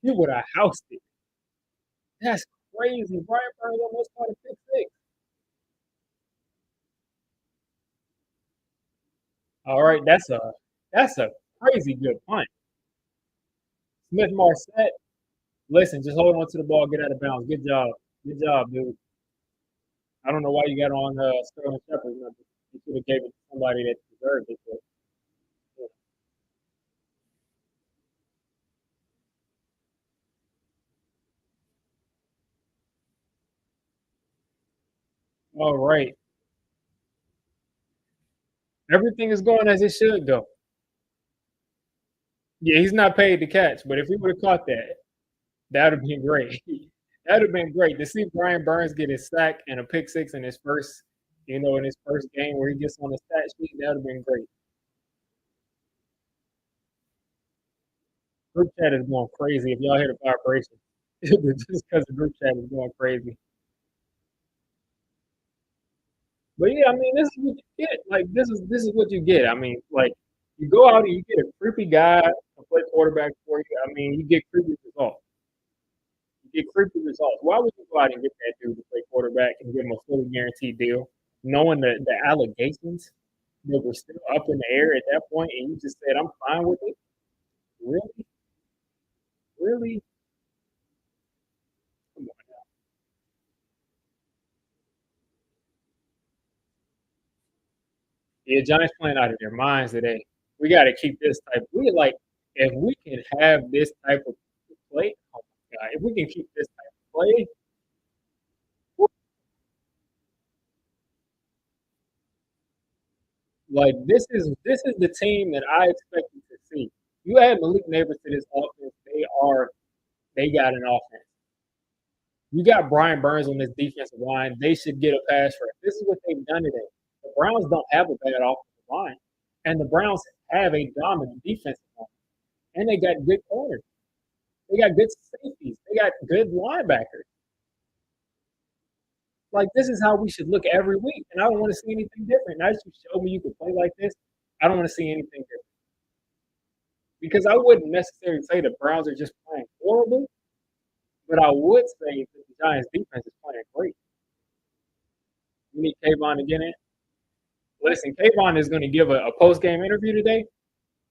it. He would have housed it. That's crazy. Brian Burns almost caught a pick six. All right, that's a crazy good punt. Smith Marset, listen, just hold on to the ball, get out of bounds. Good job, dude. I don't know why you got on Sterling Shepard's number. You should have gave it to somebody that deserved it. But, yeah. All right. Everything is going as it should go. Yeah, he's not paid to catch, but if he would have caught that, that would have been great. That would have been great to see Brian Burns get his sack and a pick six in his first, in his first game where he gets on the stat sheet. That would have been great. Group chat is going crazy. If y'all hear the vibration, just because the group chat is going crazy. But yeah, I mean, this is what you get. Like this is what you get. I mean, like you go out and you get a creepy guy to play quarterback for you. I mean, you get creepy results. You get creepy results. Why would you go out and get that dude to play quarterback and give him a fully guaranteed deal, knowing the allegations that were still up in the air at that point, and you just said, "I'm fine with it." Really, really, come on. Yeah, Giants playing out of their minds today. We got to keep this type. We like if we can have this type of play. Oh my god, if we can keep this type of play, like this is the team that I expected to see. You add Malik Neighbors to this offense, they got an offense. You got Brian Burns on this defensive line. They should get a pass rush. This is what they've done today. The Browns don't have a bad offensive line, and the Browns have a dominant defensive line, and they got good corners. They got good safeties. They got good linebackers. Like this is how we should look every week, and I don't want to see anything different. Now that you show me you can play like this, I don't want to see anything different because I wouldn't necessarily say the Browns are just playing horrible, but I would say that the Giants' defense is playing great. You need Kayvon to get in. Listen, Kayvon is going to give a post game interview today,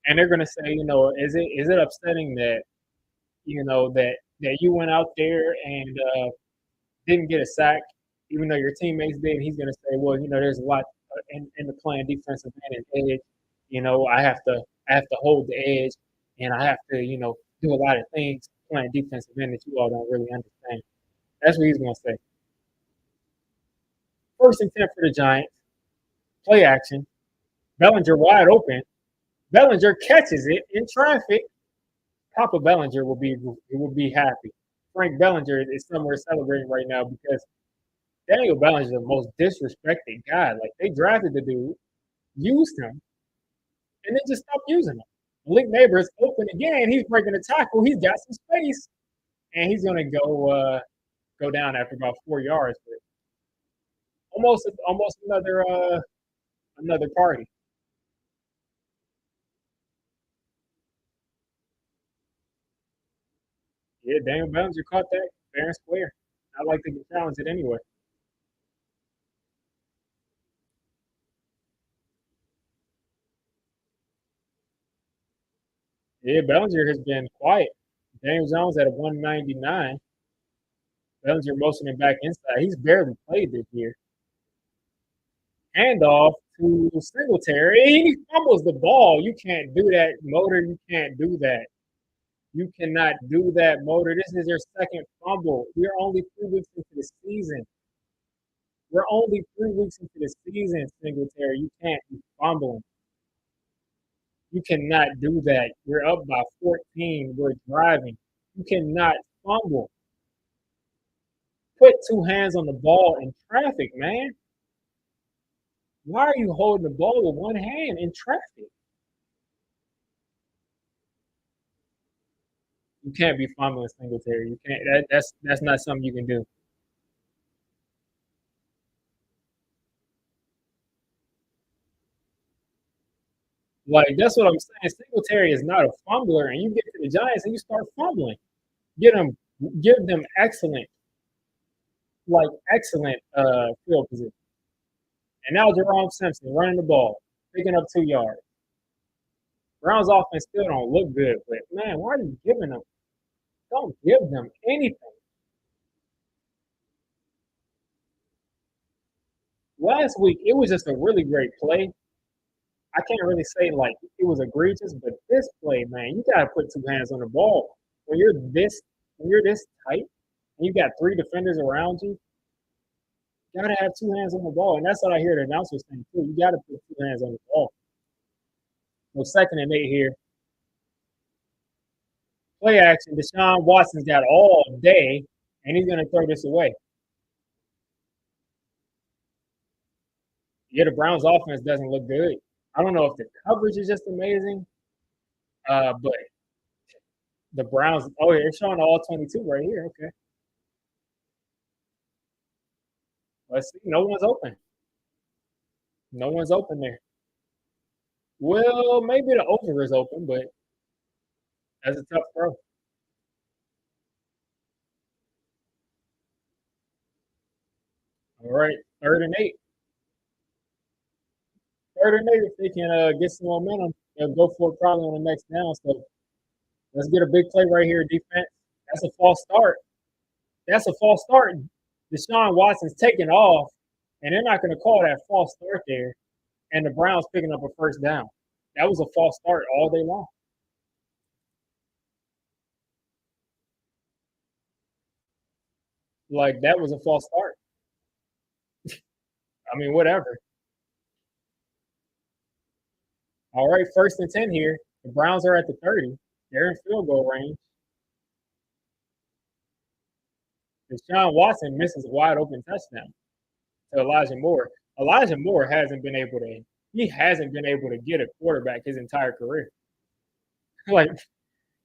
and they're going to say, is it upsetting that that you went out there and didn't get a sack, even though your teammates did? He's going to say, well, there's a lot in the playing defensive end and edge. I have to hold the edge, and I have to do a lot of things playing defensive end that you all don't really understand. That's what he's going to say. First and 10 for the Giants. Play action. Bellinger wide open. Bellinger catches it in traffic. Papa Bellinger will be happy. Frank Bellinger is somewhere celebrating right now because Daniel Bellinger is the most disrespected guy. Like they drafted the dude, used him, and then just stopped using him. Malik Neighbors open again. He's breaking the tackle. He's got some space, and he's gonna go down after about 4 yards. But almost another party. Yeah, Daniel Bellinger caught that fair and square. I like to get challenged it anyway. Yeah, Bellinger has been quiet. Daniel Jones at a 199. Bellinger motioning back inside. He's barely played this year. Handoff to Singletary. He fumbles the ball. You can't do that, Motor. You can't do that. You cannot do that, Motor. This is your second fumble. We're only 3 weeks into the season. We're only 3 weeks into the season, Singletary. You can't be fumbling. You cannot do that. We're up by 14. We're driving. You cannot fumble. Put two hands on the ball in traffic, man. Why are you holding the ball with one hand in traffic? You can't be fumbling Singletary. You can't. That's not something you can do. Like that's what I'm saying. Singletary is not a fumbler, and you get to the Giants and you start fumbling. Get them, give them excellent field position. And now Jerome Simpson running the ball, picking up 2 yards. Browns offense still don't look good, but man, why are you giving them? Don't give them anything. Last week it was just a really great play. I can't really say like it was egregious, but this play, man, you gotta put two hands on the ball. When you're this when you're this tight and you got three defenders around you, Gotta have 2 hands on the ball, and that's what I hear the announcers saying too. You gotta put 2 hands on the ball. So 2nd and 8 here. Play action. Deshaun Watson's got all day, and he's gonna throw this away. Yeah, the Browns' offense doesn't look good. I don't know if the coverage is just amazing, but the Browns. Oh, yeah, it's showing all 22 right here. Okay, let's see. No one's open. No one's open there. Well, maybe the over is open, but that's a tough throw. All right, 3rd and 8. 3rd and 8. If they can get some momentum, they'll go for it probably on the next down. So let's get a big play right here, defense. That's a false start. That's a false start. Deshaun Watson's taking off, and they're not going to call that false start there. And the Browns picking up a 1st down. That was a false start all day long. Like, that was a false start. I mean, whatever. All right, 1st and 10 here. The Browns are at the 30. They're in field goal range. Deshaun Watson misses a wide open touchdown to Elijah Moore. Elijah Moore hasn't been able to get a quarterback his entire career. Like,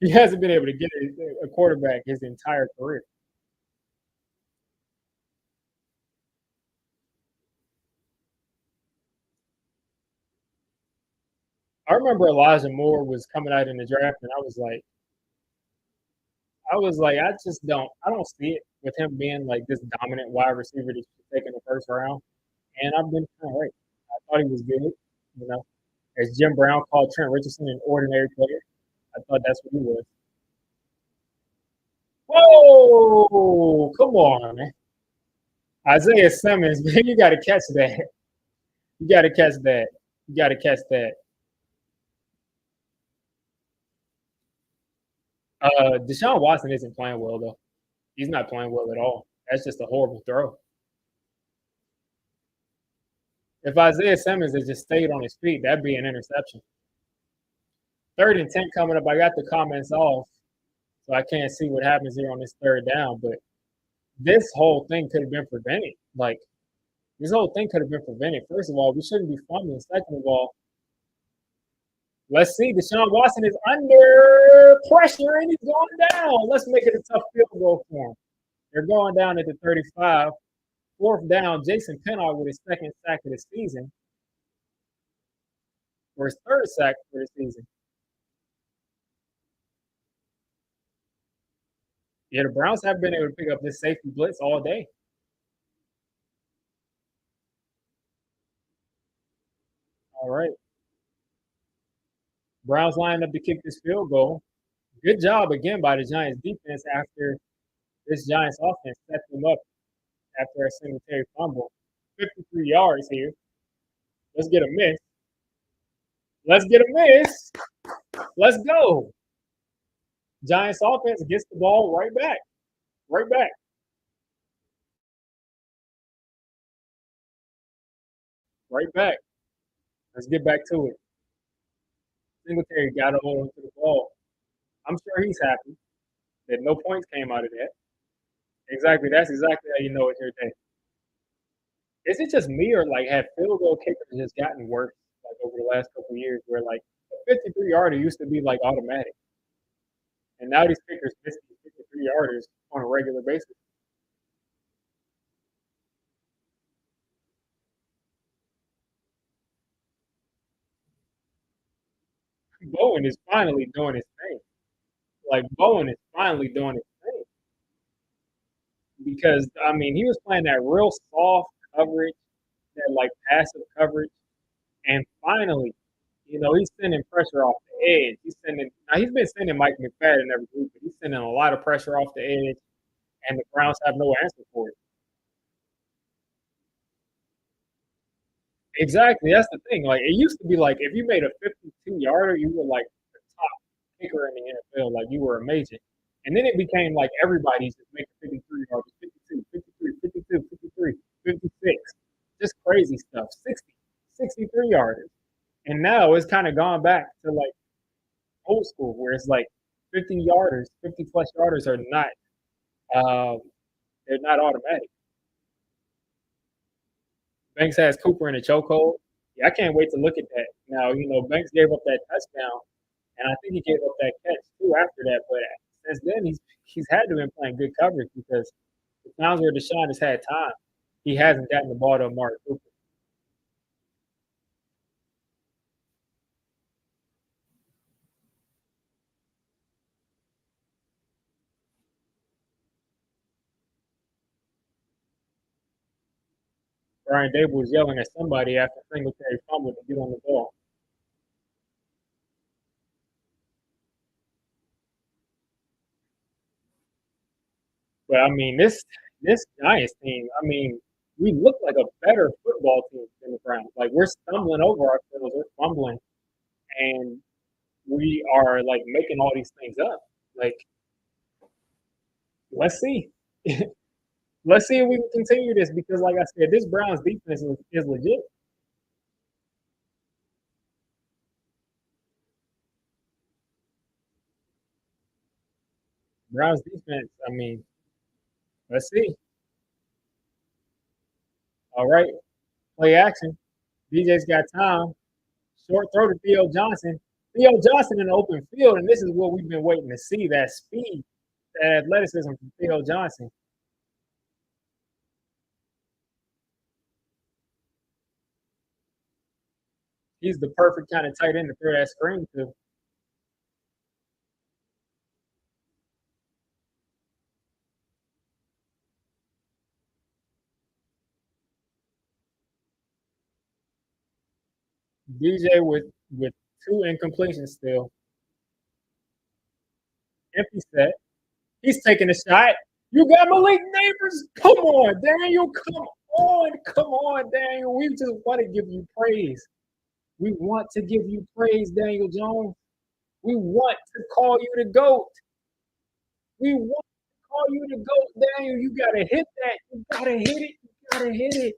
he hasn't been able to get a quarterback his entire career. I remember Elijah Moore was coming out in the draft, and I don't see it with him being like this dominant wide receiver that you take in the 1st round. And I've been kind of right. I thought he was good, you know. As Jim Brown called Trent Richardson an ordinary player, I thought that's what he was. Whoa, come on, man. Isaiah Simmons, man, you got to catch that. You got to catch that. You got to catch that. Deshaun Watson isn't playing well, though. He's not playing well at all. That's just a horrible throw. If Isaiah Simmons had just stayed on his feet, that'd be an interception. 3rd and 10 coming up. I got the comments off, so I can't see what happens here on this 3rd down. But this whole thing could have been prevented. Like, this whole thing could have been prevented. First of all, we shouldn't be fumbling. Second of all, let's see. Deshaun Watson is under pressure, and he's going down. Let's make it a tough field goal for him. They're going down at the 35. 4th down, Jason Pinnock with his 2nd sack of the season, or his 3rd sack for the season. Yeah, the Browns have been able to pick up this safety blitz all day. All right. Browns lined up to kick this field goal. Good job again by the Giants defense after this Giants offense set them up after a Singletary fumble. 53 yards here. Let's get a miss. Let's get a miss. Let's go. Giants offense gets the ball right back. Right back. Right back. Let's get back to it. Singletary got a hold onto the ball. I'm sure he's happy that no points came out of that. Exactly. That's exactly how you know it's your day. Is it just me or like have field goal kickers just gotten worse like over the last couple of years where like a 53 yarder used to be like automatic. And now these kickers miss these 53 yarders on a regular basis. Bowen is finally doing his thing. Like Bowen is finally doing his thing. Because I mean he was playing that real soft coverage, that like passive coverage. And finally, he's sending pressure off the edge. He's been sending Mike McFadden every week, but he's sending a lot of pressure off the edge, and the Browns have no answer for it. Exactly, that's the thing. Like it used to be like if you made a 52 yarder, you were like the top kicker in the NFL, like you were amazing. And then it became like everybody's just making 53 yarders, 52, 53, 52, 53, 56. crazy stuff, 60, 63 yarders. And now it's kind of gone back to like old school where it's like 50 yarders, 50 plus yarders are not, um, they're not automatic. Banks has Cooper in a chokehold. Yeah, I can't wait to look at that. Now, Banks gave up that touchdown, and I think he gave up that catch too after that. But since then, he's had to been playing good coverage because the times where Deshaun has had time, he hasn't gotten the ball to Amari Cooper. Brian Dable was yelling at somebody after Singletary fumbled to get on the ball. But I mean, this Giants team, I mean, we look like a better football team than the Browns. Like we're stumbling over ourselves, we're fumbling, and we are like making all these things up. Like, let's see. Let's see if we can continue this because, like I said, this Browns defense is legit. Browns defense, I mean, let's see. All right, play action. DJ's got time. Short throw to Theo Johnson. Theo Johnson in the open field, and this is what we've been waiting to see, that speed, that athleticism from Theo Johnson. He's the perfect kind of tight end to throw that screen to. DJ with two incompletions still. Empty set. He's taking a shot. You got Malik Neighbors. Come on, Daniel. Come on. Come on, Daniel. We just want to give you praise. We want to give you praise, Daniel Jones. We want to call you the GOAT. We want to call you the GOAT, Daniel. You got to hit that. You got to hit it. You got to hit it.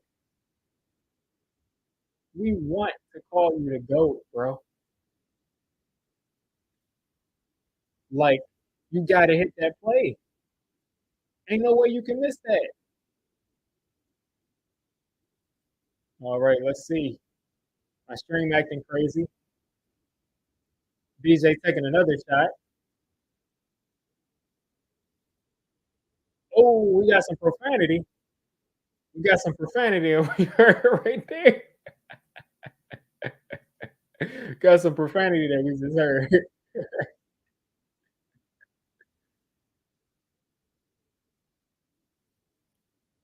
We want to call you the GOAT, bro. Like, you got to hit that play. Ain't no way you can miss that. All right, let's see. My stream acting crazy. DJ taking another shot. Oh, we got some profanity. We got some profanity over here right there. Got some profanity that we just heard.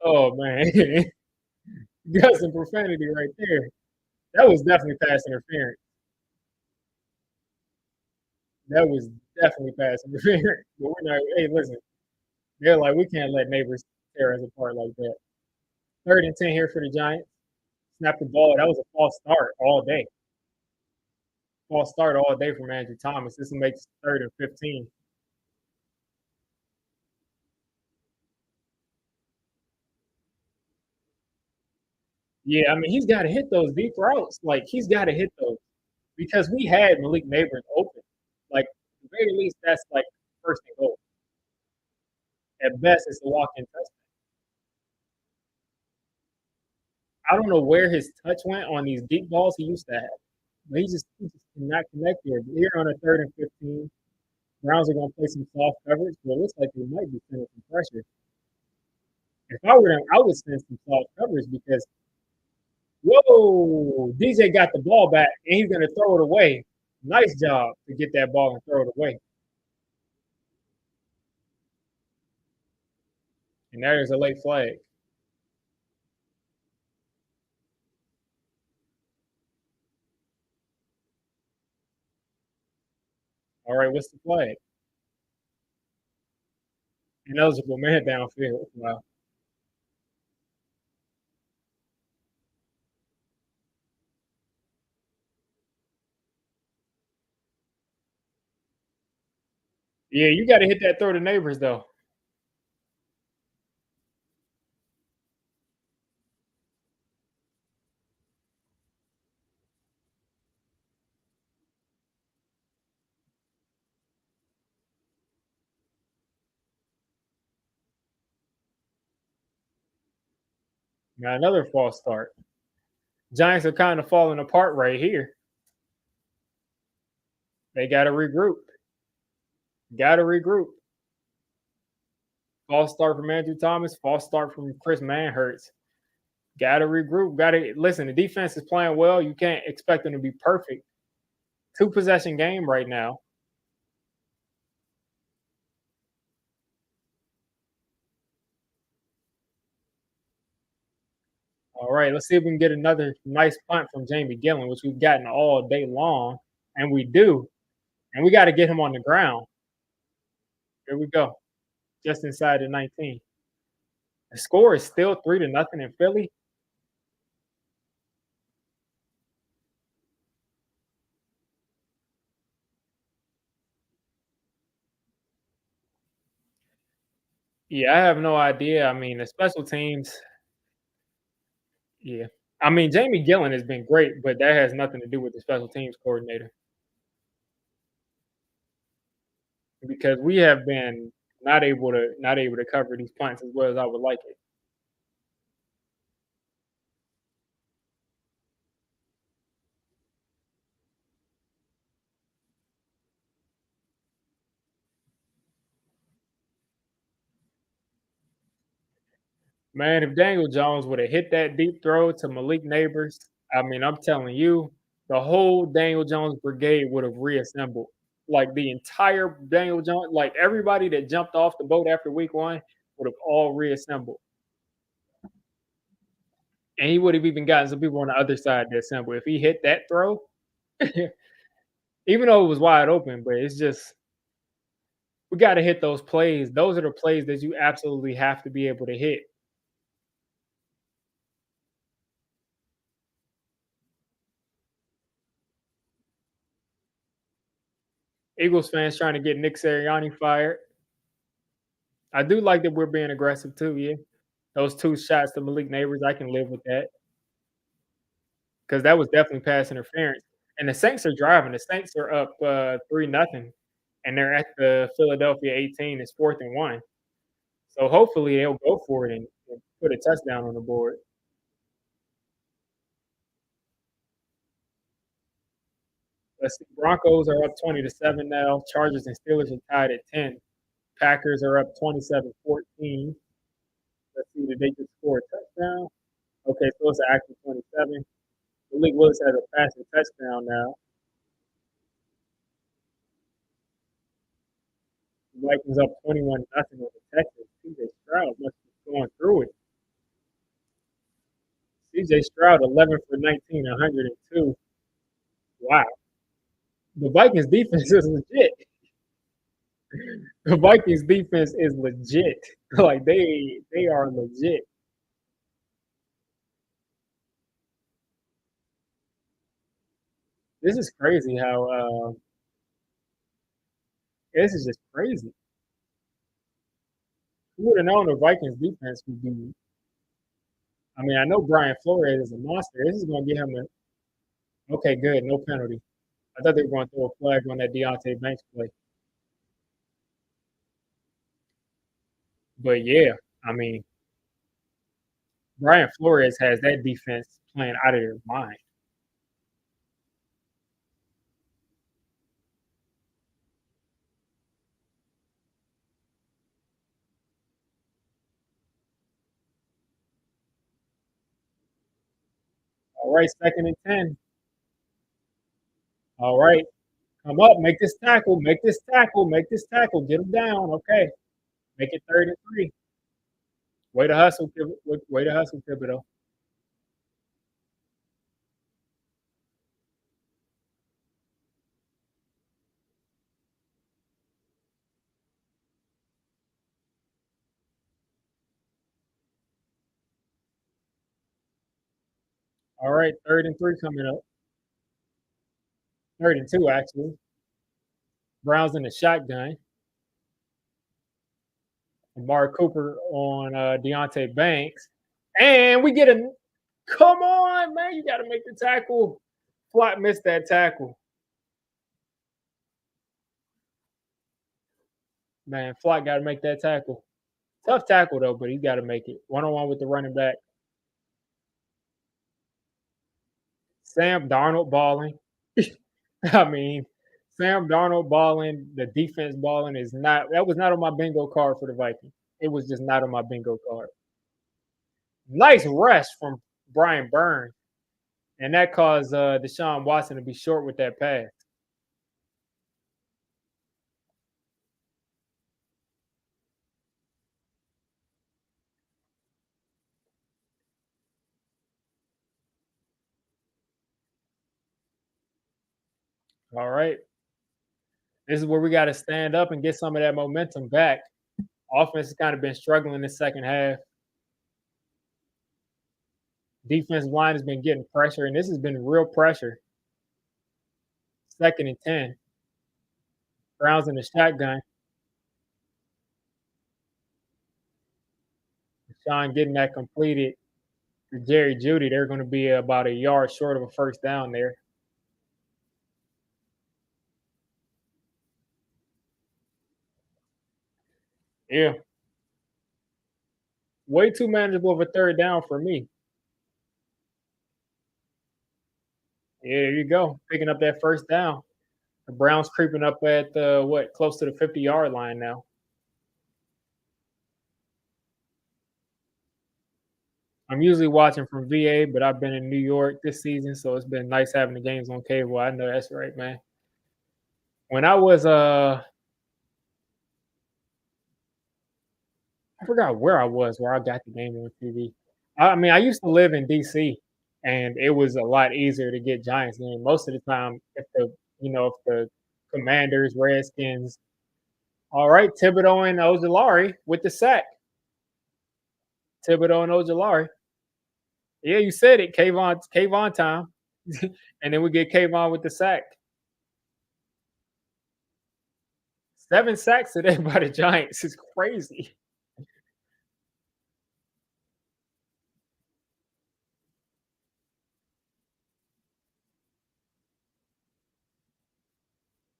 Oh man. Got some profanity right there. That was definitely pass interference. That was definitely pass interference. But we're not, hey, listen, they're like, we can't let neighbors tear us apart like that. 3rd and 10 here for the Giants. Snap the ball. That was a false start all day. False start all day from Andrew Thomas. This makes 3rd and 15. Yeah, I mean, he's got to hit those deep routes. Like, he's got to hit those because we had Malik Neighbors open. Like, at the very least, that's like 1st and goal. At best, it's a walk in touchdown. I don't know where his touch went on these deep balls he used to have. But he just cannot connect here. Here on a 3rd and 15, Browns are going to play some soft coverage, but it looks like they might be sending some pressure. If I were them, I would send some soft coverage because, whoa, DJ got the ball back and he's going to throw it away. Nice job to get that ball and throw it away. And there's a late flag. All right, what's the flag? Ineligible man downfield. Wow. Yeah, you got to hit that throw to neighbors, though. Got another false start. Giants are kind of falling apart right here. They got to regroup. Got to regroup. False start from Andrew Thomas. False start from Chris Manhurts. Got to regroup. Got to listen. The defense is playing well. You can't expect them to be perfect. Two possession game right now. All right, let's see if we can get another nice punt from Jamie Gillen, which we've gotten all day long, and we do. And we got to get him on the ground. Here we go, just inside the 19. The score is still 3-0 in Philly. Yeah, I have no idea. I mean, the special teams. Yeah, I mean, Jamie Gillen has been great, but that has nothing to do with the special teams coordinator because we have been not able to cover these punts as well as I would like it. Man, if Daniel Jones would have hit that deep throw to Malik Neighbors, I mean, I'm telling you, the whole Daniel Jones brigade would have reassembled. Like the entire Daniel Jones, like everybody that jumped off the boat after week one would have all reassembled. And he would have even gotten some people on the other side to assemble. If he hit that throw, even though it was wide open, but it's just we got to hit those plays. Those are the plays that you absolutely have to be able to hit. Eagles fans trying to get Nick Sirianni fired. I do like that we're being aggressive too, yeah. Those 2 shots to Malik Neighbors, I can live with that because that was definitely pass interference. And the Saints are driving. The Saints are up 3-0, and they're at the Philadelphia 18. It's 4th and 1. So hopefully they'll go for it and put a touchdown on the board. Let's see. Broncos are up 20-7 now. Chargers and Steelers are tied at 10. Packers are up 27-14. Let's see, did they just score a touchdown? Okay, so it's an active 27. Malik Willis has a passing touchdown now. The Vikings up 21-0 over Texas. CJ Stroud must be going through it. CJ Stroud 11 for 19, 102. Wow. The Vikings defense is legit. The Vikings defense is legit. Like they are legit. This is crazy how this is just crazy. Who would have known the Vikings defense would be? I mean, I know Brian Flores is a monster. This is going to get him a okay, good, no penalty. I thought they were going to throw a flag on that Deontay Banks play, but yeah, I mean, Brian Flores has that defense playing out of their mind. All right, 2nd and 10. All right, come up, make this tackle, make this tackle, make this tackle, get him down. Okay, make it 3rd and 3. Way to hustle, way to hustle, Thibodeau. All right, 3rd and 3 coming up. 3rd and 2 actually. Browns in the shotgun. Amari Cooper on Deontay Banks, and we get a. Come on, man! You got to make the tackle. Flott missed that tackle. Man, Flott got to make that tackle. Tough tackle though, but he got to make it 1-on-1 with the running back. Sam Darnold balling. I mean, Sam Darnold balling, the defense balling is not that was not on my bingo card for the Vikings. It was just not on my bingo card. Nice rush from Brian Burns, and that caused Deshaun Watson to be short with that pass. All right. This is where we got to stand up and get some of that momentum back. Offense has kind of been struggling the second half. Defensive line has been getting pressure, and this has been real pressure. Second and 10. Browns in the shotgun. Sean getting that completed to Jerry Judy. They're going to be about a yard short of a first down there. Yeah. Way too manageable of a third down for me. Yeah, there you go. Picking up that first down. The Browns creeping up at close to the 50-yard line now. I'm usually watching from VA, but I've been in New York this season, so it's been nice having the games on cable. I know that's right, man. When I was I forgot where I was where I got the game on TV. I mean, I used to live in DC, and it was a lot easier to get Giants game. Most of the time, if the Commanders, Redskins, all right, Thibodeau and Ojolari with the sack. Thibodeau and Ojolari. Yeah, you said it, Kayvon time. And then we get Kayvon with the sack. 7 sacks today by the Giants is crazy.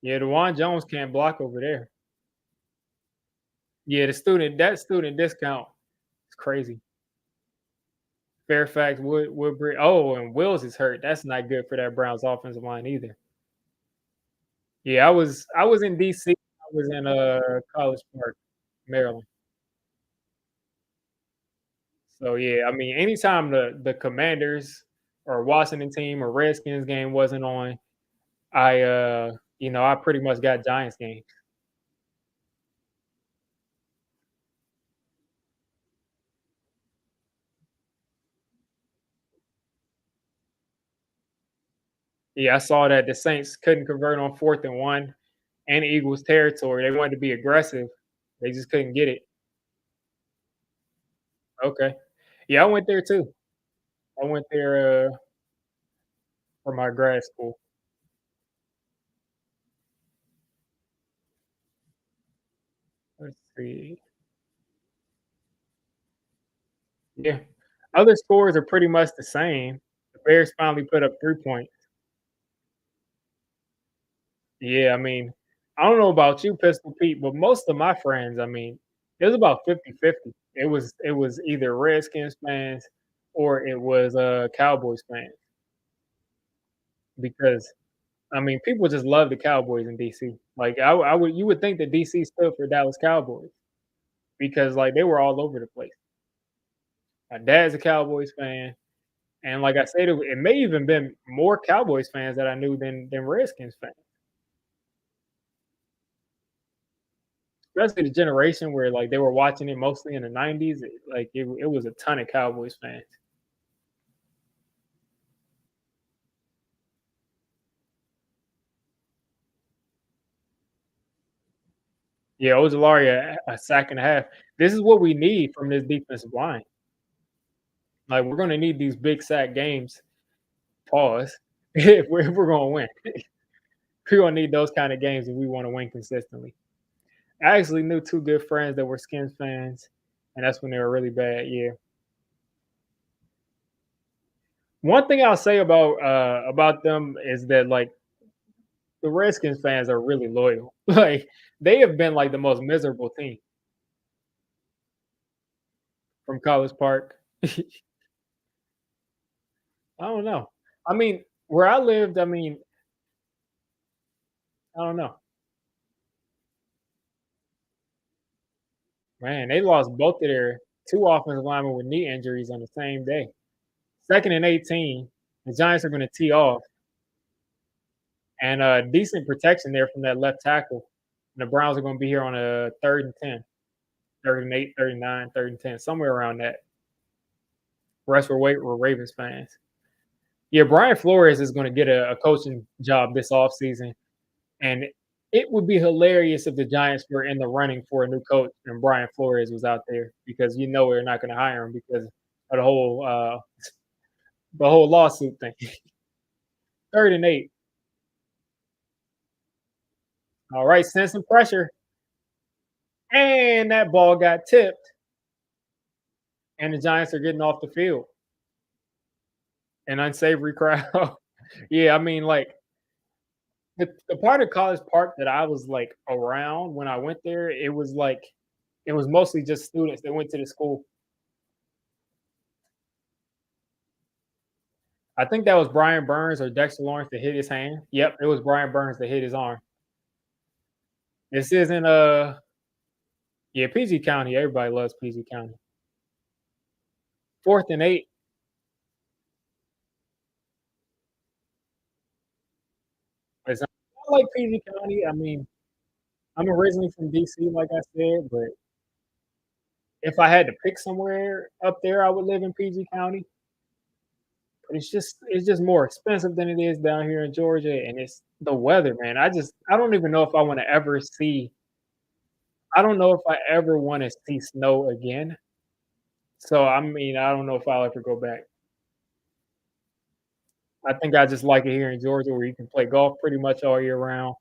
Yeah, DeJuan Jones can't block over there. Yeah, that student discount is crazy. Fairfax, Woodbury. Oh, and Wills is hurt. That's not good for that Browns offensive line either. Yeah, I was in DC. I was in College Park, Maryland. So yeah, I mean, anytime the Commanders or Washington team or Redskins game wasn't on, I pretty much got Giants games. Yeah, I saw that the Saints couldn't convert on 4th and 1 and Eagles territory. They wanted to be aggressive. They just couldn't get it. Okay. Yeah, I went there too. I went there for my grad school. Let's see. Yeah. Other scores are pretty much the same. The Bears finally put up 3 points. Yeah, I mean, I don't know about you, Pistol Pete, but most of my friends, I mean, it was about 50-50. It was either Redskins fans or it was Cowboys fans because I mean, people just love the Cowboys in DC. Like I would you would think that DC stood for Dallas Cowboys because like they were all over the place. My dad's a Cowboys fan, and like I said, it may even been more Cowboys fans that I knew than Redskins fans. Especially the generation where like they were watching it mostly in the '90s. It was a ton of Cowboys fans. Yeah, Ojolari a sack and a half. This is what we need from this defensive line. Like we're going to need these big sack games. Pause. If we're going to win, we're going to need those kind of games if we want to win consistently. I actually knew 2 good friends that were Skins fans, and that's when they were really bad. Yeah. One thing I'll say about them is that like the Redskins fans are really loyal. Like they have been like the most miserable team from College Park. I don't know. I mean, Where I lived, I mean, I don't know. Man, they lost both of their 2 offensive linemen with knee injuries on the same day. 2nd and 18, the Giants are gonna tee off, and, decent protection there from that left tackle. And the Browns are gonna be here on a 3rd and 10, 3rd and 8, 3rd and 9, 3rd and 10, somewhere around that. Rest were Ravens fans. Yeah, Brian Flores is gonna get a coaching job this offseason, and it would be hilarious if the Giants were in the running for a new coach and Brian Flores was out there because you know we're not gonna hire him because of the whole lawsuit thing. 3rd and 8. All right, send some pressure. And that ball got tipped, and the Giants are getting off the field. An unsavory crowd. Yeah, I mean, like the part of College Park that I was like around when I went there, it was like it was mostly just students that went to the school. I think that was Brian Burns or Dexter Lawrence that hit his hand. Yep, it was Brian Burns that hit his arm. This isn't yeah, PG County. Everybody loves PG County. 4th and 8. It's not I like PG County. I mean, I'm originally from DC, like I said, but if I had to pick somewhere up there, I would live in PG County. But it's just more expensive than it is down here in Georgia, and it's the weather, man. I don't even know if I want to ever see. I don't know if I ever want to see snow again. So I mean, I don't know if I'll ever go back. I think I just like it here in Georgia, where you can play golf pretty much all year round.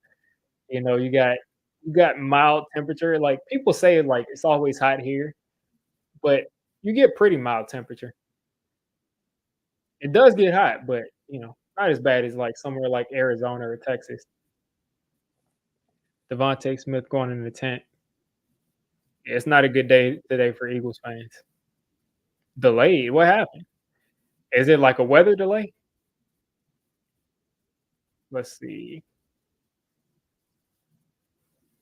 You know, you got mild temperature. Like people say, like it's always hot here, but you get pretty mild temperature. It does get hot, but not as bad as like somewhere like Arizona or Texas. Devontae Smith going in the tent. Yeah, it's not a good day today for Eagles fans. Delayed? What happened? Is it like a weather delay? Let's see.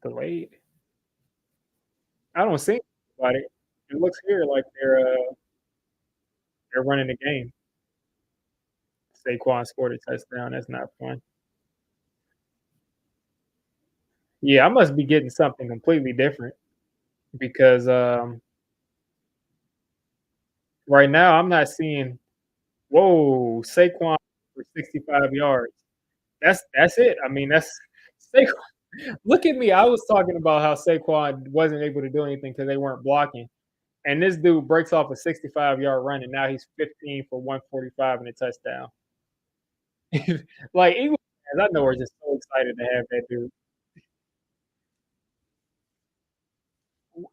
Delayed. I don't see anybody. It looks here like they're running the game. Saquon scored a touchdown. That's not fun. Yeah, I must be getting something completely different because right now I'm not seeing. Whoa, Saquon for 65 yards. That's it. I mean, that's Saquon. Look at me. I was talking about how Saquon wasn't able to do anything because they weren't blocking. And this dude breaks off a 65-yard run, and now he's 15 for 145 and a touchdown. Like Eagles fans, I know are just so excited to have that dude.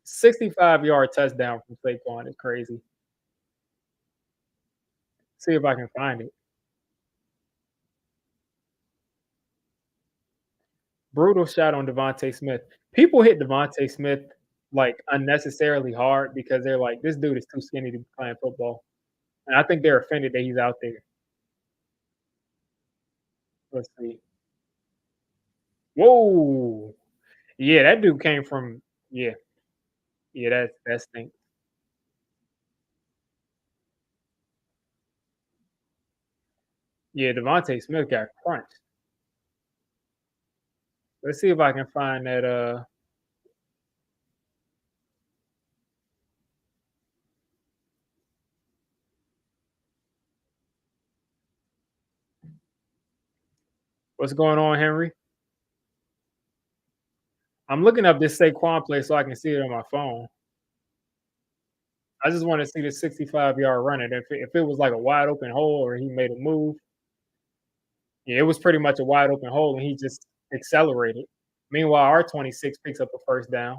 65-yard touchdown from Saquon is crazy. See if I can find it. Brutal shot on Devontae Smith. People hit Devontae Smith like unnecessarily hard because they're like, this dude is too skinny to be playing football. And I think they're offended that he's out there. Let's see. Whoa. Yeah, that dude came from yeah, yeah, that stinks. Yeah, Devontae Smith got crunched. Let's see if I can find that what's going on, Henry? I'm looking up this Saquon play so I can see it on my phone. I just want to see the 65-yard run. And if it was like a wide open hole or he made a move, yeah, it was pretty much a wide open hole and he just accelerated. Meanwhile, our 26 picks up a first down.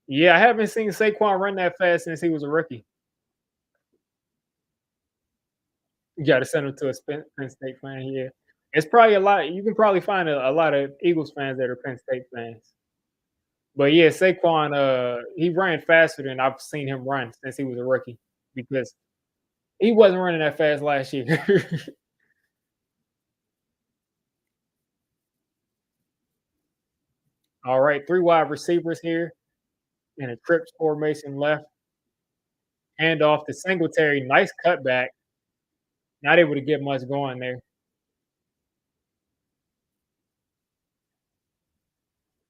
Yeah, I haven't seen Saquon run that fast since he was a rookie. You got to send him to a Penn State fan here. It's probably a lot. You can probably find a lot of Eagles fans that are Penn State fans. But yeah, Saquon, he ran faster than I've seen him run since he was a rookie because he wasn't running that fast last year. All right, 3 wide receivers here in a trips formation left. Hand off to Singletary. Nice cutback. Not able to get much going there.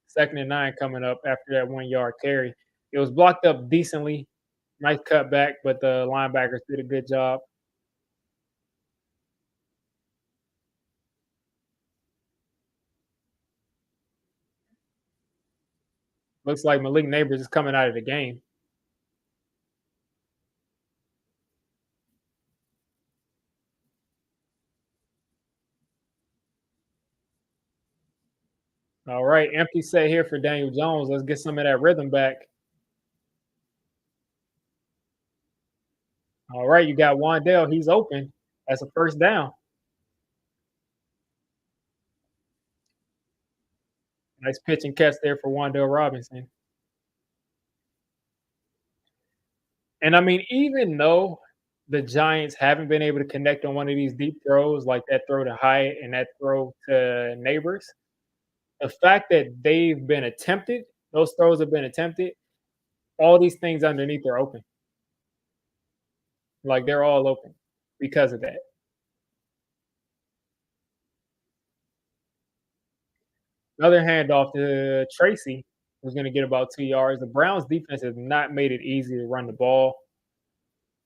Second and 9 coming up after that 1 yard carry. It was blocked up decently. Nice cutback, but the linebackers did a good job. Looks like Malik Neighbors is coming out of the game. All right, empty set here for Daniel Jones. Let's get some of that rhythm back. All right, you got Wandell. He's open. That's a first down. Nice pitch and catch there for Wandell Robinson. And I mean, even though the Giants haven't been able to connect on one of these deep throws, like that throw to Hyatt and that throw to Neighbors, the fact that they've been attempted, those throws have been attempted, all these things underneath are open. Like they're all open because of that. Another handoff to Tracy, who's going to get about 2 yards. The Browns defense has not made it easy to run the ball.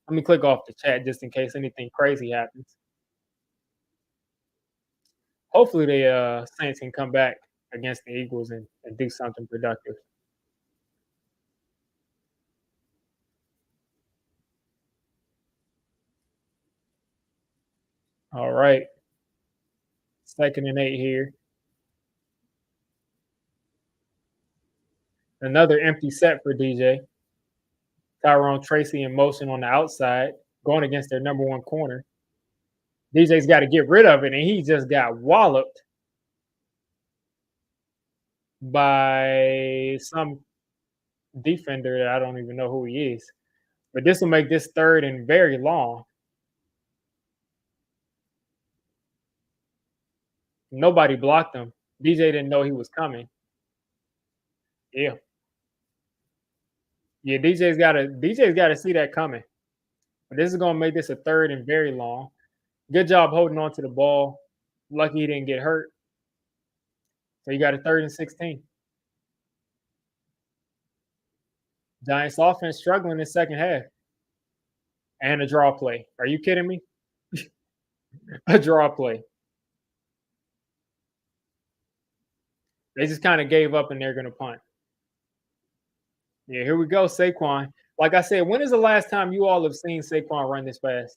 Let me click off the chat just in case anything crazy happens. Hopefully the Saints can come back against the Eagles and do something productive. All right. 2nd and 8 here. Another empty set for DJ. Tyrone Tracy in motion on the outside, going against their number 1 corner. DJ's got to get rid of it, and he just got walloped by some defender that I don't even know who he is. But this will make this 3rd and very long. Nobody blocked him. DJ didn't know he was coming. Yeah. Yeah, DJ's gotta see that coming. But this is gonna make this a 3rd and very long. Good job holding on to the ball. Lucky he didn't get hurt. So you got a 3rd and 16. Giants offense struggling in the second half. And a draw play. Are you kidding me? A draw play. They just kind of gave up and they're gonna punt. Yeah, here we go, Saquon. Like I said, when is the last time you all have seen Saquon run this fast?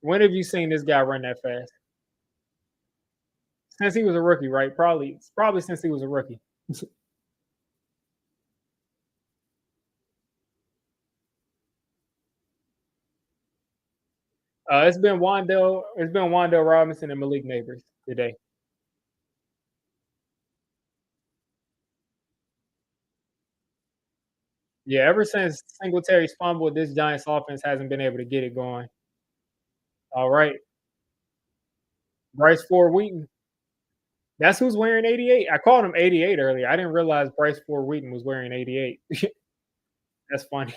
When have you seen this guy run that fast? Since he was a rookie, right? Probably since he was a rookie. It's been Wandell Robinson and Malik Neighbors today. Yeah, ever since Singletary's fumble, this Giants offense hasn't been able to get it going. All right. Bryce Ford Wheaton. That's who's wearing 88. I called him 88 earlier. I didn't realize Bryce Ford Wheaton was wearing 88. That's funny.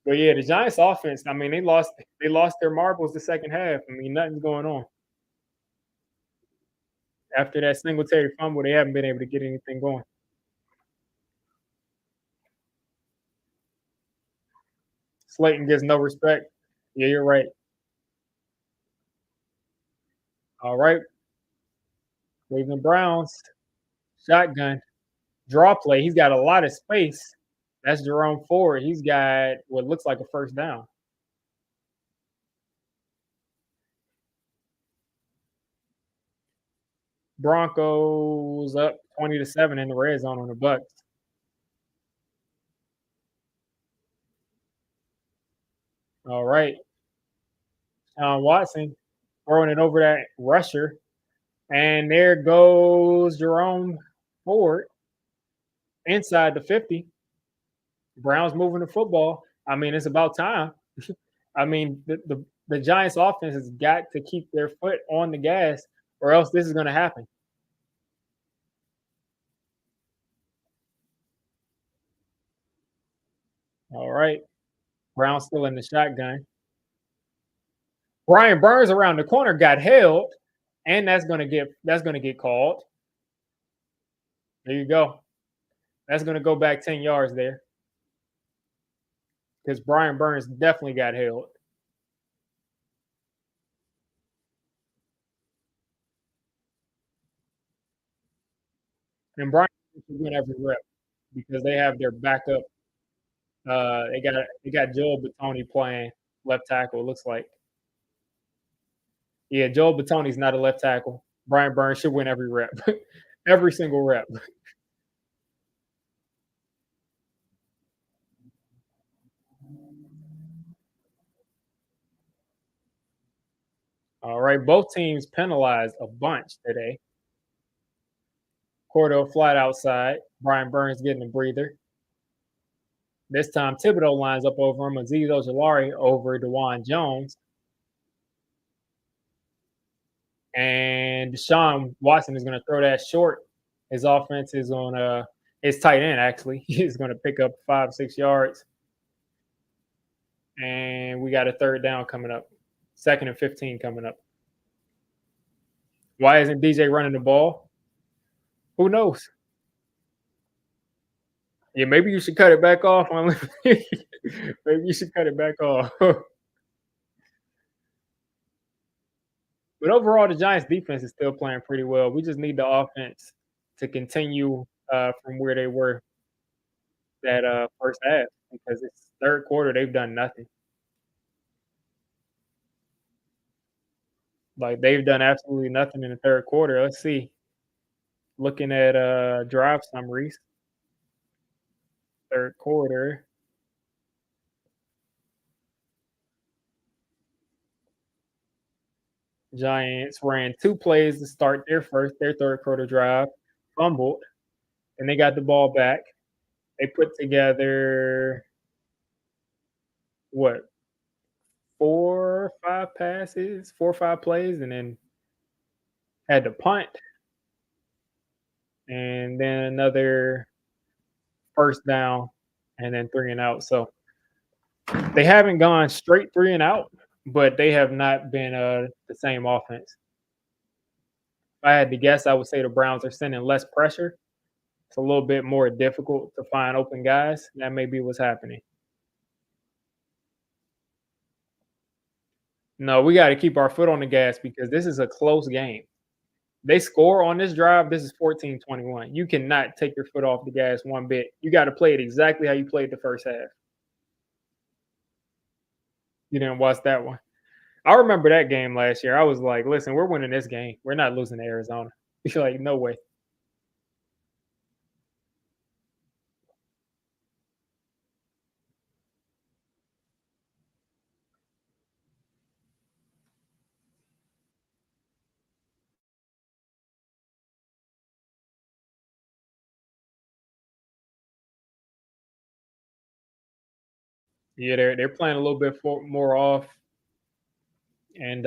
But yeah, the Giants offense, I mean, they lost their marbles the second half. I mean, nothing's going on. After that Singletary fumble, they haven't been able to get anything going. Slayton gets no respect. Yeah, you're right. All right. Cleveland Browns. Shotgun. Draw play. He's got a lot of space. That's Jerome Ford. He's got what looks like a first down. Broncos up 20-7 in the red zone on the Bucks. All right. Watson throwing it over that rusher. And there goes Jerome Ford inside the 50. Browns moving the football. I mean, it's about time. I mean, the The Giants offense has got to keep their foot on the gas or else this is gonna happen. All right. Brown still in the shotgun. Brian Burns around the corner got held, and that's gonna get called. There you go. That's gonna go back 10 yards there because Brian Burns definitely got held. And Brian should win every rep because they have their backup. They got Joel Batoni playing left tackle. It looks like yeah, Joel Batoni's not a left tackle. Brian Burns should win every rep, every single rep. All right, both teams penalized a bunch today. Cordell flat outside. Brian Burns getting a breather. This time Thibodeau lines up over him. Azeez Ojulari over Dewan Jones. And Deshaun Watson is going to throw that short. His offense is on his tight end, actually. He's going to pick up 5-6 yards. And we got a third down coming up. 2nd and 15 coming up. Why isn't DJ running the ball? Who knows? Yeah, maybe you should cut it back off. Maybe you should cut it back off. But overall, the Giants' defense is still playing pretty well. We just need the offense to continue from where they were that first half because it's third quarter. They've done nothing. Like they've done absolutely nothing in the third quarter. Let's see. Looking at drive summaries, third quarter. Giants ran 2 plays to start their third quarter drive, fumbled, and they got the ball back. They put together what 4 or 5 plays, and then had to punt, and then another first down, and then 3 and out. So they haven't gone straight 3 and out, but they have not been the same offense. If I had to guess, I would say the Browns are sending less pressure. It's a little bit more difficult to find open guys. That may be what's happening. No, we got to keep our foot on the gas because this is a close game. They score on this drive, this is 14-21. You cannot take your foot off the gas one bit. You got to play it exactly how you played the first half. You didn't watch that one. I remember that game last year. I was like, listen, we're winning this game. We're not losing to Arizona. You're like, no way. Yeah, they're playing a little bit more off, and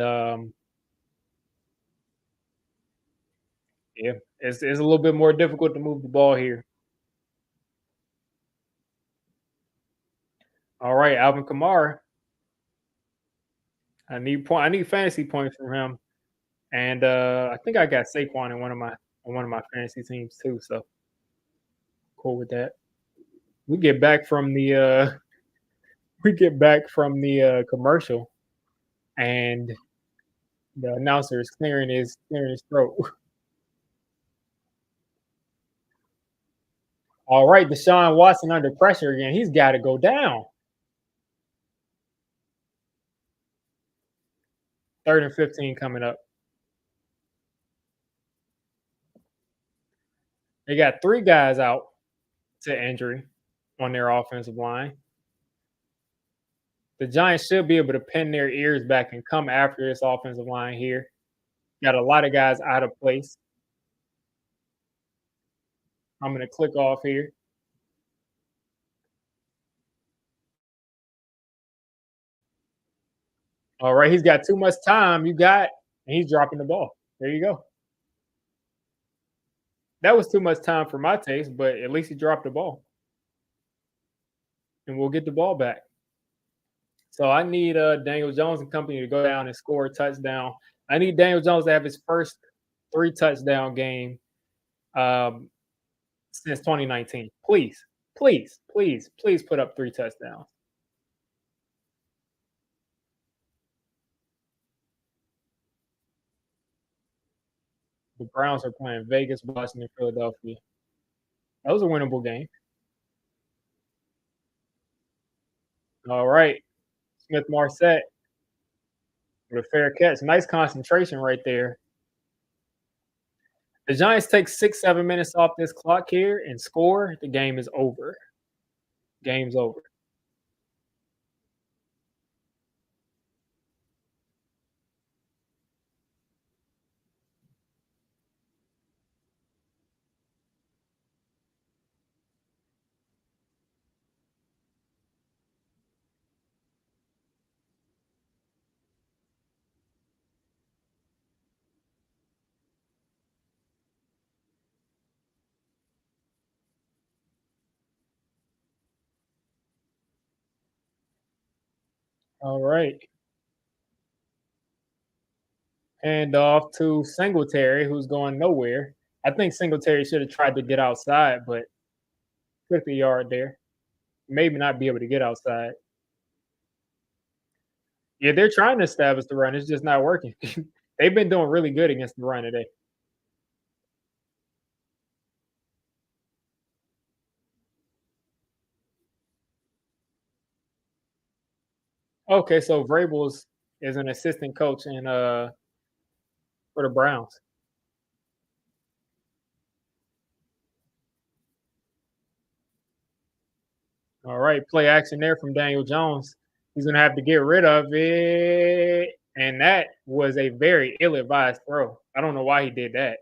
yeah, it's a little bit more difficult to move the ball here. All right, Alvin Kamara. I need fantasy points from him, and I think I got Saquon in one of my fantasy teams too. So cool with that. We get back from the commercial, and the announcer is clearing his throat. All right, Deshaun Watson under pressure again. He's got to go down. 3rd and 15 coming up. They got 3 guys out to injury on their offensive line. The Giants should be able to pin their ears back and come after this offensive line here. Got a lot of guys out of place. I'm going to click off here. All right, he's got too much time. You got, and he's dropping the ball. There you go. That was too much time for my taste, but at least he dropped the ball, and we'll get the ball back. So I need Daniel Jones and company to go down and score a touchdown. I need Daniel Jones to have his first 3 touchdown game um, since 2019. Please, please, please, please put up 3 touchdowns. The Browns are playing Vegas, Washington, Philadelphia. That was a winnable game. All right, Smith Marset with a fair catch. Nice concentration right there. The Giants take 6, 7 minutes off this clock here and score. The game is over. Game's over. All right. Hand off to Singletary, who's going nowhere. I think Singletary should have tried to get outside, but took the yard there. Maybe not be able to get outside. Yeah, they're trying to establish the run. It's just not working. They've been doing really good against the run today. Okay, so Vrabel's is an assistant coach in for the Browns. All right, play action there from Daniel Jones. He's gonna have to get rid of it. And that was a very ill-advised throw. I don't know why he did that.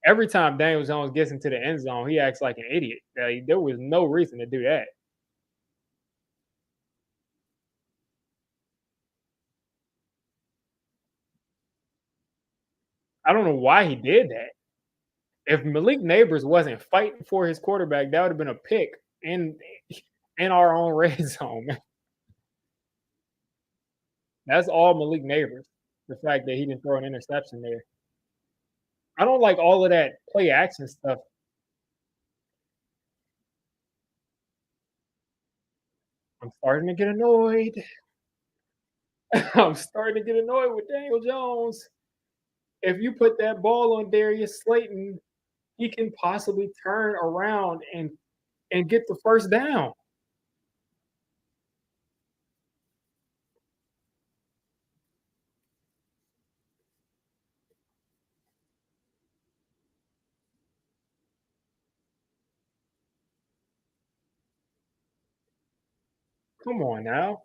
Every time Daniel Jones gets into the end zone, he acts like an idiot. There was no reason to do that. I don't know why he did that. If Malik Neighbors wasn't fighting for his quarterback, that would have been a pick in our own red zone. That's all Malik Neighbors. The fact that he didn't throw an interception there. I don't like all of that play action stuff. I'm starting to get annoyed. I'm starting to get annoyed with Daniel Jones. If you put that ball on Darius Slayton, he can possibly turn around and get the first down. Come on now.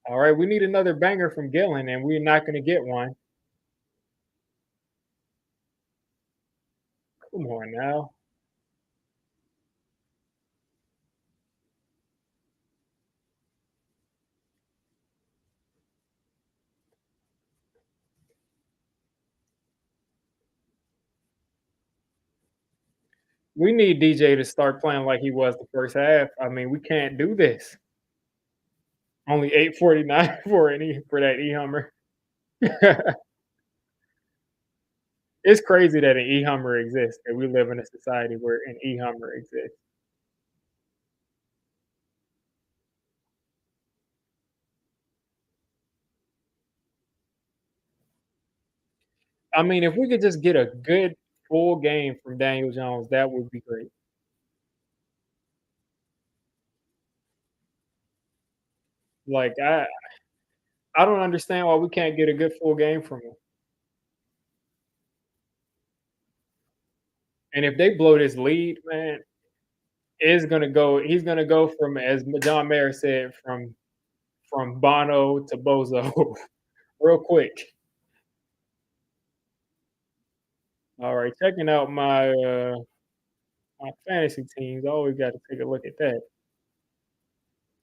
All right, we need another banger from Gillen, and we're not going to get one. Come on now. We need DJ to start playing like he was the first half. I mean, we can't do this. Only 8:49 for for that e-hummer. It's crazy that an e-hummer exists. That we live in a society where an e-hummer exists. I mean, if we could just get a good full game from Daniel Jones, that would be great. Like I don't understand why we can't get a good full game from him. And if they blow this lead, man, it's gonna go. He's gonna go from, as John Mayer said, from Bono to Bozo, real quick. All right, checking out my fantasy teams. I always got to take a look at that.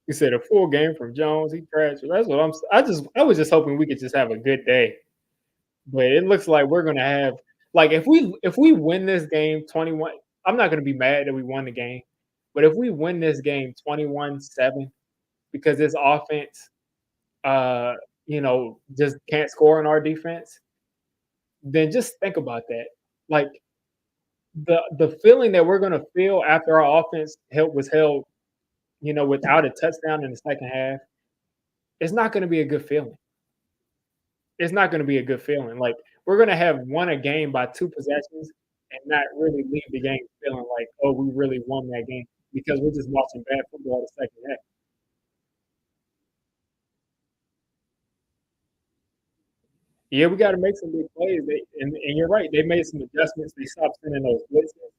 You said a full game from Jones. He crashed. That's what I'm. I was just hoping we could just have a good day. But it looks like we're gonna have like if we win this game 21, I'm not gonna be mad that we won the game. But if we win this game 21-7 because this offense uh just can't score in our defense, then just think about that. Like the feeling that we're gonna feel after our offense was held, without a touchdown in the second half, it's not gonna be a good feeling. It's not gonna be a good feeling. Like, we're gonna have won a game by 2 possessions and not really leave the game feeling like, "Oh, we really won that game," because we're just watching bad football the second half. Yeah, we gotta make some big plays. And you're right, they made some adjustments. They stopped sending those blitzes,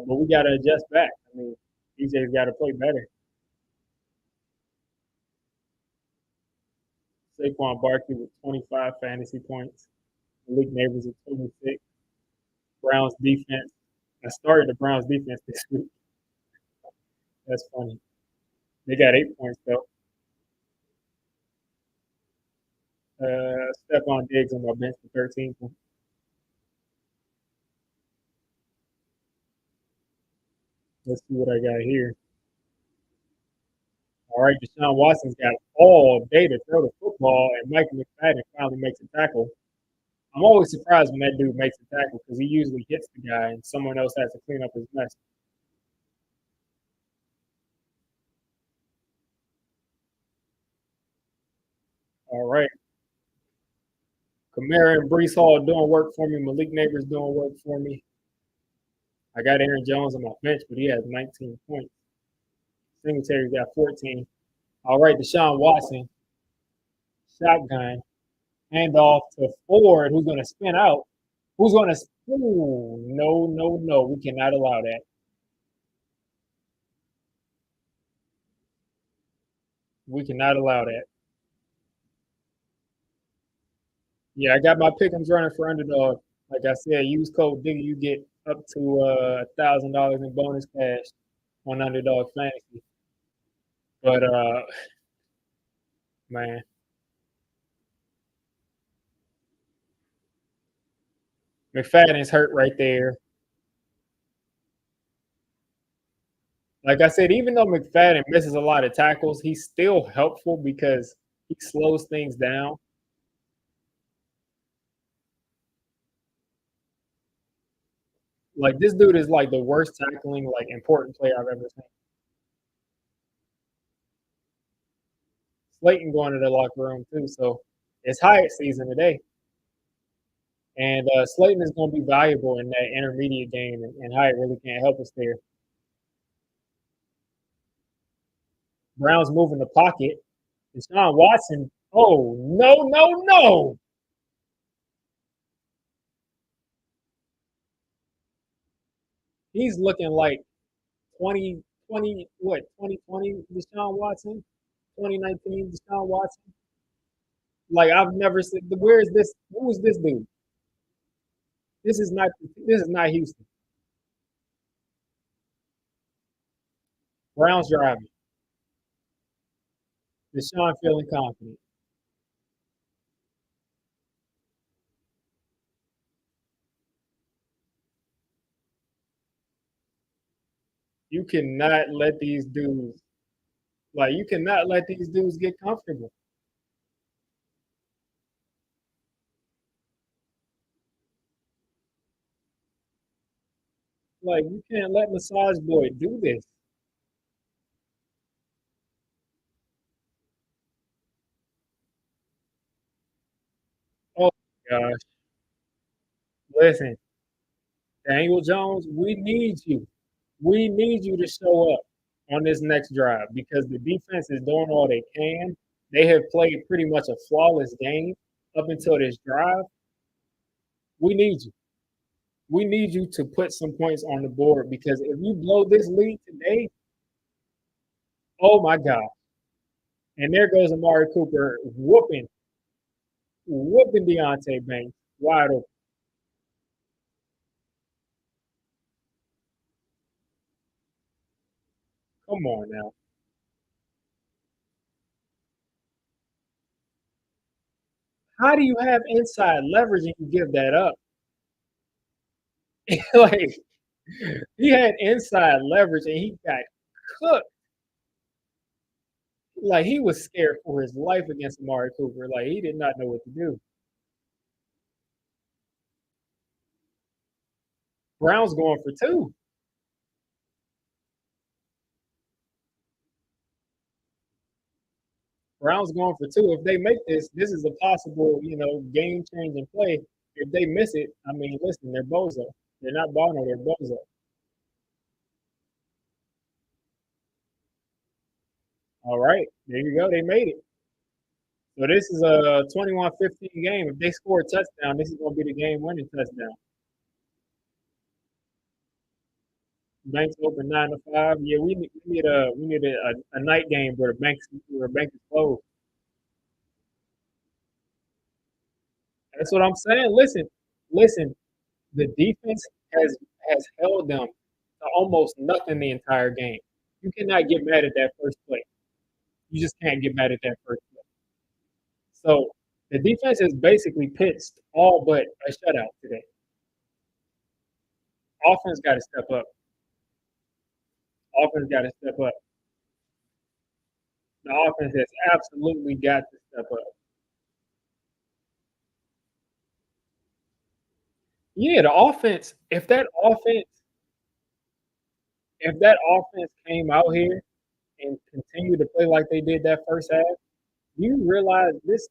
but we gotta adjust back. I mean, DJ's gotta play better. Saquon Barkley with 25 fantasy points. Malik Neighbors with 26. Browns defense. I started the Browns defense this week. That's funny. They got 8 points though. Stephon Diggs on my bench for 13 points. Let's see what I got here. All right, Deshaun Watson's got all day to throw the football, and Mike McFadden finally makes a tackle. I'm always surprised when that dude makes a tackle because he usually hits the guy, and someone else has to clean up his mess. All right, Kamara and Brees Hall doing work for me. Malik Neighbors doing work for me. I got Aaron Jones on my bench, but he has 19 points. Singletary's got 14. All right, Deshaun Watson, shotgun, handoff to Ford, who's going to spin out. Who's going to? Ooh, no, no, no. We cannot allow that. We cannot allow that. Yeah, I got my pick'ems running for underdog. Like I said, use code Digger, you get up to $1,000 in bonus cash on underdog fantasy. But man, McFadden's hurt right there. Like I said, even though McFadden misses a lot of tackles, he's still helpful because he slows things down. Like this dude is like the worst tackling, like important player I've ever seen. Slayton going to the locker room too, so it's Hyatt season today. And Slayton is going to be valuable in that intermediate game, and Hyatt really can't help us there. Brown's moving the pocket. Deshaun Watson. Oh, no, no, no. He's looking like 2020, what, 2020 Deshaun Watson? 2019 Deshaun Watson? Like, I've never seen, where is this? Who is this dude? This is not, this is not Houston. Brown's driving. Deshaun feeling confident. You cannot let these dudes, like, you cannot let these dudes get comfortable. Like, you can't let Massage Boy do this. Oh, my gosh. Listen, Daniel Jones, we need you. We need you to show up on this next drive because the defense is doing all they can. They have played pretty much a flawless game up until this drive. We need you. We need you to put some points on the board because if you blow this lead today, oh my God. And there goes Amari Cooper whooping Deontay Banks wide open. Come on now. How do you have inside leverage and you give that up? Like, he had inside leverage and he got cooked. Like, he was scared for his life against Amari Cooper. Like, he did not know what to do. Brown's going for 2. Brown's going for 2. If they make this is a possible, game-changing play. If they miss it, I mean, listen, they're bozo. They're not Bono, they're bozo. All right, there you go. They made it. So this is a 21-15 game. If they score a touchdown, this is going to be the game-winning touchdown. Banks open 9 to 5. Yeah, we need a night game where banks is closed. That's what I'm saying. Listen. The defense has held them to almost nothing the entire game. You cannot get mad at that first play. You just can't get mad at that first play. So the defense has basically pitched all but a shutout today. Offense got to step up. Offense got to step up. The offense has absolutely got to step up. Yeah, the offense. If that offense came out here and continued to play like they did that first half, you realize this?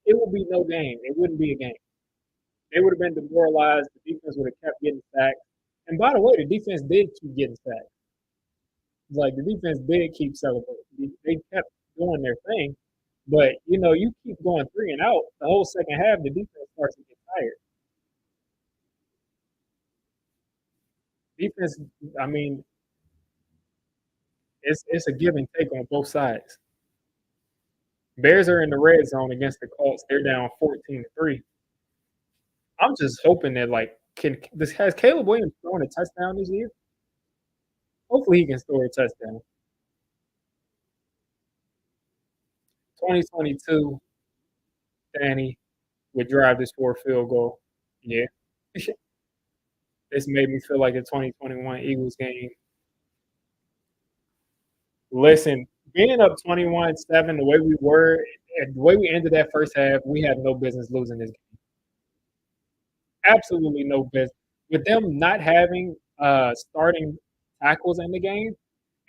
It would be no game. It wouldn't be a game. They would have been demoralized. The defense would have kept getting sacked. And by the way, the defense did keep getting sacked. Like the defense did keep celebrating. They kept doing their thing. But you keep going 3-and-out. The whole second half, the defense starts to get tired. Defense, I mean, it's a give and take on both sides. Bears are in the red zone against the Colts. They're down 14-3. I'm just hoping that has Caleb Williams thrown a touchdown this year? Hopefully he can score a touchdown. 2022, Danny would drive this for a field goal. Yeah. This made me feel like the 2021 Eagles game. Listen, being up 21-7, the way we were, and the way we ended that first half, we had no business losing this game. Absolutely no business. With them not having starting tackles in the game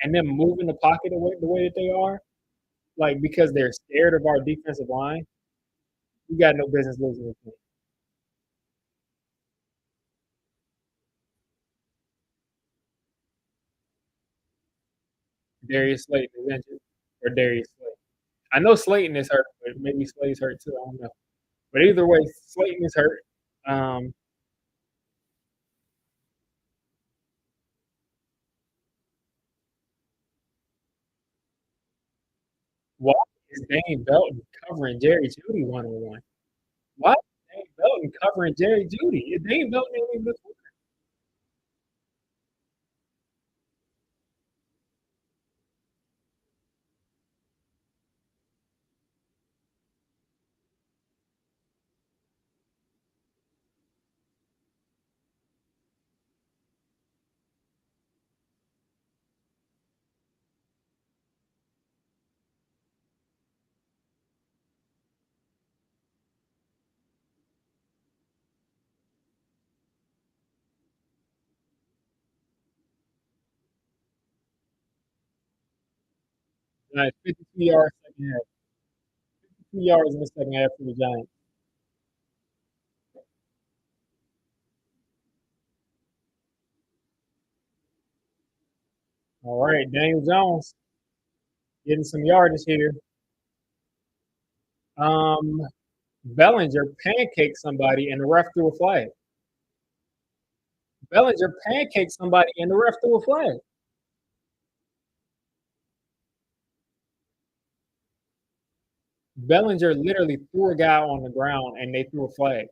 and them moving the pocket the way that they are, like because they're scared of our defensive line, we got no business losing this game. Darius Slayton is injured, or Darius Slayton. I know Slayton is hurt, but maybe Slayton's hurt too. I don't know. But either way, Slayton is hurt. Um, why is Dane Belton covering Jerry Jeudy 1-on-1? Why is Dane Belton covering Jerry Jeudy? Dane Belton ain't even the 52 yards second half. 52 yards in the second half for the Giants. All right, Daniel Jones getting some yardage here. Um, Bellinger pancaked somebody and the ref threw a flag. Bellinger pancaked somebody and the ref threw a flag. Bellinger literally threw a guy on the ground and they threw a flag.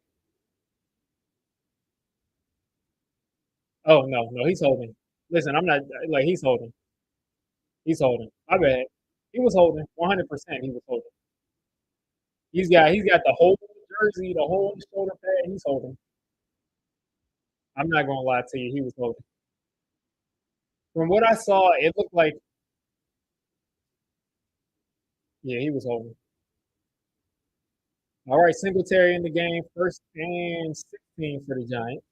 Oh no, he's holding. Listen, I'm not like he's holding. He's holding. My bad. He was holding. 100%. He was holding. He's got the whole jersey, the whole shoulder pad, he's holding. I'm not gonna lie to you, he was holding. From what I saw, it looked like yeah, he was holding. All right, Singletary in the game, 1st and 16 for the Giants.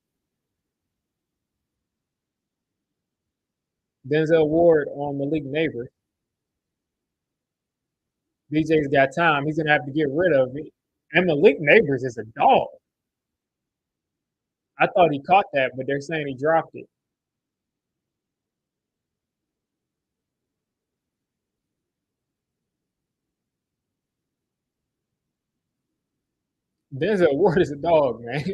Denzel Ward on Malik Neighbor. DJ's got time. He's gonna have to get rid of it. And Malik Neighbors is a dog. I thought he caught that, but they're saying he dropped it. Denzel Ward is a dog, man.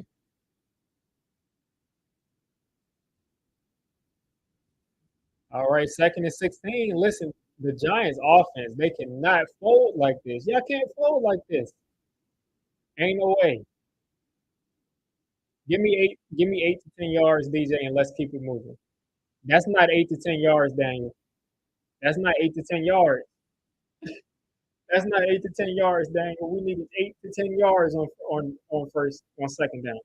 All right, 2nd and 16. Listen, the Giants offense, they cannot fold like this. Y'all can't fold like this. Ain't no way. Give me 8 to 10 yards, DJ, and let's keep it moving. That's not 8 to 10 yards, Daniel. That's not 8 to 10 yards. That's not 8 to 10 yards, Daniel. We needed 8 to 10 yards on 2nd down.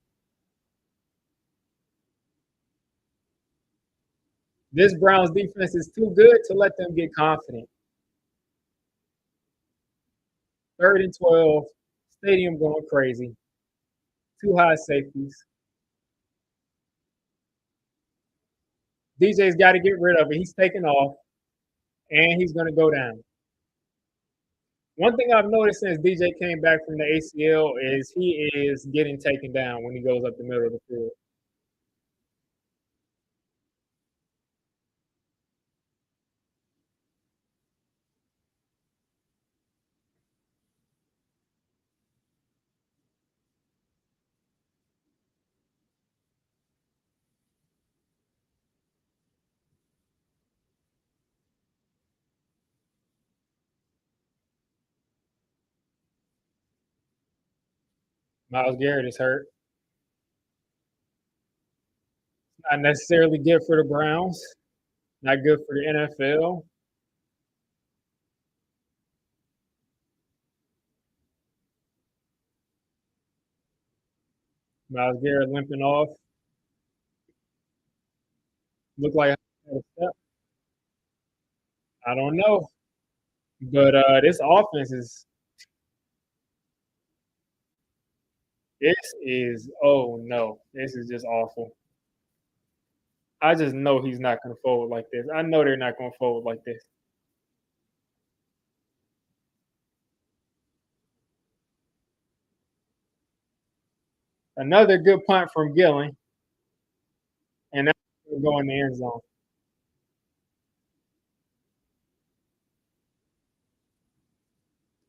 This Browns defense is too good to let them get confident. 3rd and 12, stadium going crazy. 2 high safeties. DJ's got to get rid of it. He's taking off, and he's going to go down. One thing I've noticed since DJ came back from the ACL is he is getting taken down when he goes up the middle of the field. Myles Garrett is hurt. Not necessarily good for the Browns. Not good for the NFL. Myles Garrett limping off. Looked like a step. I don't know. But this offense is oh no, this is just awful. I just know he's not gonna fold like this. I know they're not gonna fold like this. Another good punt from Gillen, and that's gonna go in the end zone.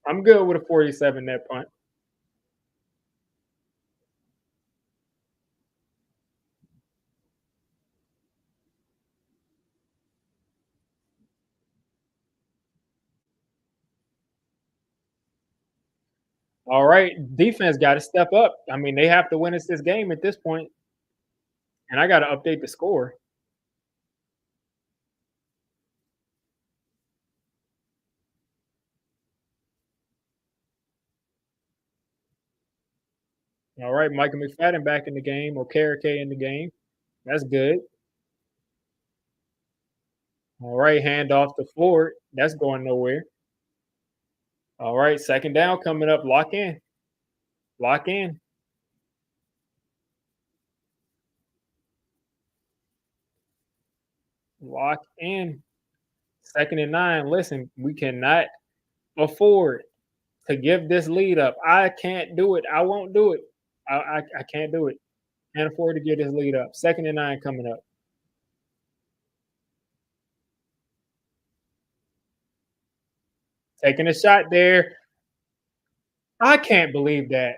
I'm good with a 47 net punt. All right, defense got to step up. I mean, they have to win us this game at this point, and I got to update the score. All right, Micah McFadden back in the game, or K in the game. That's good. All right, hand off to Ford. That's going nowhere. All right, 2nd down coming up. Lock in. Lock in. Lock in. 2nd and 9. Listen, we cannot afford to give this lead up. I can't do it. I won't do it. I can't do it. Can't afford to give this lead up. 2nd and 9 coming up. Taking a shot there. I can't believe that.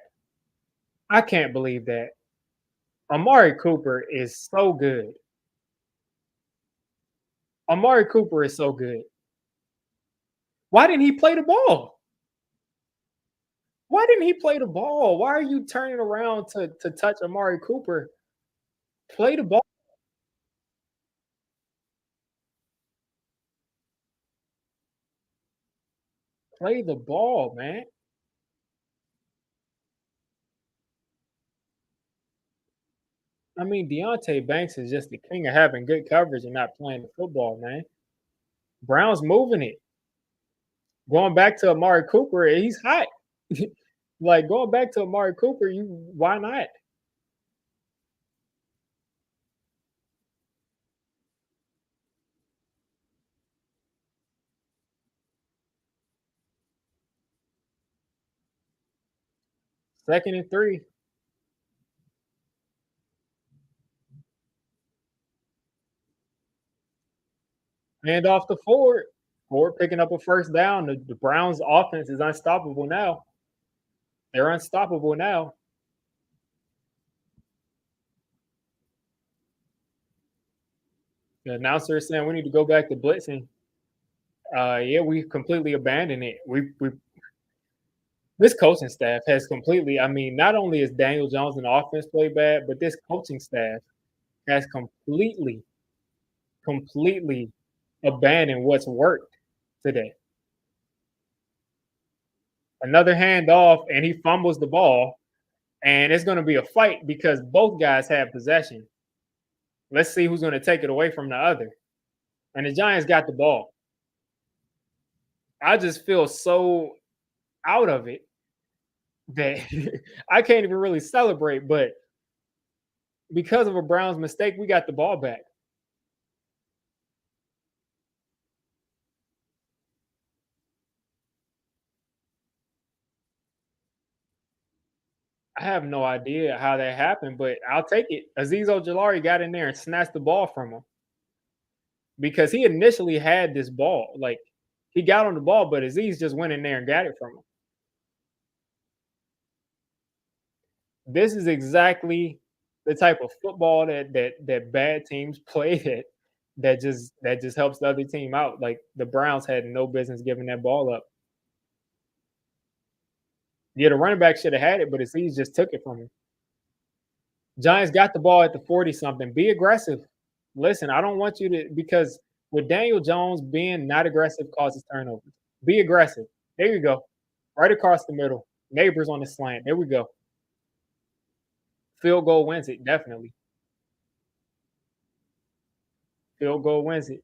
I can't believe that. Amari Cooper is so good. Amari Cooper is so good. Why didn't he play the ball? Why didn't he play the ball? Why are you turning around to touch Amari Cooper? Play the ball. Play the ball, man. I mean, Deontay Banks is just the king of having good coverage and not playing the football, man. Brown's moving it. Going back to Amari Cooper, he's hot. Like going back to Amari Cooper, you why not? 2nd and 3. Hand off to Ford. Ford picking up a first down. The Browns offense is unstoppable now. They're unstoppable now. The announcer is saying we need to go back to blitzing. Yeah, we completely abandoned it. We this coaching staff has completely. I mean, not only is Daniel Jones and the offense play bad, but this coaching staff has completely abandoned what's worked today. Another handoff, and he fumbles the ball, and it's going to be a fight because both guys have possession. Let's see who's going to take it away from the other. And the Giants got the ball. I just feel so out of it that I can't even really celebrate. But because of a Browns mistake, we got the ball back. I have no idea how that happened, but I'll take it. Aziz Ojolari got in there and snatched the ball from him because he initially had this ball. Like he got on the ball, but Aziz just went in there and got it from him. This is exactly the type of football that bad teams play that just helps the other team out. Like the Browns had no business giving that ball up. Yeah, the running back should have had it, but Aziz just took it from him. Giants got the ball at the 40 something. Be aggressive. Listen, I don't want you to because with Daniel Jones being not aggressive causes turnovers. Be aggressive. There you go. Right across the middle. Neighbors on the slant. There we go. Field goal wins it, definitely. Field goal wins it.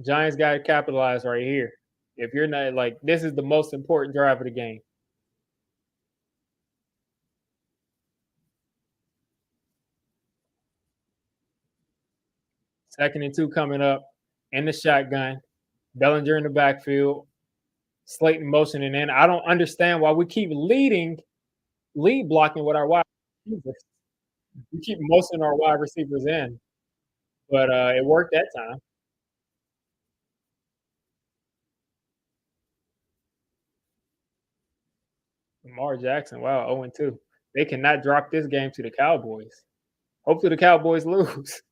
Giants got to capitalize right here. If you're not like, this is the most important drive of the game. 2nd and 2 coming up in the shotgun. Bellinger in the backfield. Slayton motioning in. I don't understand why we keep lead blocking with our wide receivers. We keep motioning our wide receivers in, but it worked that time. Lamar Jackson, wow, 0-2. They cannot drop this game to the Cowboys. Hopefully the Cowboys lose,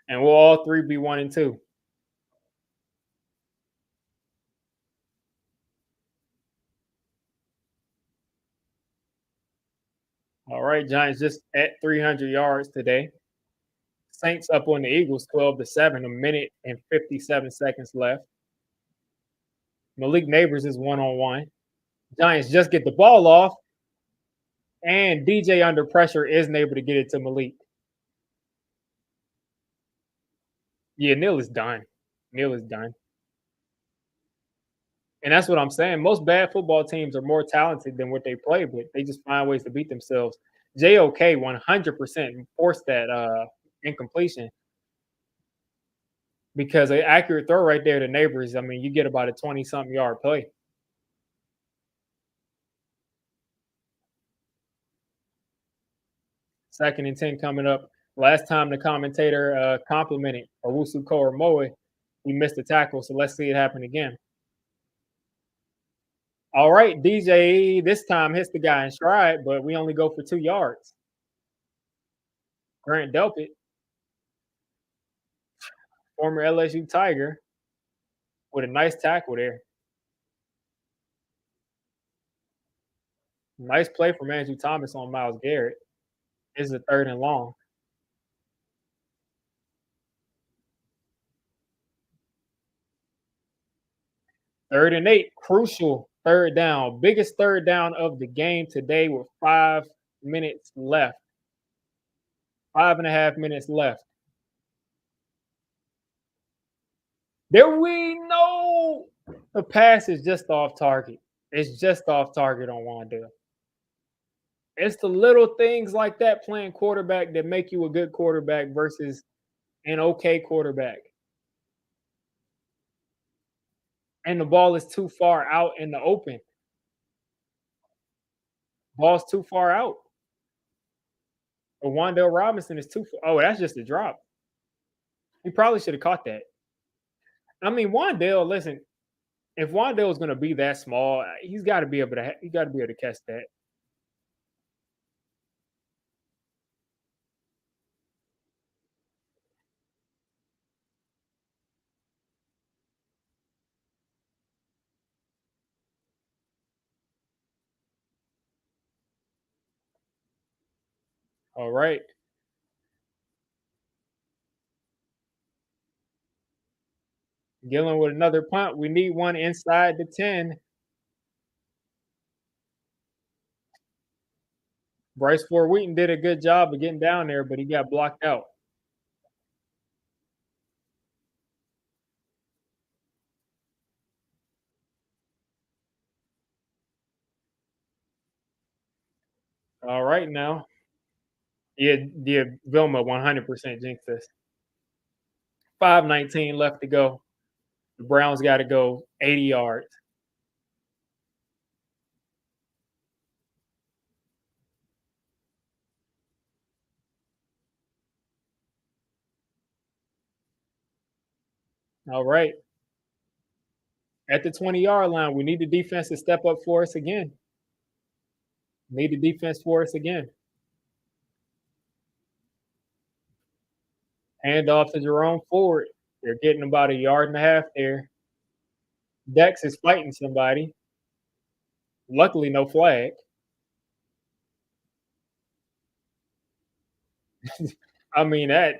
and we'll all three be 1-2. All right, Giants just at 300 yards today. Saints up on the Eagles 12-7, a minute and 57 seconds left. Malik Neighbors is 1-on-1. Giants just get the ball off, and DJ under pressure isn't able to get it to Malik. Yeah, Neil is done. Neil is done. And that's what I'm saying. Most bad football teams are more talented than what they play, but they just find ways to beat themselves. JOK 100% forced that incompletion because an accurate throw right there to Neighbors. I mean, you get about a 20-something yard play. Second and 10 coming up. Last time the commentator complimented Owusu Koromoe, he missed a tackle. So let's see it happen again. All right, DJ this time hits the guy in stride, but we only go for 2 yards. Grant Delpit, former LSU Tiger, with a nice tackle there. Nice play from Andrew Thomas on Myles Garrett. This is a 3rd and long. Third and 8, crucial third down. Biggest third down of the game today with 5 minutes left. 5.5 minutes left. There we know the pass is just off target. It's just off target on Wandale. It's the little things like that playing quarterback that make you a good quarterback versus an okay quarterback. And the ball is too far out in the open. Ball's too far out. Or Wandale Robinson is too far. Oh, that's just a drop. He probably should have caught that. I mean, Wandale, listen, if Wandale is going to be that small, he's got to be able to. He got to be able to catch that. All right. Gillen with another punt. We need one inside the 10. Bryce Ford Wheaton did a good job of getting down there, but he got blocked out. All right now. Yeah, Vilma 100% jinxed us. 5:19 left to go. The Browns got to go 80 yards. All right. At the 20-yard line, we need the defense to step up for us again. Need the defense for us again. Hand off to Jerome Ford. They're getting about 1.5 yards there. Dex is fighting somebody. Luckily, no flag. I mean, that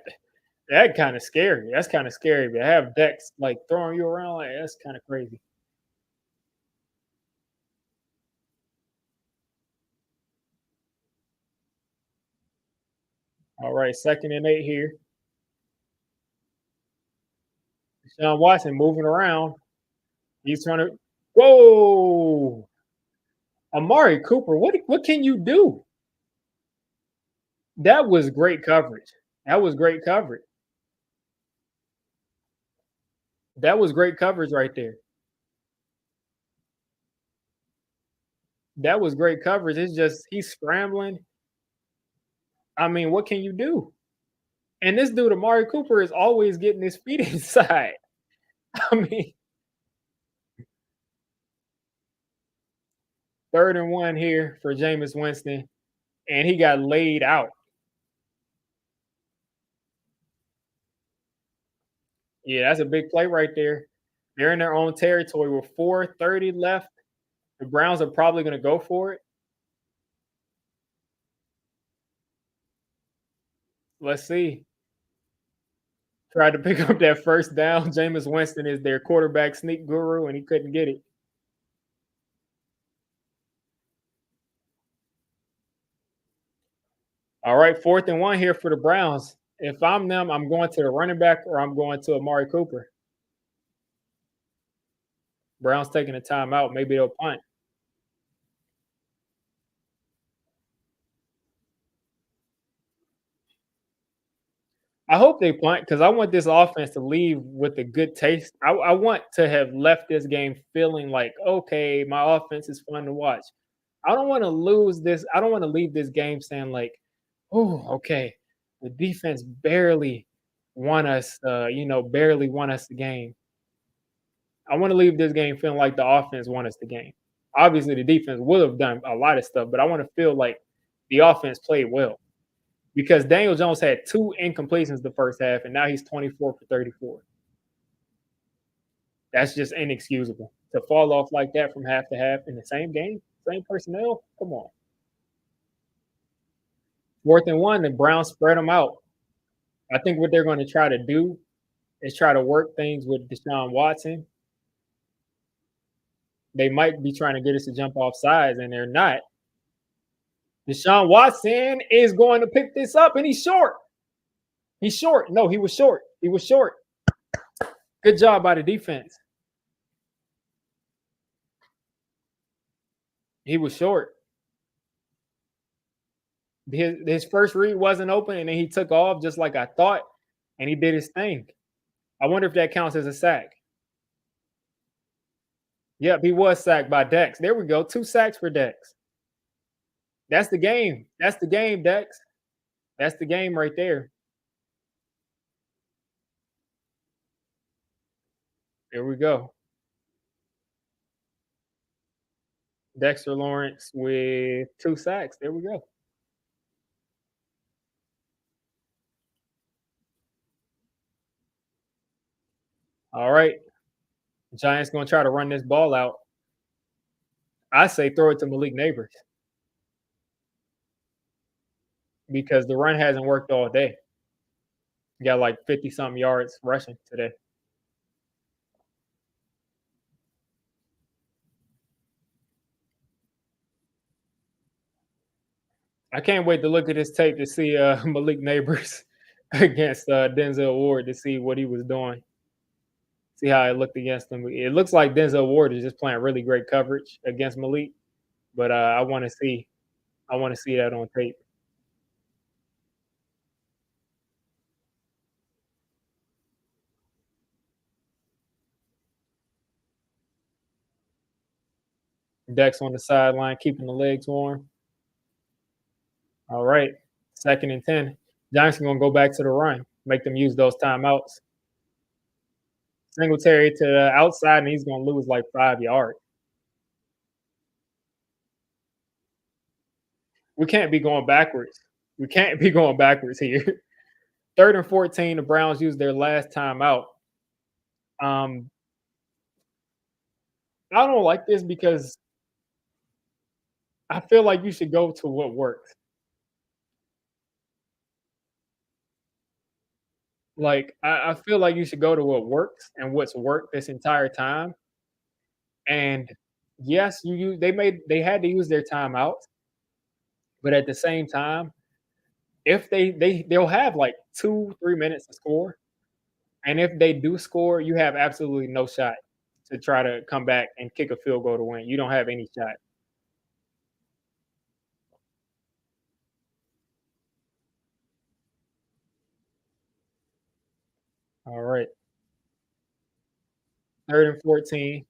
kind of scary. That's kind of scary. But have Dex like throwing you around like that's kind of crazy. All right, 2nd and 8 here. Deshaun Watson moving around. He's trying to. Whoa, Amari Cooper. What can you do? That was great coverage. That was great coverage. That was great coverage right there. That was great coverage. It's just he's scrambling. I mean, what can you do? And this dude, Amari Cooper, is always getting his feet inside. I mean, 3rd and 1 here for Jameis Winston, and he got laid out. Yeah, that's a big play right there. They're in their own territory with 4:30 left. The Browns are probably going to go for it. Let's see. Tried to pick up that first down. Jameis Winston is their quarterback sneak guru, and he couldn't get it. All right, 4th and 1 here for the Browns. If I'm them, I'm going to the running back or I'm going to Amari Cooper. Browns taking a timeout. Maybe they'll punt. I hope they punt because I want this offense to leave with a good taste. I want to have left this game feeling like, okay, my offense is fun to watch. I don't want to lose this. I don't want to leave this game saying like, oh, okay, the defense barely won us, barely won us the game. I want to leave this game feeling like the offense won us the game. Obviously, the defense would have done a lot of stuff, but I want to feel like the offense played well because Daniel Jones had 2 incompletions the first half, and now he's 24 for 34. That's just inexcusable to fall off like that from half to half in the same game, same personnel. Come on. 4th and 1, the Browns spread them out. I think what they're going to try to do is try to work things with Deshaun Watson. They might be trying to get us to jump off sides, and they're not. Deshaun Watson is going to pick this up, and he's short. He's short. No, he was short. He was short. Good job by the defense. He was short. His first read wasn't open, and then he took off just like I thought, and he did his thing. I wonder if that counts as a sack. Yep, he was sacked by Dex. There we go. 2 sacks for Dex. That's the game. That's the game, Dex. That's the game right there. There we go. Dexter Lawrence with 2 sacks. There we go. All right. Giants going to try to run this ball out. I say throw it to Malik Neighbors because the run hasn't worked all day. He got like 50 something yards rushing today. I can't wait to look at this tape to see Malik Neighbors against Denzel Ward to see what he was doing. See how it looked against him. It looks like Denzel Ward is just playing really great coverage against Malik, but I want to see that on tape. Dex on the sideline, keeping the legs warm. All right, 2nd and 10. Giants are going to go back to the run, make them use those timeouts. Singletary to the outside, and he's going to lose like 5 yards. We can't be going backwards. We can't be going backwards here. 3rd and 14, the Browns used their last timeout. I don't like this because I feel like you should go to what works. Like I feel like you should go to what works and what's worked this entire time. And yes, they had to use their timeout, but at the same time, if they'll have like 2-3 minutes to score, and if they do score, you have absolutely no shot to try to come back and kick a field goal to win. You don't have any shot. All right, 3rd and 14,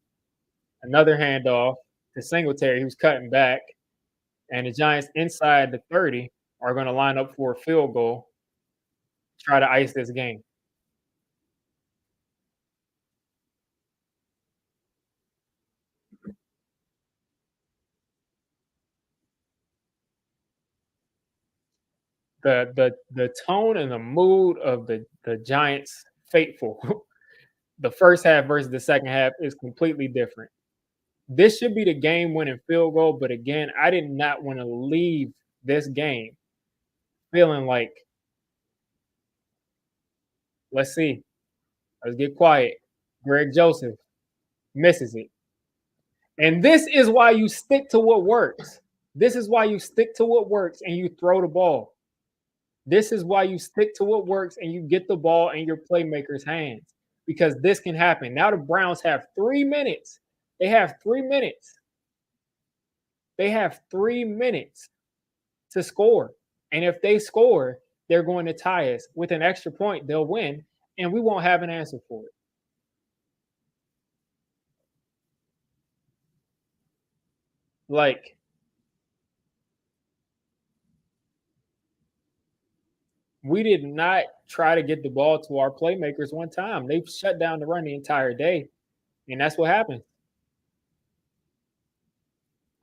another handoff to Singletary, who's cutting back, and the Giants inside the 30 are going to line up for a field goal, try to ice this game. The tone and the mood of the Giants faithful, the first half versus the second half is completely different. This should be the game winning field goal, but again, I did not want to leave this game feeling like, let's see, let's get quiet. Greg Joseph misses it. And this is why you stick to what works. This is why you stick to what works and you throw the ball. This is why you stick to what works and you get the ball in your playmakers' hands because this can happen. Now the Browns have 3 minutes. They have 3 minutes. They have 3 minutes to score. And if they score, they're going to tie us. With an extra point, they'll win, and we won't have an answer for it. Like, we did not try to get the ball to our playmakers one time. They've shut down the run the entire day, and that's what happened.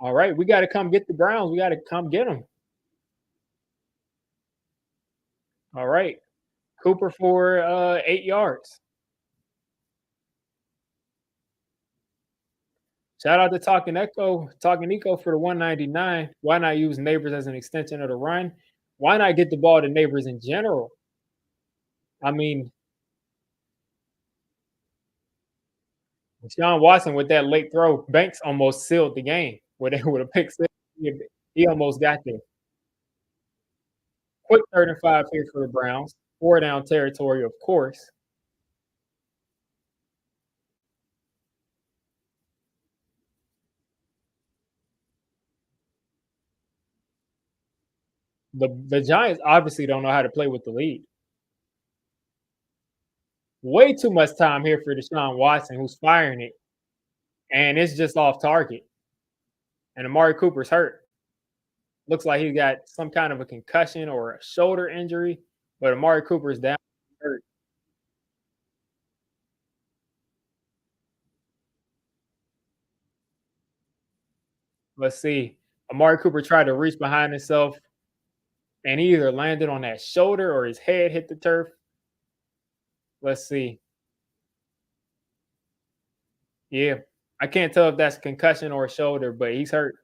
All right, we got to come get the Browns. We got to come get them. All right, Cooper for 8 yards. Shout out to Talking Nico for the 199. Why not use Neighbors as an extension of the run? Why not get the ball to Neighbors in general? I mean, Deshaun Watson with that late throw, Banks almost sealed the game with a pick six. He almost got there. Quick 3rd and 5 here for the Browns. 4 down territory, of course. The Giants obviously don't know how to play with the lead. Way too much time here for Deshaun Watson, who's firing it, and it's just off target. And Amari Cooper's hurt. Looks like he got some kind of a concussion or a shoulder injury, but Amari Cooper's down hurt. Let's see. Amari Cooper tried to reach behind himself, and he either landed on that shoulder or his head hit the turf. Let's see. Yeah, I can't tell if that's concussion or shoulder, but he's hurt.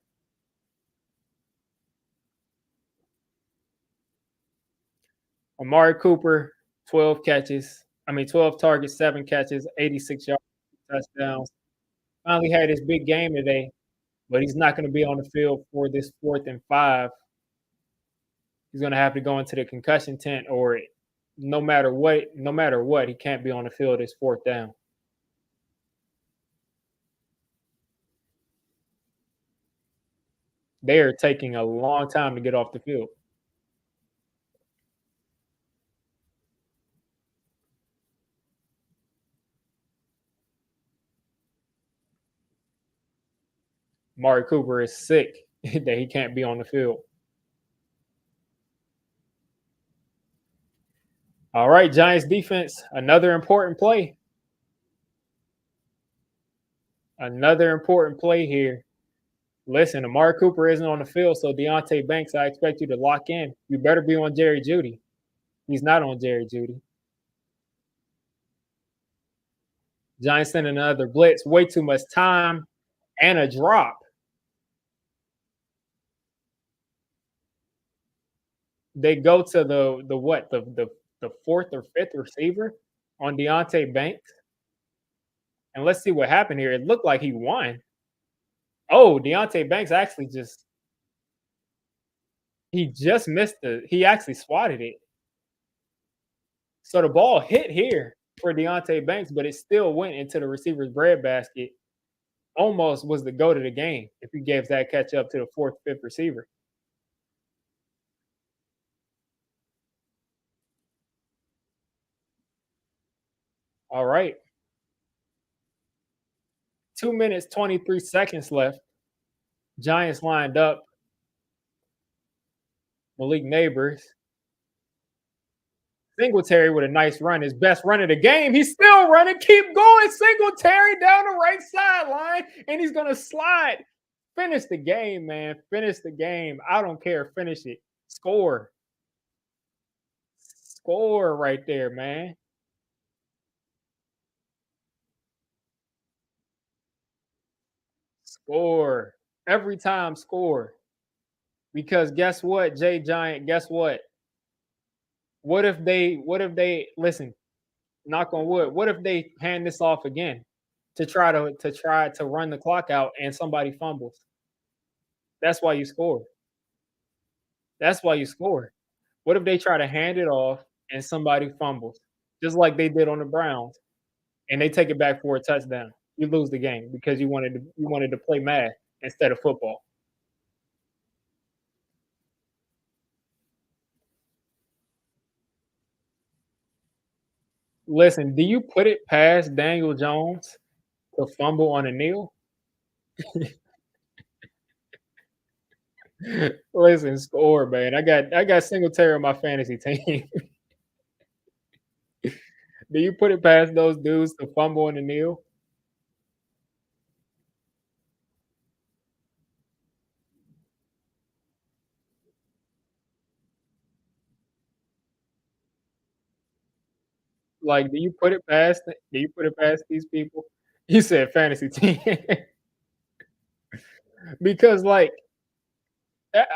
Amari Cooper, 12 catches. 12 targets, 7 catches, 86 yards, touchdowns. Finally had his big game today, but he's not going to be on the field for this 4th and 5. He's going to have to go into the concussion tent, or no matter what, he can't be on the field this 4th down. They are taking a long time to get off the field. Amari Cooper is sick that he can't be on the field. All right, Giants defense, another important play. Another important play here. Listen, Amari Cooper isn't on the field, so Deontay Banks, I expect you to lock in. You better be on Jerry Jeudy. He's not on Jerry Jeudy. Giants sending another blitz, way too much time, and a drop. They go to the what? The 4th or 5th receiver on Deontay Banks. And let's see what happened here. It looked like he won. Oh, Deontay Banks actually just missed he actually swatted it. So the ball hit here for Deontay Banks, but it still went into the receiver's breadbasket. Almost was the go to the game if he gave that catch up to the 4th, 5th receiver. All right. 2 minutes, 23 seconds left. Giants lined up. Malik Neighbors. Singletary with a nice run, his best run of the game. He's still running. Keep going. Singletary down the right sideline, and he's going to slide. Finish the game, man. Finish the game. I don't care. Finish it. Score. Score right there, man. Score. Every time, score. Because guess what, Jay Giant? Guess what? What if they listen, knock on wood, what if they hand this off again to try to run the clock out and somebody fumbles? That's why you score. That's why you score. What if they try to hand it off and somebody fumbles? Just like they did on the Browns, and they take it back for a touchdown. You lose the game because you wanted to play math instead of football. Listen, do you put it past Daniel Jones to fumble on a kneel? Listen, score, man. I got Singletary on my fantasy team. Do you put it past those dudes to fumble on the kneel? Like, do you put it past these people? You said fantasy team. Because like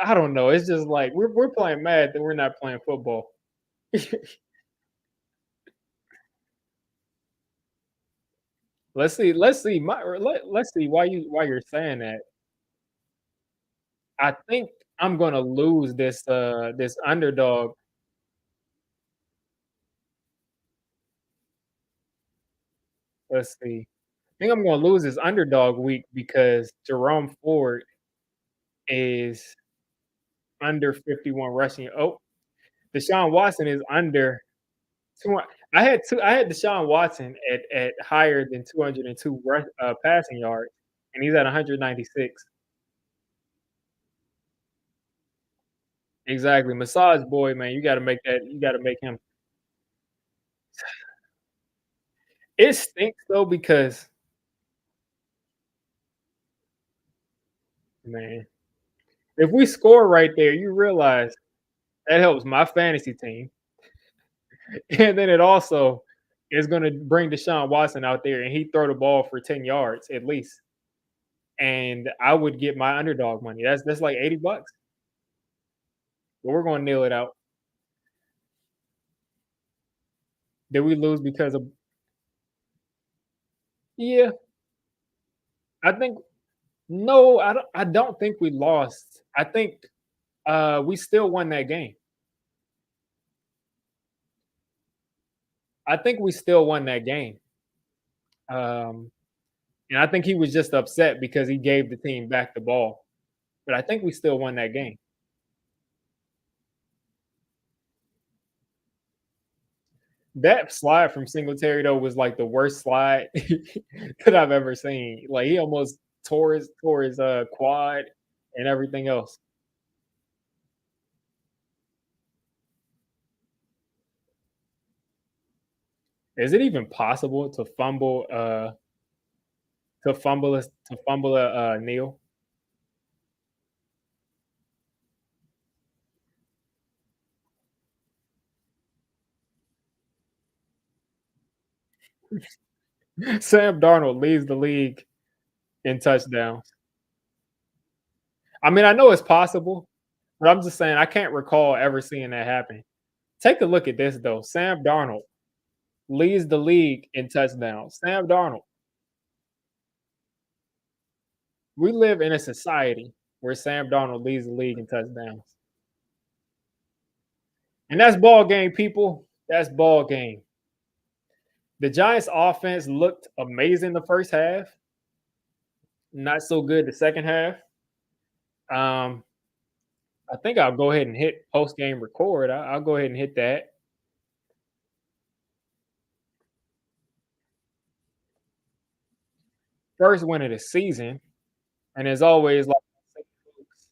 I don't know. It's just like we're playing math and we're not playing football. Let's see. Let's see why you're saying that. I think I'm gonna lose this underdog. Let's see. I think I'm gonna lose this underdog week because Jerome Ford is under 51 rushing. Oh, Deshaun Watson is under two. I had Deshaun Watson at higher than 202 passing yards, and he's at 196. Exactly, massage boy, man. You got to make that. You got to make him. It stinks though because man, if we score right there, you realize that helps my fantasy team, and then it also is going to bring Deshaun Watson out there, and he throw the ball for 10 yards at least, and I would get my underdog money. That's like $80. But we're going to nail it out. Did we lose because of? Yeah, I think no. I don't think we lost. I think we still won that game. I think we still won that game. Um, and I think he was just upset because he gave the team back the ball. But I think we still won that game. That slide from Singletary though was like the worst slide that I've ever seen. Like he almost tore his quad and everything else. Is it even possible to fumble a Neil? Sam Darnold leads the league in touchdowns. I mean, I know it's possible, but I'm just saying I can't recall ever seeing that happen. Take a look at this though. Sam Darnold leads the league in touchdowns. Sam Darnold. We live in a society where Sam Darnold leads the league in touchdowns. And that's ball game, people. That's ball game. The Giants offense looked amazing the first half. Not so good the second half. Um, I think I'll go ahead and hit post game record. I'll go ahead and hit that. First win of the season. And as always, like I say, folks,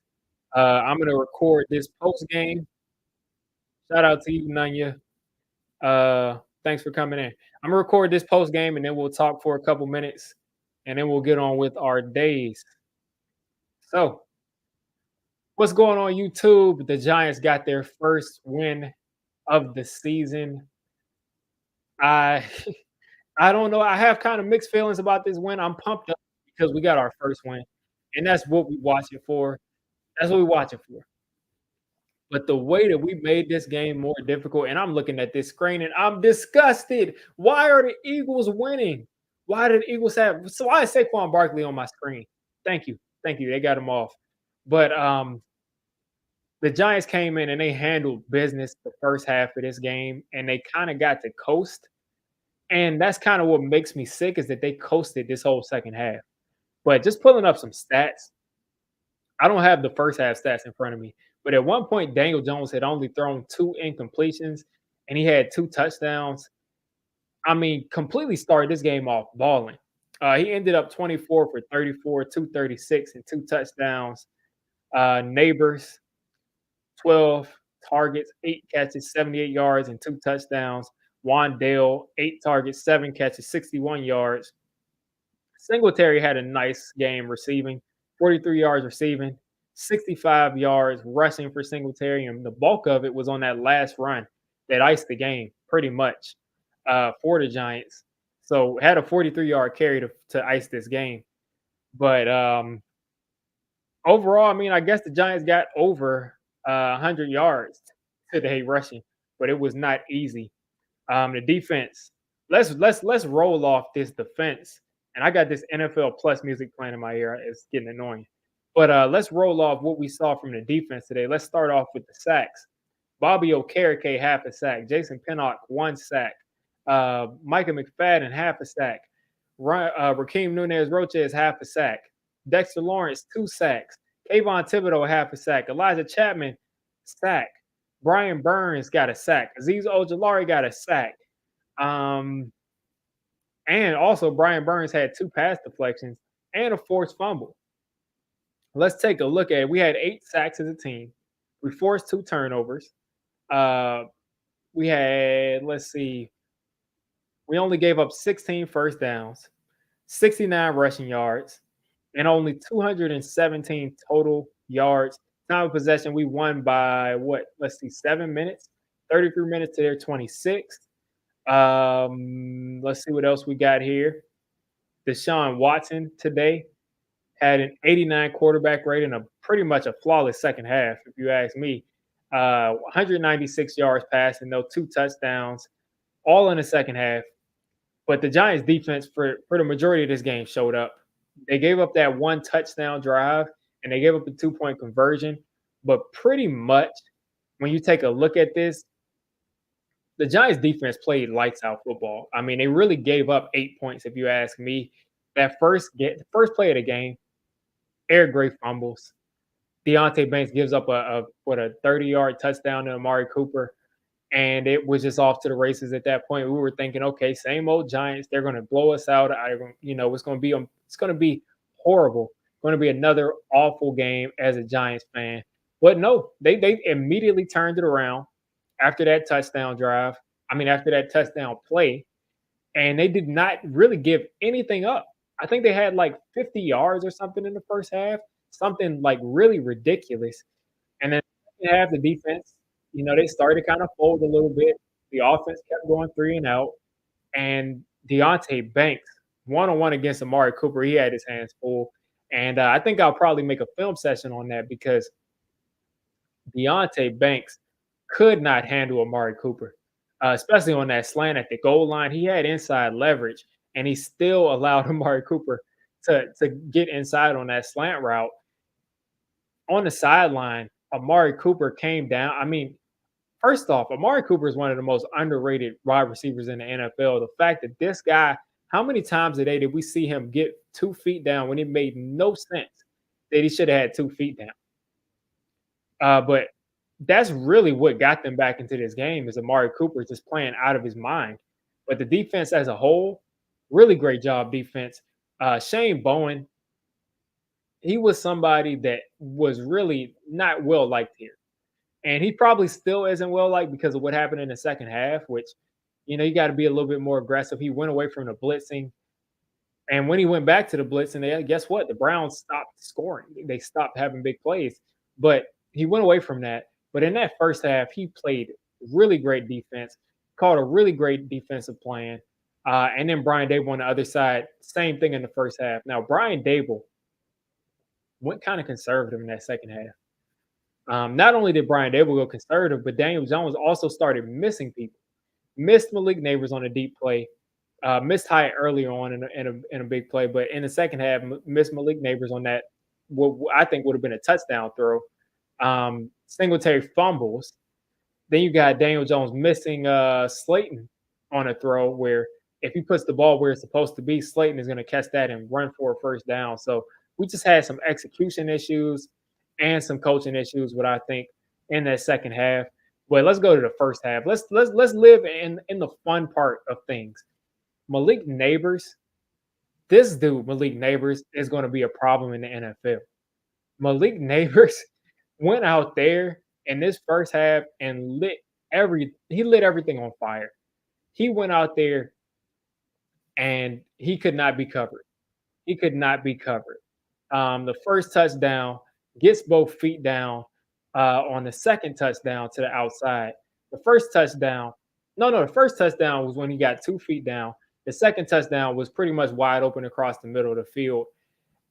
I'm going to record this post game. Shout out to you, Nanya. Thanks for coming in. I'm going to record this post game and then we'll talk for a couple minutes and then we'll get on with our days. So, what's going on YouTube? The Giants got their first win of the season. I I don't know. I have kind of mixed feelings about this win. I'm pumped up because we got our first win, and that's what we watch it for. That's what we watch it for. But the way that we made this game more difficult, and I'm looking at this screen and I'm disgusted. Why are the Eagles winning? Why did the Eagles have? So why is Saquon Barkley on my screen? Thank you. They got him off, but the Giants came in and they handled business the first half of this game, and they kind of got to coast. And that's kind of what makes me sick is that they coasted this whole second half. But just pulling up some stats, I don't have the first half stats in front of me, but at one point, Daniel Jones had only thrown two incompletions and he had two touchdowns. I mean, completely started this game off balling. He ended up 24 for 34, 236, and two touchdowns. Neighbors, 12 targets, 8 catches, 78 yards, and two touchdowns. Wandale, 8 targets, 7 catches, 61 yards. Singletary had a nice game receiving, 43 yards receiving, 65 yards rushing for Singletary, and the bulk of it was on that last run that iced the game pretty much for the Giants. So had a 43-yard carry to ice this game. But overall, I mean, I guess the Giants got over 100 yards today rushing, but it was not easy. The defense. Let's roll off this defense And I got this NFL Plus music playing in my ear. It's getting annoying. But let's roll off what we saw from the defense today. Let's start off with the sacks. Bobby Okereke, half a sack. Jason Pinnock, 1 sack. Micah McFadden, half a sack. Raheem Nunez Roches, half a sack. Dexter Lawrence, 2 sacks. Kayvon Thibodeau, half a sack. Elijah Chapman, sack. Brian Burns got a sack. Azeez Ojulari got a sack. And also, Brian Burns had 2 pass deflections and a forced fumble. Let's take a look at it. We had 8 sacks as a team. We forced 2 turnovers. We had, let's see, we only gave up 16 first downs, 69 rushing yards, and only 217 total yards. Time of possession, we won by what? Let's see, 7 minutes, 33 minutes to their 26. Let's see what else we got here. Deshaun Watson today had an 89 quarterback rate and a pretty much a flawless second half, if you ask me. 196 yards passing, though 2 touchdowns, all in the second half. But the Giants defense for the majority of this game showed up. They gave up that 1 touchdown drive and they gave up a 2-point conversion. But pretty much when you take a look at this, the Giants defense played lights out football. I mean, they really gave up 8 points, if you ask me. That first play of the game, Eric Gray fumbles. Deontay Banks gives up a 30-yard touchdown to Amari Cooper. And it was just off to the races at that point. We were thinking, okay, same old Giants. They're going to blow us out. It's going to be horrible. It's going to be another awful game as a Giants fan. But no, they immediately turned it around after that touchdown drive. After that touchdown play, and they did not really give anything up. I think they had like 50 yards or something in the first half, something like really ridiculous. And then the second half, the defense, they started to kind of fold a little bit. The offense kept going 3 and out. And Deontay Banks, one-on-one against Amari Cooper, he had his hands full. And I think I'll probably make a film session on that because Deontay Banks could not handle Amari Cooper, especially on that slant at the goal line. He had inside leverage, and he still allowed Amari Cooper to get inside on that slant route. On the sideline, Amari Cooper came down. First off, Amari Cooper is one of the most underrated wide receivers in the NFL. The fact that this guy, how many times a day did we see him get 2 feet down when it made no sense that he should have had 2 feet down? But that's really what got them back into this game is Amari Cooper just playing out of his mind. But the defense as a whole, really great job defense. Shane Bowen, he was somebody that was really not well liked here. And he probably still isn't well liked because of what happened in the second half, which, you got to be a little bit more aggressive. He went away from the blitzing. And when he went back to the blitzing, guess what? The Browns stopped scoring. They stopped having big plays. But he went away from that. But in that first half, he played really great defense, called a really great defensive plan. And then Brian Dable on the other side, same thing in the first half. Now, Brian Dable went kind of conservative in that second half. Not only did Brian Dable go conservative, but Daniel Jones also started missing people. Missed Malik Neighbors on a deep play. Missed Hyatt earlier on in a big play. But in the second half, missed Malik Neighbors on that, what I think would have been a touchdown throw. Singletary fumbles. Then you got Daniel Jones missing Slayton on a throw where if he puts the ball where it's supposed to be, Slayton is going to catch that and run for a first down. So we just had some execution issues and some coaching issues, what I think, in that second half. But let's go to the first half. Let's live in the fun part of things. Malik Neighbors, this dude, Malik Neighbors, is going to be a problem in the NFL. Malik Neighbors went out there in this first half and lit everything on fire. He went out there and he could not be covered. He could not be covered. The first touchdown gets both feet down on the second touchdown to the outside. The first touchdown was when he got 2 feet down. The second touchdown was pretty much wide open across the middle of the field.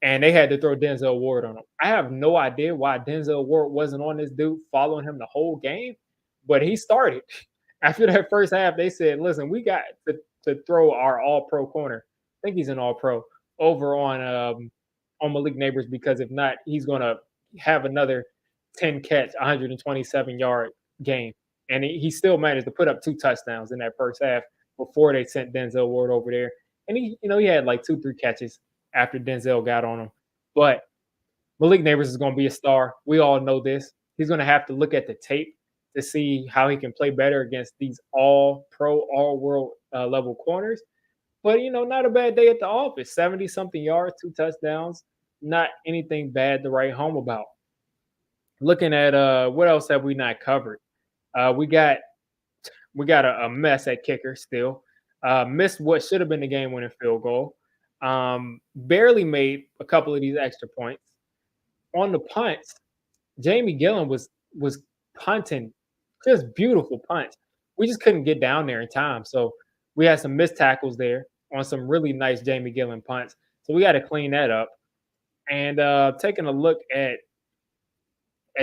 And they had to throw Denzel Ward on him. I have no idea why Denzel Ward wasn't on this dude following him the whole game, but he started. After that first half, they said, listen, we got to throw our all-pro corner. I think he's an all-pro. over on Malik Neighbors because if not, he's gonna have another 10 catch, 127-yard game. And he still managed to put up 2 touchdowns in that first half before they sent Denzel Ward over there. And he had like 2, 3 catches after Denzel got on him. But Malik Neighbors is going to be a star. We all know this. He's going to have to look at the tape to see how he can play better against these all pro, all world level corners. But, not a bad day at the office. 70 something yards, 2 touchdowns. Not anything bad to write home about. Looking at what else have we not covered? We got a mess at kicker still. Missed what should have been the game winning field goal. Barely made a couple of these extra points. On the punts, Jamie Gillen was punting just beautiful punts. We just couldn't get down there in time. So we had some missed tackles there on some really nice Jamie Gillen punts. So we got to clean that up. And taking a look at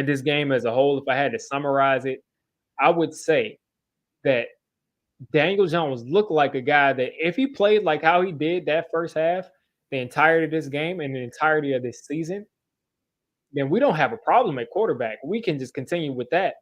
this game as a whole, if I had to summarize it, I would say that Daniel Jones looked like a guy that if he played like how he did that first half, the entirety of this game and the entirety of this season, then we don't have a problem at quarterback. We can just continue with that.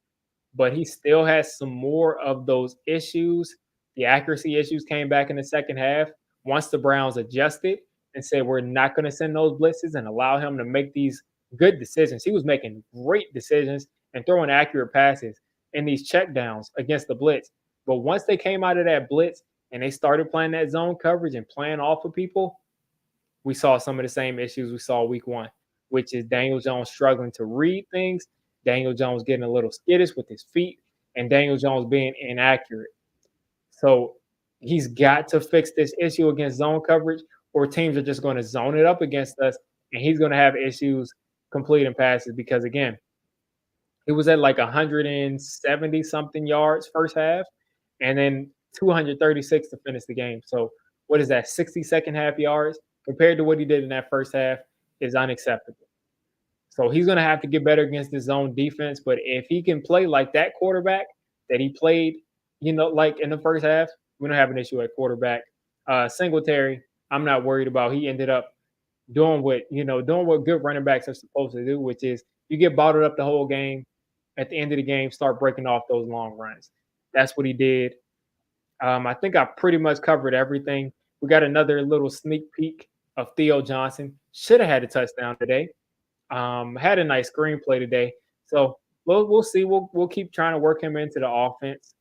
But he still has some more of those issues. The accuracy issues came back in the second half once the Browns adjusted and said, we're not going to send those blitzes and allow him to make these good decisions. He was making great decisions and throwing accurate passes in these checkdowns against the blitz. But once they came out of that blitz and they started playing that zone coverage and playing off of people, we saw some of the same issues we saw week one, which is Daniel Jones struggling to read things, Daniel Jones getting a little skittish with his feet, and Daniel Jones being inaccurate. So he's got to fix this issue against zone coverage, or teams are just going to zone it up against us, and he's going to have issues completing passes because, again, it was at like 170-something yards first half, and then 236 to finish the game. So what is that, 60-second half yards compared to what he did in that first half is unacceptable. So he's going to have to get better against his zone defense. But if he can play like that quarterback that he played, like in the first half, we don't have an issue at quarterback. Singletary, I'm not worried about. He ended up doing what good running backs are supposed to do, which is you get bottled up the whole game. At the end of the game, start breaking off those long runs. That's what he did. I think I pretty much covered everything. We got another little sneak peek of Theo Johnson. Should have had a touchdown today. Had a nice screenplay today. So we'll see. We'll keep trying to work him into the offense.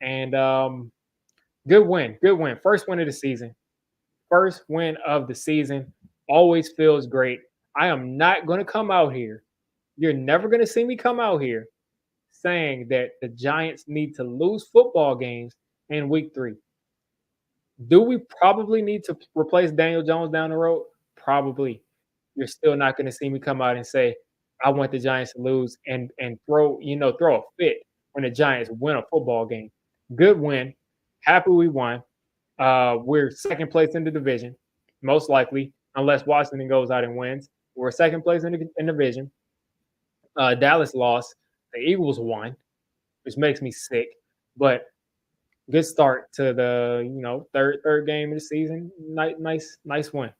And good win. First win of the season. First win of the season. Always feels great. I am not going to come out here. You're never going to see me come out here saying that the Giants need to lose football games in week 3. Do we probably need to replace Daniel Jones down the road? Probably. You're still not going to see me come out and say, I want the Giants to lose and throw a fit when the Giants win a football game. Good win. Happy we won. We're second place in the division, most likely, unless Washington goes out and wins. We're second place in the division. Dallas lost. The Eagles won, which makes me sick. But good start to the third game of the season. Nice win.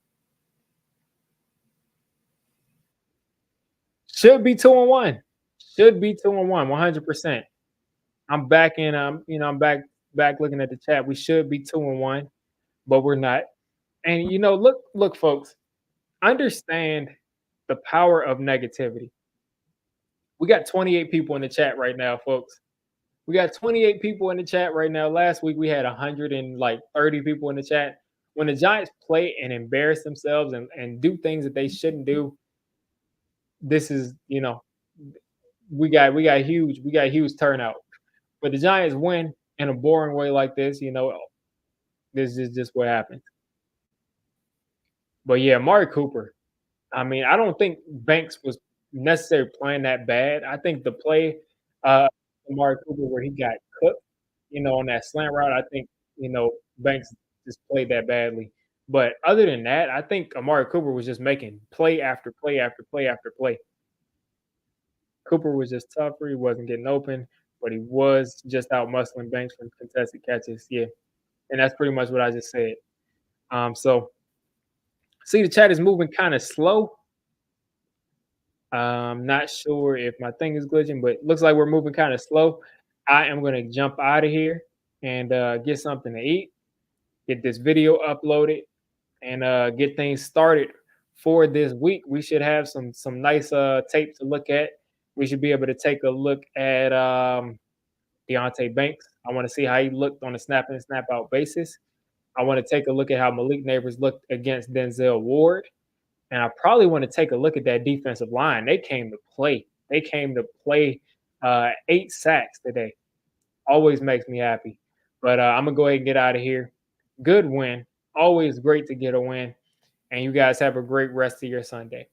Should be 2-1. Should be 2-1, 100%. I'm back in. I'm back looking at the chat. We should be 2-1, but we're not. And look, folks. Understand the power of negativity. We got 28 people in the chat right now, folks. We got 28 people in the chat right now. Last week we had 130 people in the chat. When the Giants play and embarrass themselves and do things that they shouldn't do, this is we got huge turnout. But the Giants win in a boring way like this, this is just what happens. But yeah, Amari Cooper. I mean, I don't think Banks was necessarily playing that bad. I think the play Amari Cooper where he got cooked, on that slant route, I think, Banks just played that badly. But other than that, I think Amari Cooper was just making play after play after play after play. Cooper was just tougher. He wasn't getting open, but he was just out muscling Banks from contested catches. Yeah. And that's pretty much what I just said. So See, the chat is moving kind of slow. I'm not sure if my thing is glitching, but looks like we're moving kind of slow. I am going to jump out of here and get something to eat, get this video uploaded, and get things started for this week. We should have some nice tape to look at. We should be able to take a look at Deontay Banks. I want to see how he looked on a snap in, snap out basis. I want to take a look at how Malik Neighbors looked against Denzel Ward. And I probably want to take a look at that defensive line. They came to play. They came to play 8 sacks today. Always makes me happy. But I'm going to go ahead and get out of here. Good win. Always great to get a win. And you guys have a great rest of your Sunday.